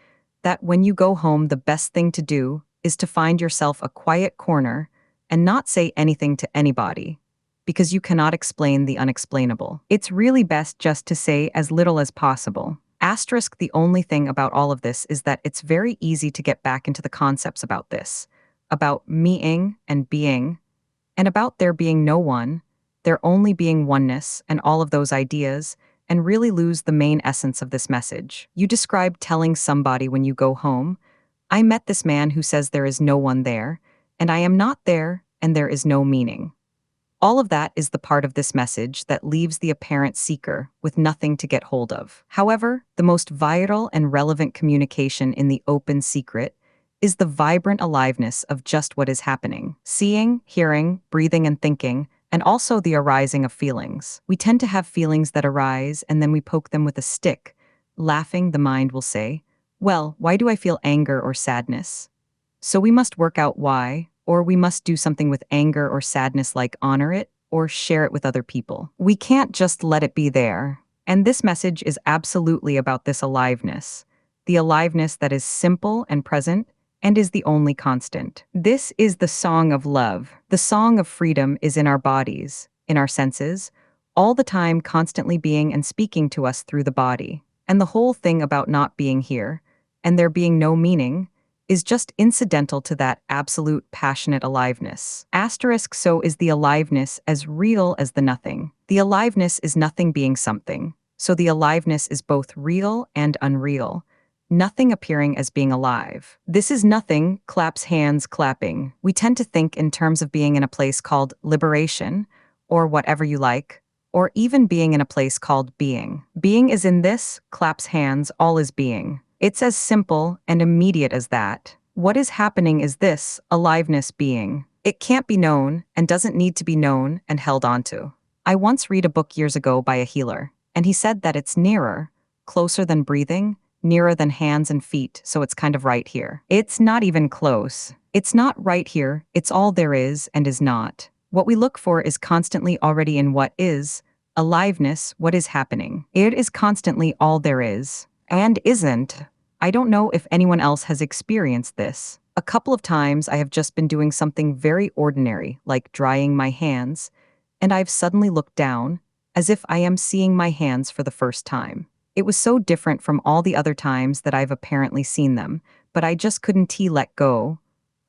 that when you go home, the best thing to do is to find yourself a quiet corner and not say anything to anybody, because you cannot explain the unexplainable. It's really best just to say as little as possible. Asterisk, the only thing about all of this is that it's very easy to get back into the concepts about this, about meing and being, and about there being no one, there only being oneness, and all of those ideas, and really lose the main essence of this message. You described telling somebody when you go home, I met this man who says there is no one there, and I am not there, and there is no meaning. All of that is the part of this message that leaves the apparent seeker with nothing to get hold of. However, the most vital and relevant communication in the open secret is the vibrant aliveness of just what is happening. Seeing, hearing, breathing, and thinking, and also the arising of feelings. We tend to have feelings that arise and then we poke them with a stick. Laughing, the mind will say, well, why do I feel anger or sadness? So we must work out why, or we must do something with anger or sadness like honor it or share it with other people. We can't just let it be there. And this message is absolutely about this aliveness, the aliveness that is simple and present and is the only constant. This is the song of love. The song of freedom is in our bodies, in our senses, all the time constantly being and speaking to us through the body. And the whole thing about not being here, and there being no meaning, is just incidental to that absolute passionate aliveness. Asterisk, so is the aliveness as real as the nothing. The aliveness is nothing being something, so the aliveness is both real and unreal. Nothing appearing as being alive. This is nothing, claps hands clapping. We tend to think in terms of being in a place called liberation, or whatever you like, or even being in a place called being. Being is in this, claps hands, all is being. It's as simple and immediate as that. What is happening is this, aliveness being. It can't be known and doesn't need to be known and held onto. I once read a book years ago by a healer, and he said that it's nearer, closer than breathing, nearer than hands and feet, so it's kind of right here. It's not even close. It's not right here, it's all there is and is not. What we look for is constantly already in what is, aliveness, what is happening. It is constantly all there is. And isn't. I don't know if anyone else has experienced this. A couple of times I have just been doing something very ordinary, like drying my hands, and I've suddenly looked down, as if I am seeing my hands for the first time. It was so different from all the other times that I've apparently seen them, but I just couldn't let go.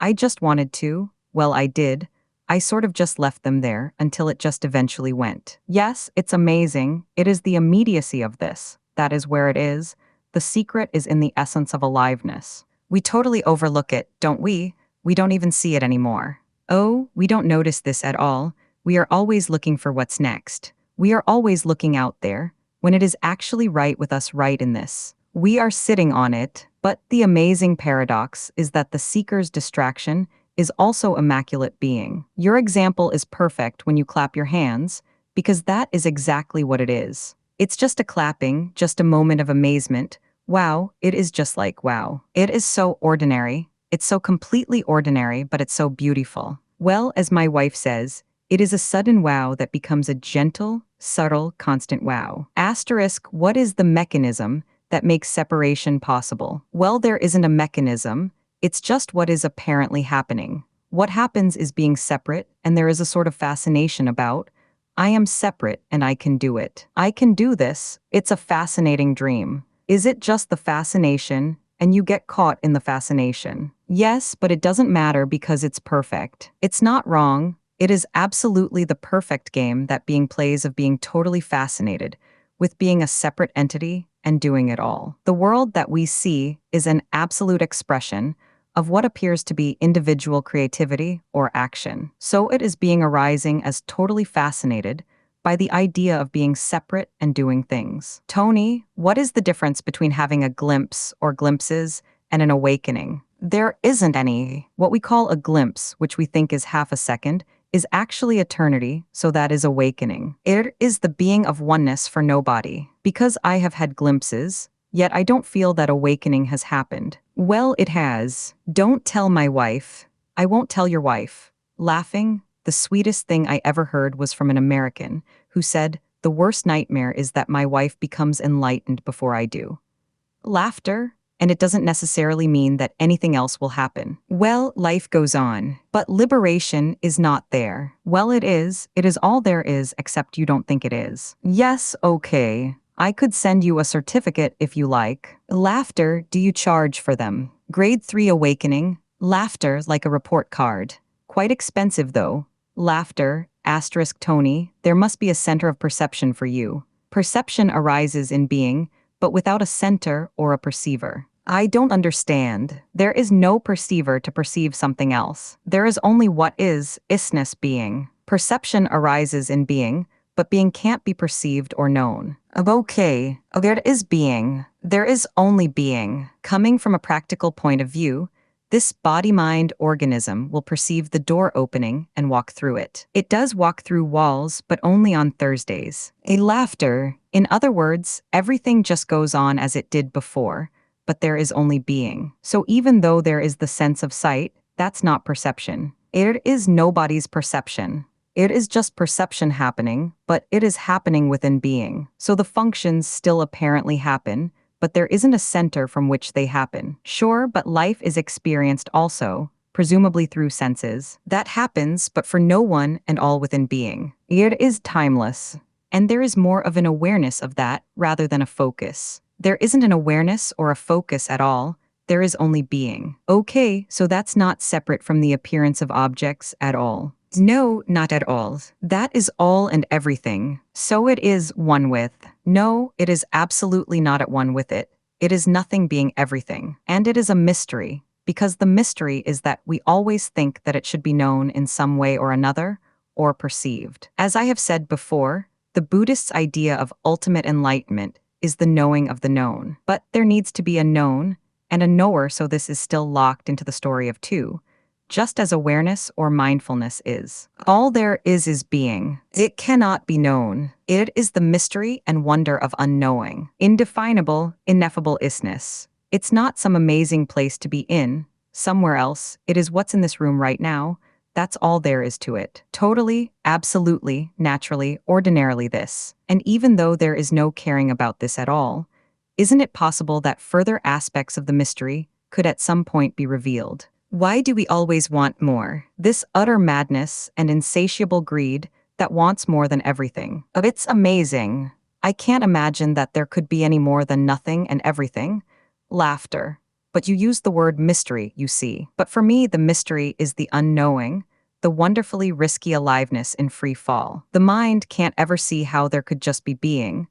I just wanted to. Well, I did. I sort of just left them there until it just eventually went. Yes, it's amazing. It is the immediacy of this. That is where it is. The secret is in the essence of aliveness. We totally overlook it, don't we? We don't even see it anymore. Oh, we don't notice this at all. We are always looking for what's next. We are always looking out there, when it is actually right with us right in this. We are sitting on it, but the amazing paradox is that the seeker's distraction is also immaculate being. Your example is perfect when you clap your hands, because that is exactly what it is. It's just a clapping, just a moment of amazement. Wow, it is just like wow. It is so ordinary. It's so completely ordinary, but it's so beautiful. Well, as my wife says, it is a sudden wow that becomes a gentle, subtle, constant wow. Asterisk, what is the mechanism that makes separation possible? Well, there isn't a mechanism, it's just what is apparently happening. What happens is being separate, and there is a sort of fascination about, I am separate and I can do it. I can do this. It's a fascinating dream. Is it just the fascination, and you get caught in the fascination? Yes, but it doesn't matter because it's perfect. It's not wrong. It is absolutely the perfect game that being plays of being totally fascinated with being a separate entity and doing it all. The world that we see is an absolute expression of what appears to be individual creativity or action. So it is being arising as totally fascinated by the idea of being separate and doing things. Tony, what is the difference between having a glimpse or glimpses and an awakening? There isn't any. What we call a glimpse, which we think is half a second, is actually eternity, so that is awakening. It is the being of oneness for nobody. Because I have had glimpses, yet I don't feel that awakening has happened. Well, it has. Don't tell my wife. I won't tell your wife. Laughing, the sweetest thing I ever heard was from an American who said, the worst nightmare is that my wife becomes enlightened before I do. Laughter, and it doesn't necessarily mean that anything else will happen. Well, life goes on, but liberation is not there. Well, it is all there is, except you don't think it is. Yes, okay. I could send you a certificate if you like. Laughter, do you charge for them? Grade 3 awakening, laughter like a report card. Quite expensive though. Laughter, asterisk Tony, there must be a center of perception for you. Perception arises in being, but without a center or a perceiver. I don't understand. There is no perceiver to perceive something else. There is only what is, isness being. Perception arises in being, but being can't be perceived or known. Okay, there is being. There is only being. Coming from a practical point of view, this body-mind organism will perceive the door opening and walk through it. It does walk through walls, but only on Thursdays. A laughter. In other words, everything just goes on as it did before, but there is only being. So even though there is the sense of sight, that's not perception. It is nobody's perception. It is just perception happening, but it is happening within being. So the functions still apparently happen, but there isn't a center from which they happen. Sure, but life is experienced also, presumably through senses. That happens, but for no one and all within being. It is timeless. And there is more of an awareness of that rather than a focus. There isn't an awareness or a focus at all. There is only being. Okay, so that's not separate from the appearance of objects at all. No, not at all. That is all and everything. So it is one with. No, it is absolutely not at one with it. It is nothing being everything. And it is a mystery, because the mystery is that we always think that it should be known in some way or another, or perceived. As I have said before, the Buddhist's idea of ultimate enlightenment is the knowing of the known. But there needs to be a known and a knower, so this is still locked into the story of two. Just as awareness or mindfulness is. All there is being. It cannot be known. It is the mystery and wonder of unknowing. Indefinable, ineffable isness. It's not some amazing place to be in, somewhere else. It is what's in this room right now. That's all there is to it. Totally, absolutely, naturally, ordinarily this. And even though there is no caring about this at all, isn't it possible that further aspects of the mystery could at some point be revealed? Why do we always want more? This utter madness and insatiable greed that wants more than everything. It's amazing. I can't imagine that there could be any more than nothing and everything. Laughter. But you use the word mystery, you see. But for me, the mystery is the unknowing, the wonderfully risky aliveness in free fall. The mind can't ever see how there could just be being,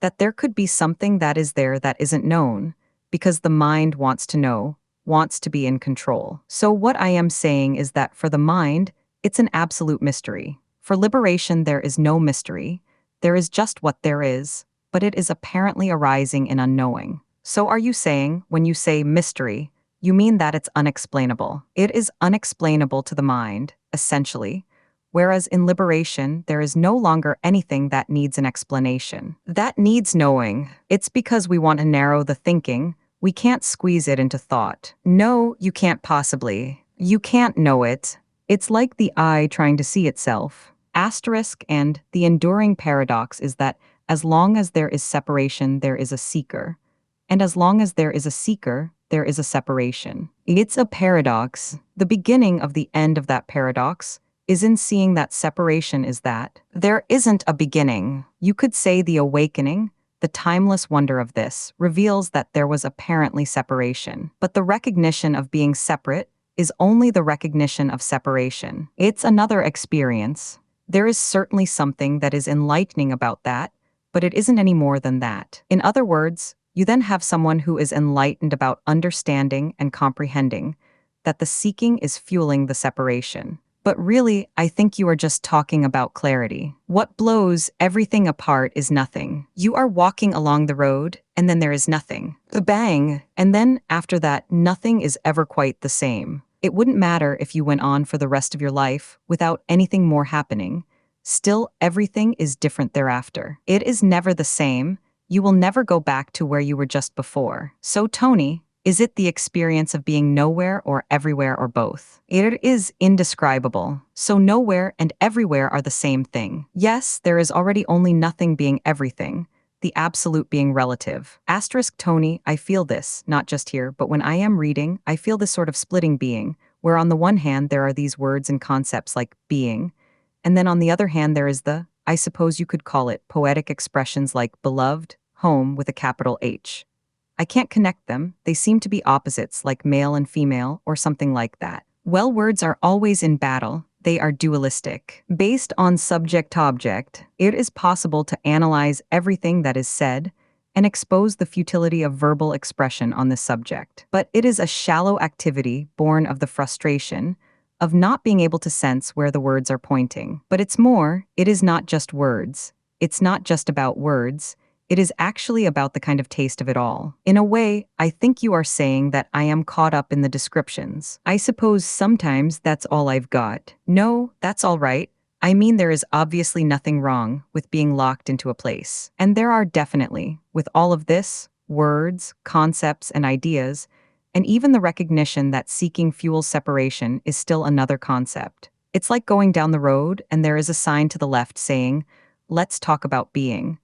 that there could be something that is there that isn't known, because the mind wants to know, wants to be in control. So what I am saying is that for the mind, it's an absolute mystery. For liberation, there is no mystery. There is just what there is, but it is apparently arising in unknowing. So are you saying, when you say mystery, you mean that it's unexplainable? It is unexplainable to the mind, essentially, whereas in liberation, there is no longer anything that needs an explanation. That needs knowing. It's because we want to narrow the thinking. We can't squeeze it into thought. No, you can't possibly. You can't know it. It's like the eye trying to see itself. Asterisk and the enduring paradox is that as long as there is separation, there is a seeker. And as long as there is a seeker, there is a separation. It's a paradox. The beginning of the end of that paradox is in seeing that separation is that there isn't a beginning. You could say the awakening, the timeless wonder of this, reveals that there was apparently separation. But the recognition of being separate is only the recognition of separation. It's another experience. There is certainly something that is enlightening about that, but it isn't any more than that. In other words, you then have someone who is enlightened about understanding and comprehending that the seeking is fueling the separation. But really, I think you are just talking about clarity. What blows everything apart is nothing. You are walking along the road, and then there is nothing. The bang, and then after that, nothing is ever quite the same. It wouldn't matter if you went on for the rest of your life without anything more happening. Still, everything is different thereafter. It is never the same. You will never go back to where you were just before. So, Tony, is it the experience of being nowhere or everywhere or both? It is indescribable. So nowhere and everywhere are the same thing. Yes, there is already only nothing being everything, the absolute being relative. Asterisk Tony, I feel this, not just here, but when I am reading, I feel this sort of splitting being, where on the one hand there are these words and concepts like being, and then on the other hand there is the, I suppose you could call it, poetic expressions like beloved, home with a capital H. I can't connect them. They seem to be opposites, like male and female, or something like that. Well, words are always in battle. They are dualistic. Based on subject-object, it is possible to analyze everything that is said and expose the futility of verbal expression on this subject. But it is a shallow activity born of the frustration of not being able to sense where the words are pointing. But it's more, it is not just words. It's not just about words. It is actually about the kind of taste of it all. In a way, I think you are saying that I am caught up in the descriptions. I suppose sometimes that's all I've got. No, that's all right. I mean, there is obviously nothing wrong with being locked into a place. And there are definitely, with all of this, words, concepts, and ideas, and even the recognition that seeking fuels separation is still another concept. It's like going down the road and there is a sign to the left saying, "Let's talk about being."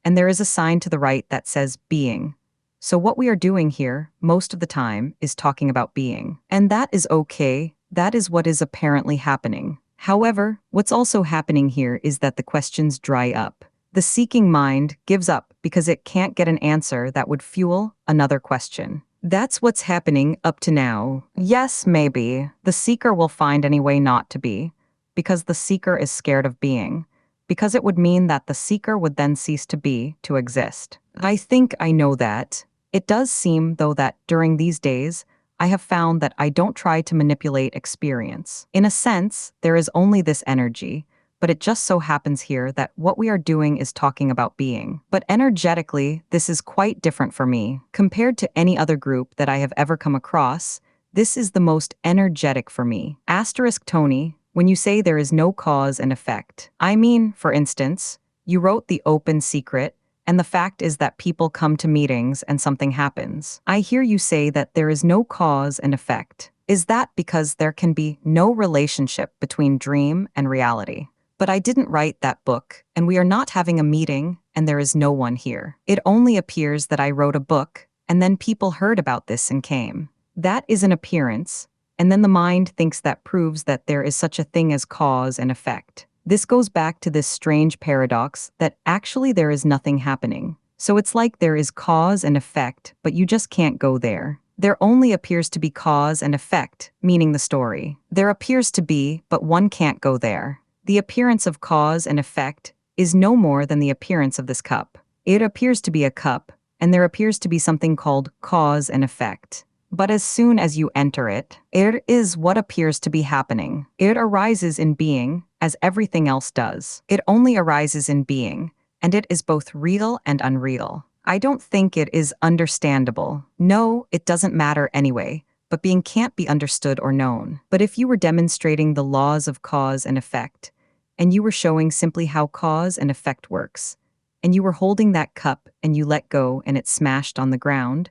And there is a sign to the right that says being. So what we are doing here, most of the time, is talking about being. And that is okay. That is what is apparently happening. However, what's also happening here is that the questions dry up. The seeking mind gives up because it can't get an answer that would fuel another question. That's what's happening up to now. Yes, maybe. The seeker will find any way not to be, because the seeker is scared of being. Because it would mean that the seeker would then cease to be, to exist. I think I know that. It does seem, though, that during these days, I have found that I don't try to manipulate experience. In a sense, there is only this energy, but it just so happens here that what we are doing is talking about being. But energetically, this is quite different for me. Compared to any other group that I have ever come across, this is the most energetic for me. Asterisk Tony, when you say there is no cause and effect. I mean, for instance, you wrote The Open Secret, and the fact is that people come to meetings and something happens. I hear you say that there is no cause and effect. Is that because there can be no relationship between dream and reality? But I didn't write that book, and we are not having a meeting, and there is no one here. It only appears that I wrote a book, and then people heard about this and came. That is an appearance. And then the mind thinks that proves that there is such a thing as cause and effect. This goes back to this strange paradox that actually there is nothing happening. So it's like there is cause and effect, but you just can't go there. There only appears to be cause and effect, meaning the story. There appears to be, but one can't go there. The appearance of cause and effect is no more than the appearance of this cup. It appears to be a cup, and there appears to be something called cause and effect. But as soon as you enter it, it is what appears to be happening. It arises in being, as everything else does. It only arises in being, and it is both real and unreal. I don't think it is understandable. No, it doesn't matter anyway, but being can't be understood or known. But if you were demonstrating the laws of cause and effect, and you were showing simply how cause and effect works, and you were holding that cup and you let go and it smashed on the ground,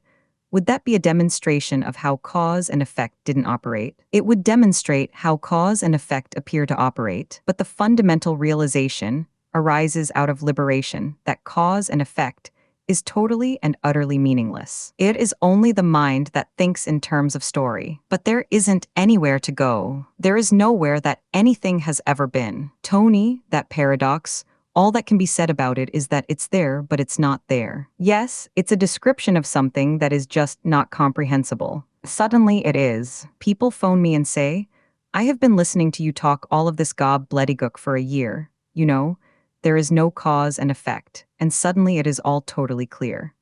Would that be a demonstration of how cause and effect didn't operate? It would demonstrate how cause and effect appear to operate, but the fundamental realization arises out of liberation that cause and effect is totally and utterly meaningless. It is only the mind that thinks in terms of story. But there isn't anywhere to go. There is nowhere that anything has ever been. Tony, that paradox, all that can be said about it is that it's there, but it's not there. Yes, it's a description of something that is just not comprehensible. Suddenly it is. People phone me and say, I have been listening to you talk all of this gobbledygook for a year. You know, there is no cause and effect, and suddenly it is all totally clear.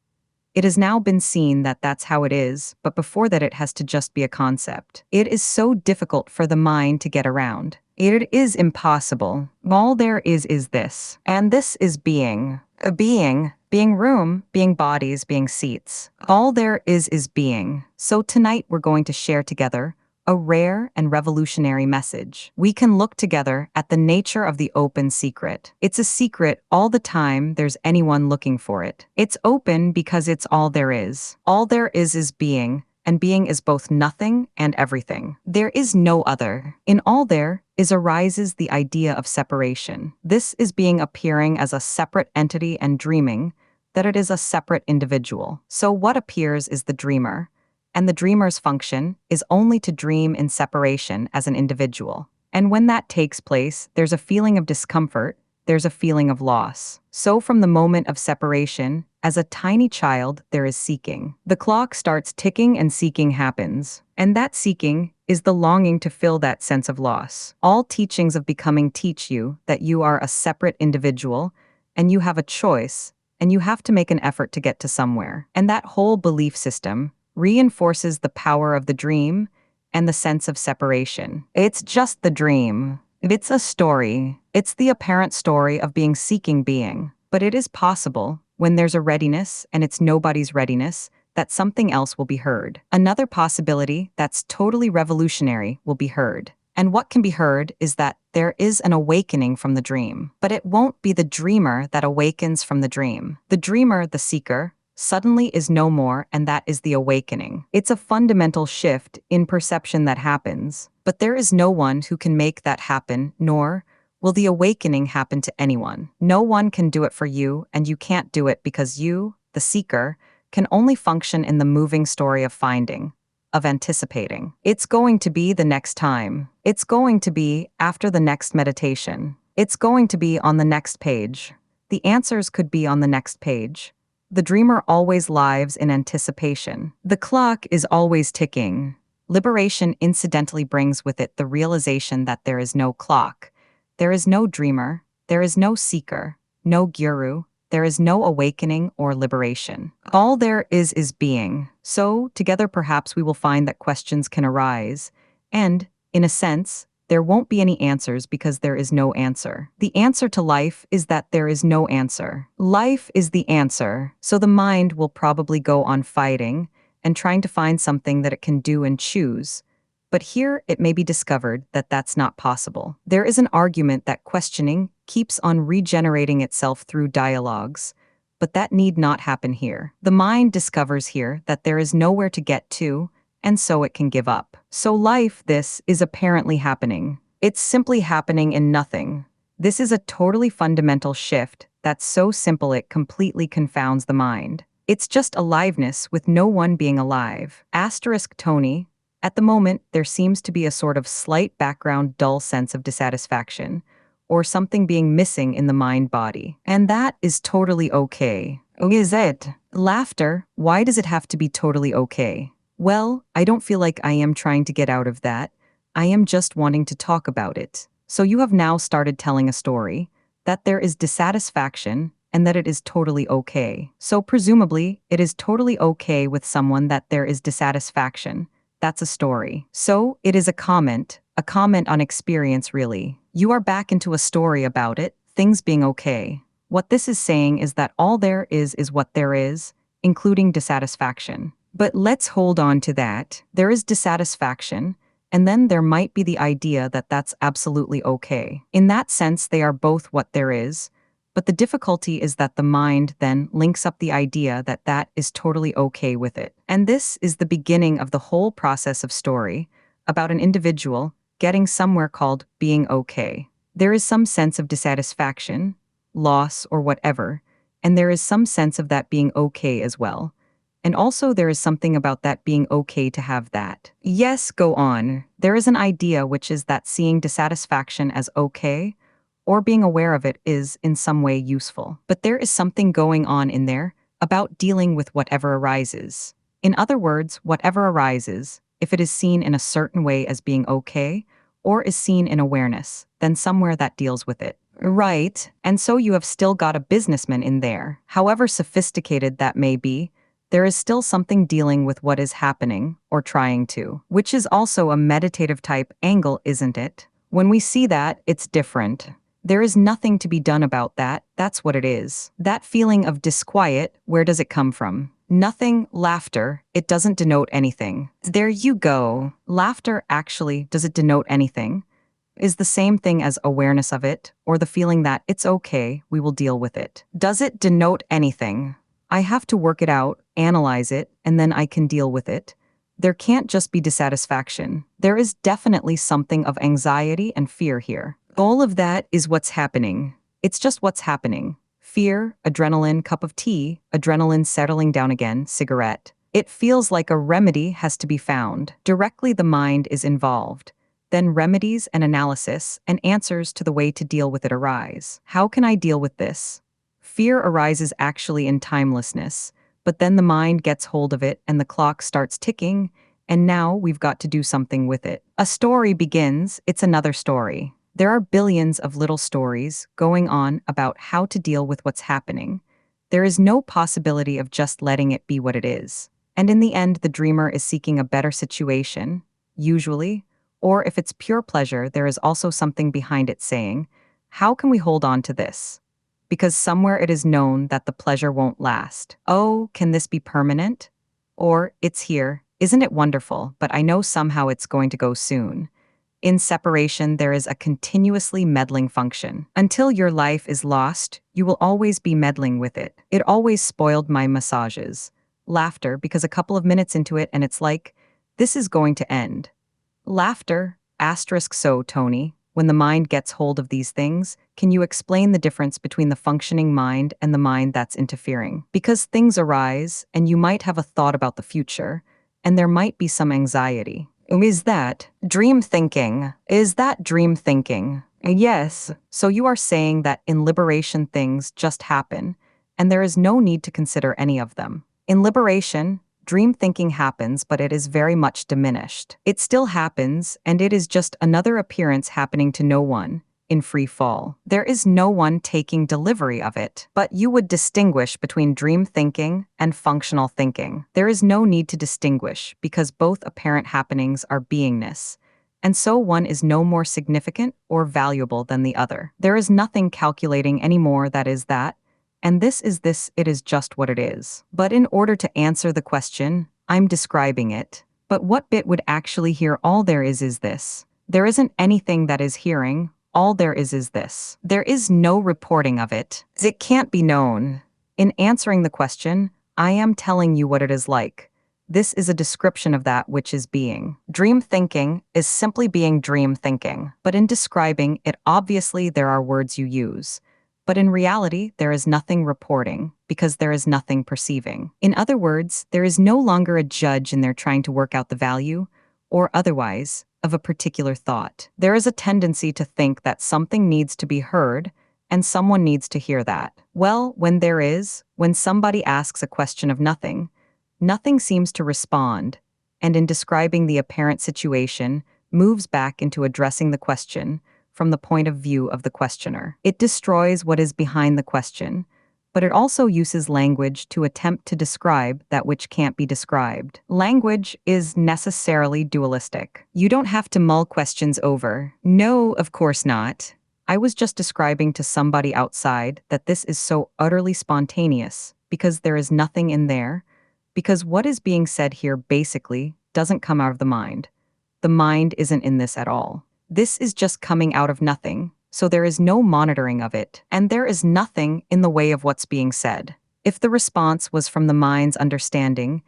It has now been seen that that's how it is, but before that it has to just be a concept. It is so difficult for the mind to get around. It is impossible. All there is this. And this is being. A being. Being room, being bodies, being seats. All there is being. So tonight we're going to share together a rare and revolutionary message. We can look together at the nature of the open secret. It's a secret all the time there's anyone looking for it. It's open because it's all there is. All there is being, and being is both nothing and everything. There is no other. In all there is arises the idea of separation. This is being appearing as a separate entity and dreaming that it is a separate individual. So what appears is the dreamer. And the dreamer's function is only to dream in separation as an individual. And when that takes place, there's a feeling of discomfort, there's a feeling of loss. So from the moment of separation, as a tiny child, there is seeking. The clock starts ticking and seeking happens. And that seeking is the longing to fill that sense of loss. All teachings of becoming teach you that you are a separate individual, and you have a choice, and you have to make an effort to get to somewhere. And that whole belief system reinforces the power of the dream and the sense of separation. It's just the dream. It's a story. It's the apparent story of being seeking being. But it is possible, when there's a readiness and it's nobody's readiness, that something else will be heard. Another possibility that's totally revolutionary will be heard. And what can be heard is that there is an awakening from the dream. But it won't be the dreamer that awakens from the dream. The dreamer, the seeker, suddenly is no more, and that is the awakening. It's a fundamental shift in perception that happens, but there is no one who can make that happen, nor will the awakening happen to anyone. No one can do it for you, and you can't do it because you, the seeker, can only function in the moving story of finding, of anticipating. It's going to be the next time. It's going to be after the next meditation. It's going to be on the next page. The answers could be on the next page. The dreamer always lives in anticipation. The clock is always ticking. Liberation incidentally brings with it the realization that there is no clock. There is no dreamer. There is no seeker, no guru. There is no awakening or liberation. All there is being. So, together perhaps we will find that questions can arise. And, in a sense, there won't be any answers because there is no answer. The answer to life is that there is no answer. Life is the answer, so the mind will probably go on fighting and trying to find something that it can do and choose. But here it may be discovered that that's not possible. There is an argument that questioning keeps on regenerating itself through dialogues, but that need not happen here. The mind discovers here that there is nowhere to get to, and so it can give up. So life, this, is apparently happening. It's simply happening in nothing. This is a totally fundamental shift that's so simple it completely confounds the mind. It's just aliveness with no one being alive. Asterisk Tony. At the moment, there seems to be a sort of slight background dull sense of dissatisfaction, or something being missing in the mind-body. And that is totally okay. Is it? Laughter, why does it have to be totally okay? Well, I don't feel like I am trying to get out of that. I am just wanting to talk about it. So you have now started telling a story, that there is dissatisfaction, and that it is totally okay. So presumably, it is totally okay with someone that there is dissatisfaction. That's a story. So it is a comment on experience really. You are back into a story about it, things being okay. What this is saying is that all there is what there is, including dissatisfaction. But let's hold on to that. There is dissatisfaction, and then there might be the idea that that's absolutely okay. In that sense, they are both what there is, but the difficulty is that the mind then links up the idea that that is totally okay with it. And this is the beginning of the whole process of story about an individual getting somewhere called being okay. There is some sense of dissatisfaction, loss, or whatever, and there is some sense of that being okay as well. And also, there is something about that being okay to have that. Yes, go on. There is an idea which is that seeing dissatisfaction as okay or being aware of it is in some way useful. But there is something going on in there about dealing with whatever arises. In other words, whatever arises, if it is seen in a certain way as being okay or is seen in awareness, then somewhere that deals with it. Right, and so you have still got a businessman in there. However sophisticated that may be, there is still something dealing with what is happening, or trying to, which is also a meditative type angle, isn't it? When we see that, it's different. There is nothing to be done about that, that's what it is. That feeling of disquiet, where does it come from? Nothing, laughter, it doesn't denote anything. There you go. Laughter actually, does it denote anything? Is the same thing as awareness of it, or the feeling that it's okay, we will deal with it. Does it denote anything? I have to work it out, analyze it, and then I can deal with it. There can't just be dissatisfaction. There is definitely something of anxiety and fear here. All of that is what's happening. It's just what's happening. Fear, adrenaline, cup of tea, adrenaline settling down again, cigarette. It feels like a remedy has to be found. Directly the mind is involved. Then remedies and analysis and answers to the way to deal with it arise. How can I deal with this? Fear arises actually in timelessness, but then the mind gets hold of it and the clock starts ticking, and now we've got to do something with it. A story begins, it's another story. There are billions of little stories going on about how to deal with what's happening. There is no possibility of just letting it be what it is. And in the end, the dreamer is seeking a better situation, usually, or if it's pure pleasure, there is also something behind it saying, how can we hold on to this? Because somewhere it is known that the pleasure won't last. Oh, can this be permanent? Or, it's here, isn't it wonderful, but I know somehow it's going to go soon. In separation, there is a continuously meddling function. Until your life is lost, you will always be meddling with it. It always spoiled my massages. Laughter, because a couple of minutes into it and it's like, this is going to end. Laughter, asterisk so, Tony. When the mind gets hold of these things, can you explain the difference between the functioning mind and the mind that's interfering? Because things arise, and you might have a thought about the future, and there might be some anxiety. Is that dream thinking? Is that dream thinking? Yes. So you are saying that in liberation things just happen, and there is no need to consider any of them. In liberation, dream thinking happens, but it is very much diminished. It still happens, and it is just another appearance happening to no one, in free fall. There is no one taking delivery of it. But you would distinguish between dream thinking and functional thinking. There is no need to distinguish, because both apparent happenings are beingness, and so one is no more significant or valuable than the other. There is nothing calculating any more that is that, and this is this, it is just what it is. But in order to answer the question, I'm describing it. But what bit would actually hear all there is this? There isn't anything that is hearing, all there is this. There is no reporting of it. It can't be known. In answering the question, I am telling you what it is like. This is a description of that which is being. Dream thinking is simply being dream thinking. But in describing it, obviously there are words you use. But in reality, there is nothing reporting, because there is nothing perceiving. In other words, there is no longer a judge in there trying to work out the value, or otherwise, of a particular thought. There is a tendency to think that something needs to be heard, and someone needs to hear that. Well, when somebody asks a question of nothing, nothing seems to respond, and in describing the apparent situation, moves back into addressing the question, from the point of view of the questioner. It destroys what is behind the question, but it also uses language to attempt to describe that which can't be described. Language is necessarily dualistic. You don't have to mull questions over. No, of course not. I was just describing to somebody outside that this is so utterly spontaneous, because there is nothing in there, because what is being said here basically doesn't come out of the mind. The mind isn't in this at all. This is just coming out of nothing, so there is no monitoring of it, and there is nothing in the way of what's being said. If the response was from the mind's understanding,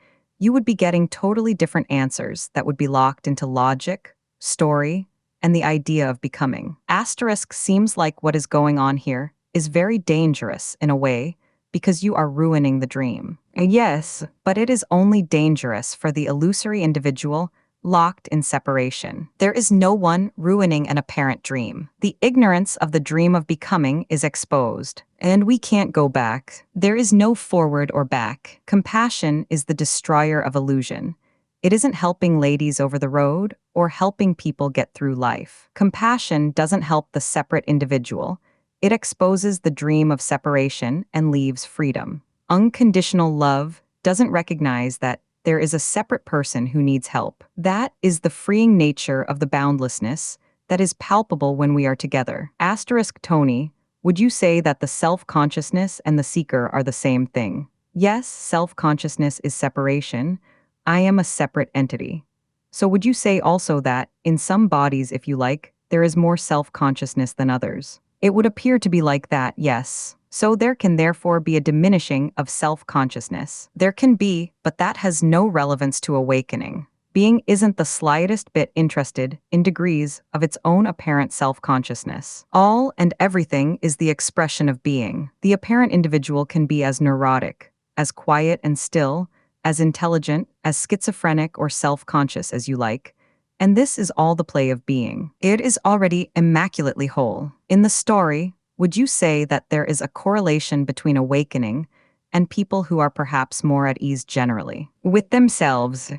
you would be getting totally different answers that would be locked into logic, story, and the idea of becoming. Asterisk seems like what is going on here is very dangerous in a way because you are ruining the dream. Yes, but it is only dangerous for the illusory individual locked in separation. There is no one ruining an apparent dream. The ignorance of the dream of becoming is exposed, and we can't go back. There is no forward or back. Compassion is the destroyer of illusion. It isn't helping ladies over the road or helping people get through life. Compassion doesn't help the separate individual. It exposes the dream of separation and leaves freedom. Unconditional love doesn't recognize that there is a separate person who needs help. That is the freeing nature of the boundlessness that is palpable when we are together. Asterisk Tony, would you say that the self-consciousness and the seeker are the same thing? Yes, self-consciousness is separation. I am a separate entity. So would you say also that, in some bodies, if you like, there is more self-consciousness than others? It would appear to be like that, yes. So there can therefore be a diminishing of self-consciousness. There can be, but that has no relevance to awakening. Being isn't the slightest bit interested in degrees of its own apparent self-consciousness. All and everything is the expression of being. The apparent individual can be as neurotic, as quiet and still, as intelligent, as schizophrenic or self-conscious as you like. And this is all the play of being. It is already immaculately whole. In the story, would you say that there is a correlation between awakening and people who are perhaps more at ease generally? With themselves,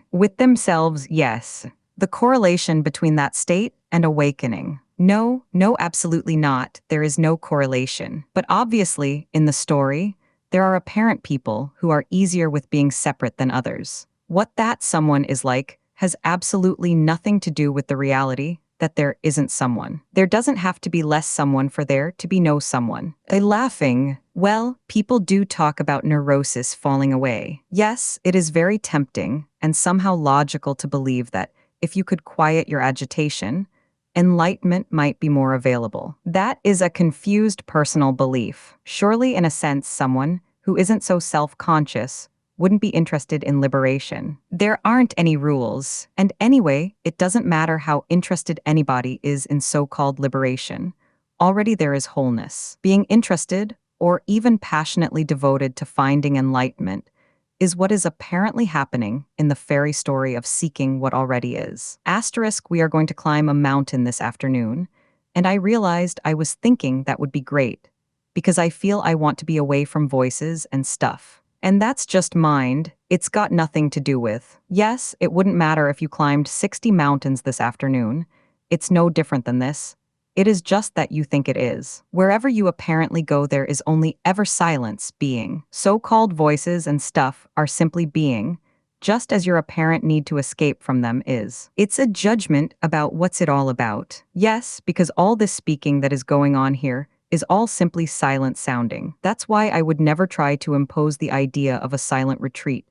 yes. The correlation between that state and awakening. No, absolutely not. There is no correlation. But obviously, in the story, there are apparent people who are easier with being separate than others. What that someone is like has absolutely nothing to do with the reality that there isn't someone. There doesn't have to be less someone for there to be no someone. Laughing. Well, people do talk about neurosis falling away. Yes, it is very tempting and somehow logical to believe that if you could quiet your agitation, enlightenment might be more available. That is a confused personal belief. Surely, in a sense, someone who isn't so self-conscious wouldn't be interested in liberation. There aren't any rules, and anyway, it doesn't matter how interested anybody is in so-called liberation. Already there is wholeness. Being interested, or even passionately devoted to finding enlightenment, is what is apparently happening in the fairy story of seeking what already is. Asterisk, we are going to climb a mountain this afternoon, and I realized I was thinking that would be great, because I feel I want to be away from voices and stuff. And that's just mind. It's got nothing to do with. Yes, it wouldn't matter if you climbed 60 mountains this afternoon. It's no different than this. It is just that you think it is. Wherever you apparently go, there is only ever silence, being. So-called voices and stuff are simply being, just as your apparent need to escape from them is. It's a judgment about what's it all about. Yes, because all this speaking that is going on here is all simply silent sounding. That's why I would never try to impose the idea of a silent retreat,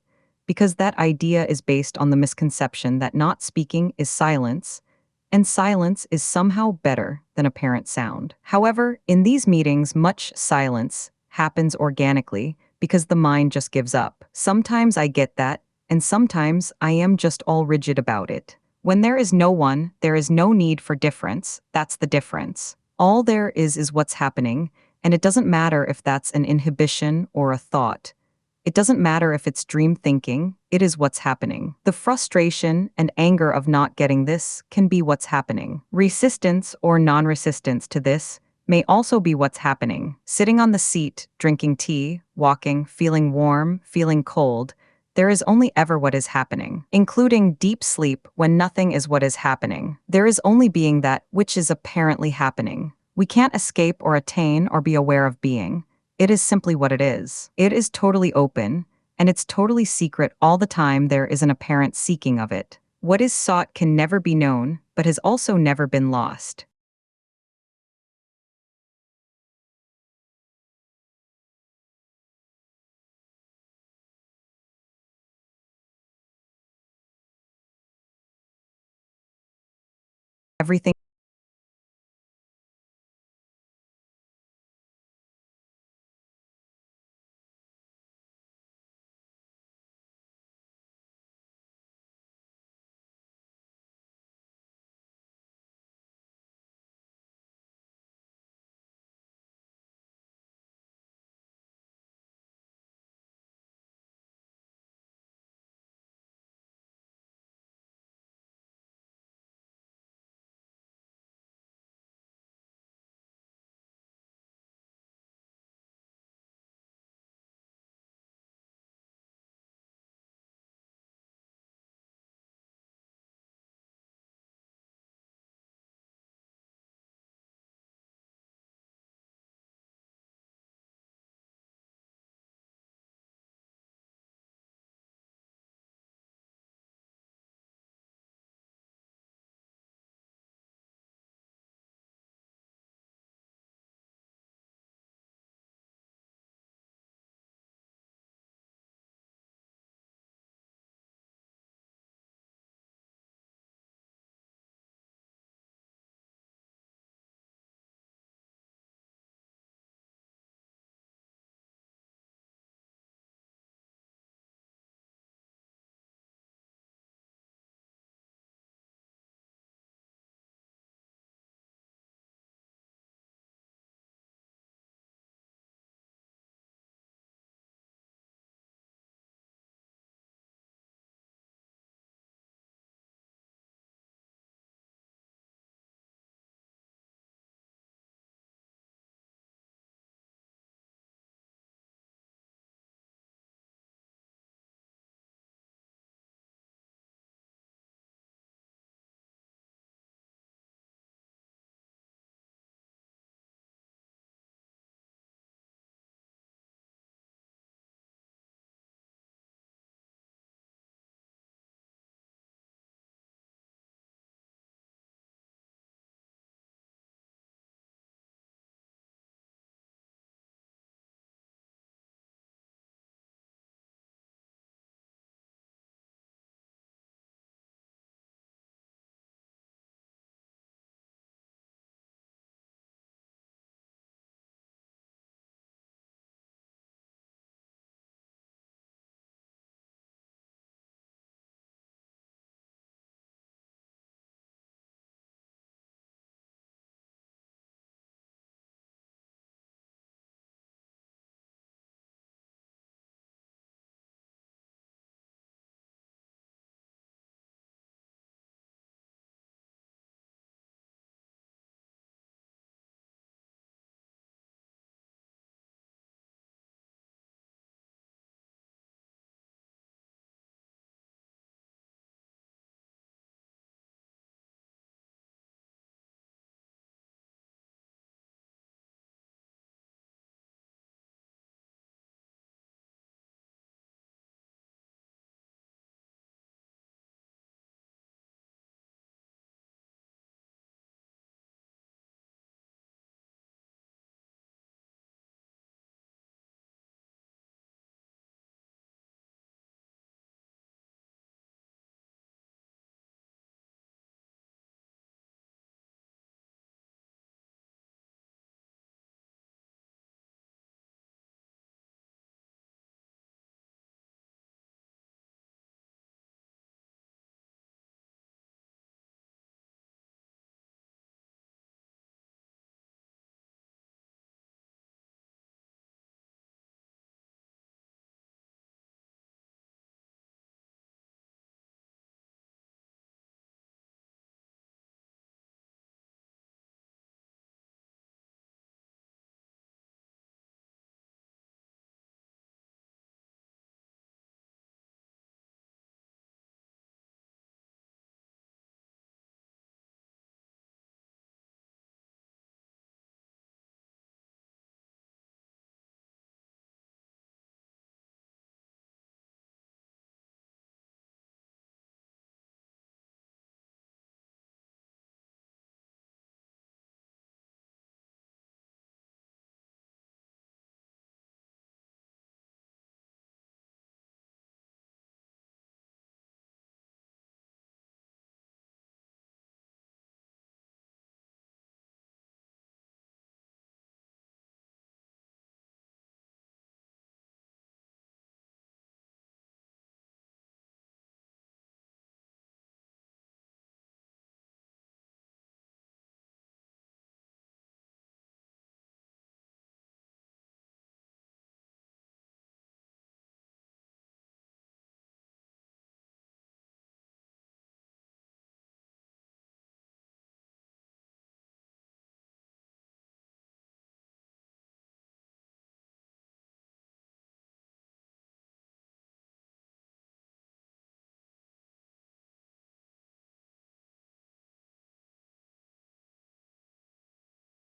because that idea is based on the misconception that not speaking is silence, and silence is somehow better than apparent sound. However, in these meetings, much silence happens organically because the mind just gives up. Sometimes I get that, and sometimes I am just all rigid about it. When there is no one, there is no need for difference. That's the difference. All there is what's happening, and it doesn't matter if that's an inhibition or a thought. It doesn't matter if it's dream thinking, it is what's happening. The frustration and anger of not getting this can be what's happening. Resistance or non-resistance to this may also be what's happening. Sitting on the seat, drinking tea, walking, feeling warm, feeling cold, there is only ever what is happening, including deep sleep when nothing is what is happening. There is only being that which is apparently happening. We can't escape or attain or be aware of being. It is simply what it is. It is totally open, and it's totally secret all the time. There is an apparent seeking of it. What is sought can never be known, but has also never been lost. Everything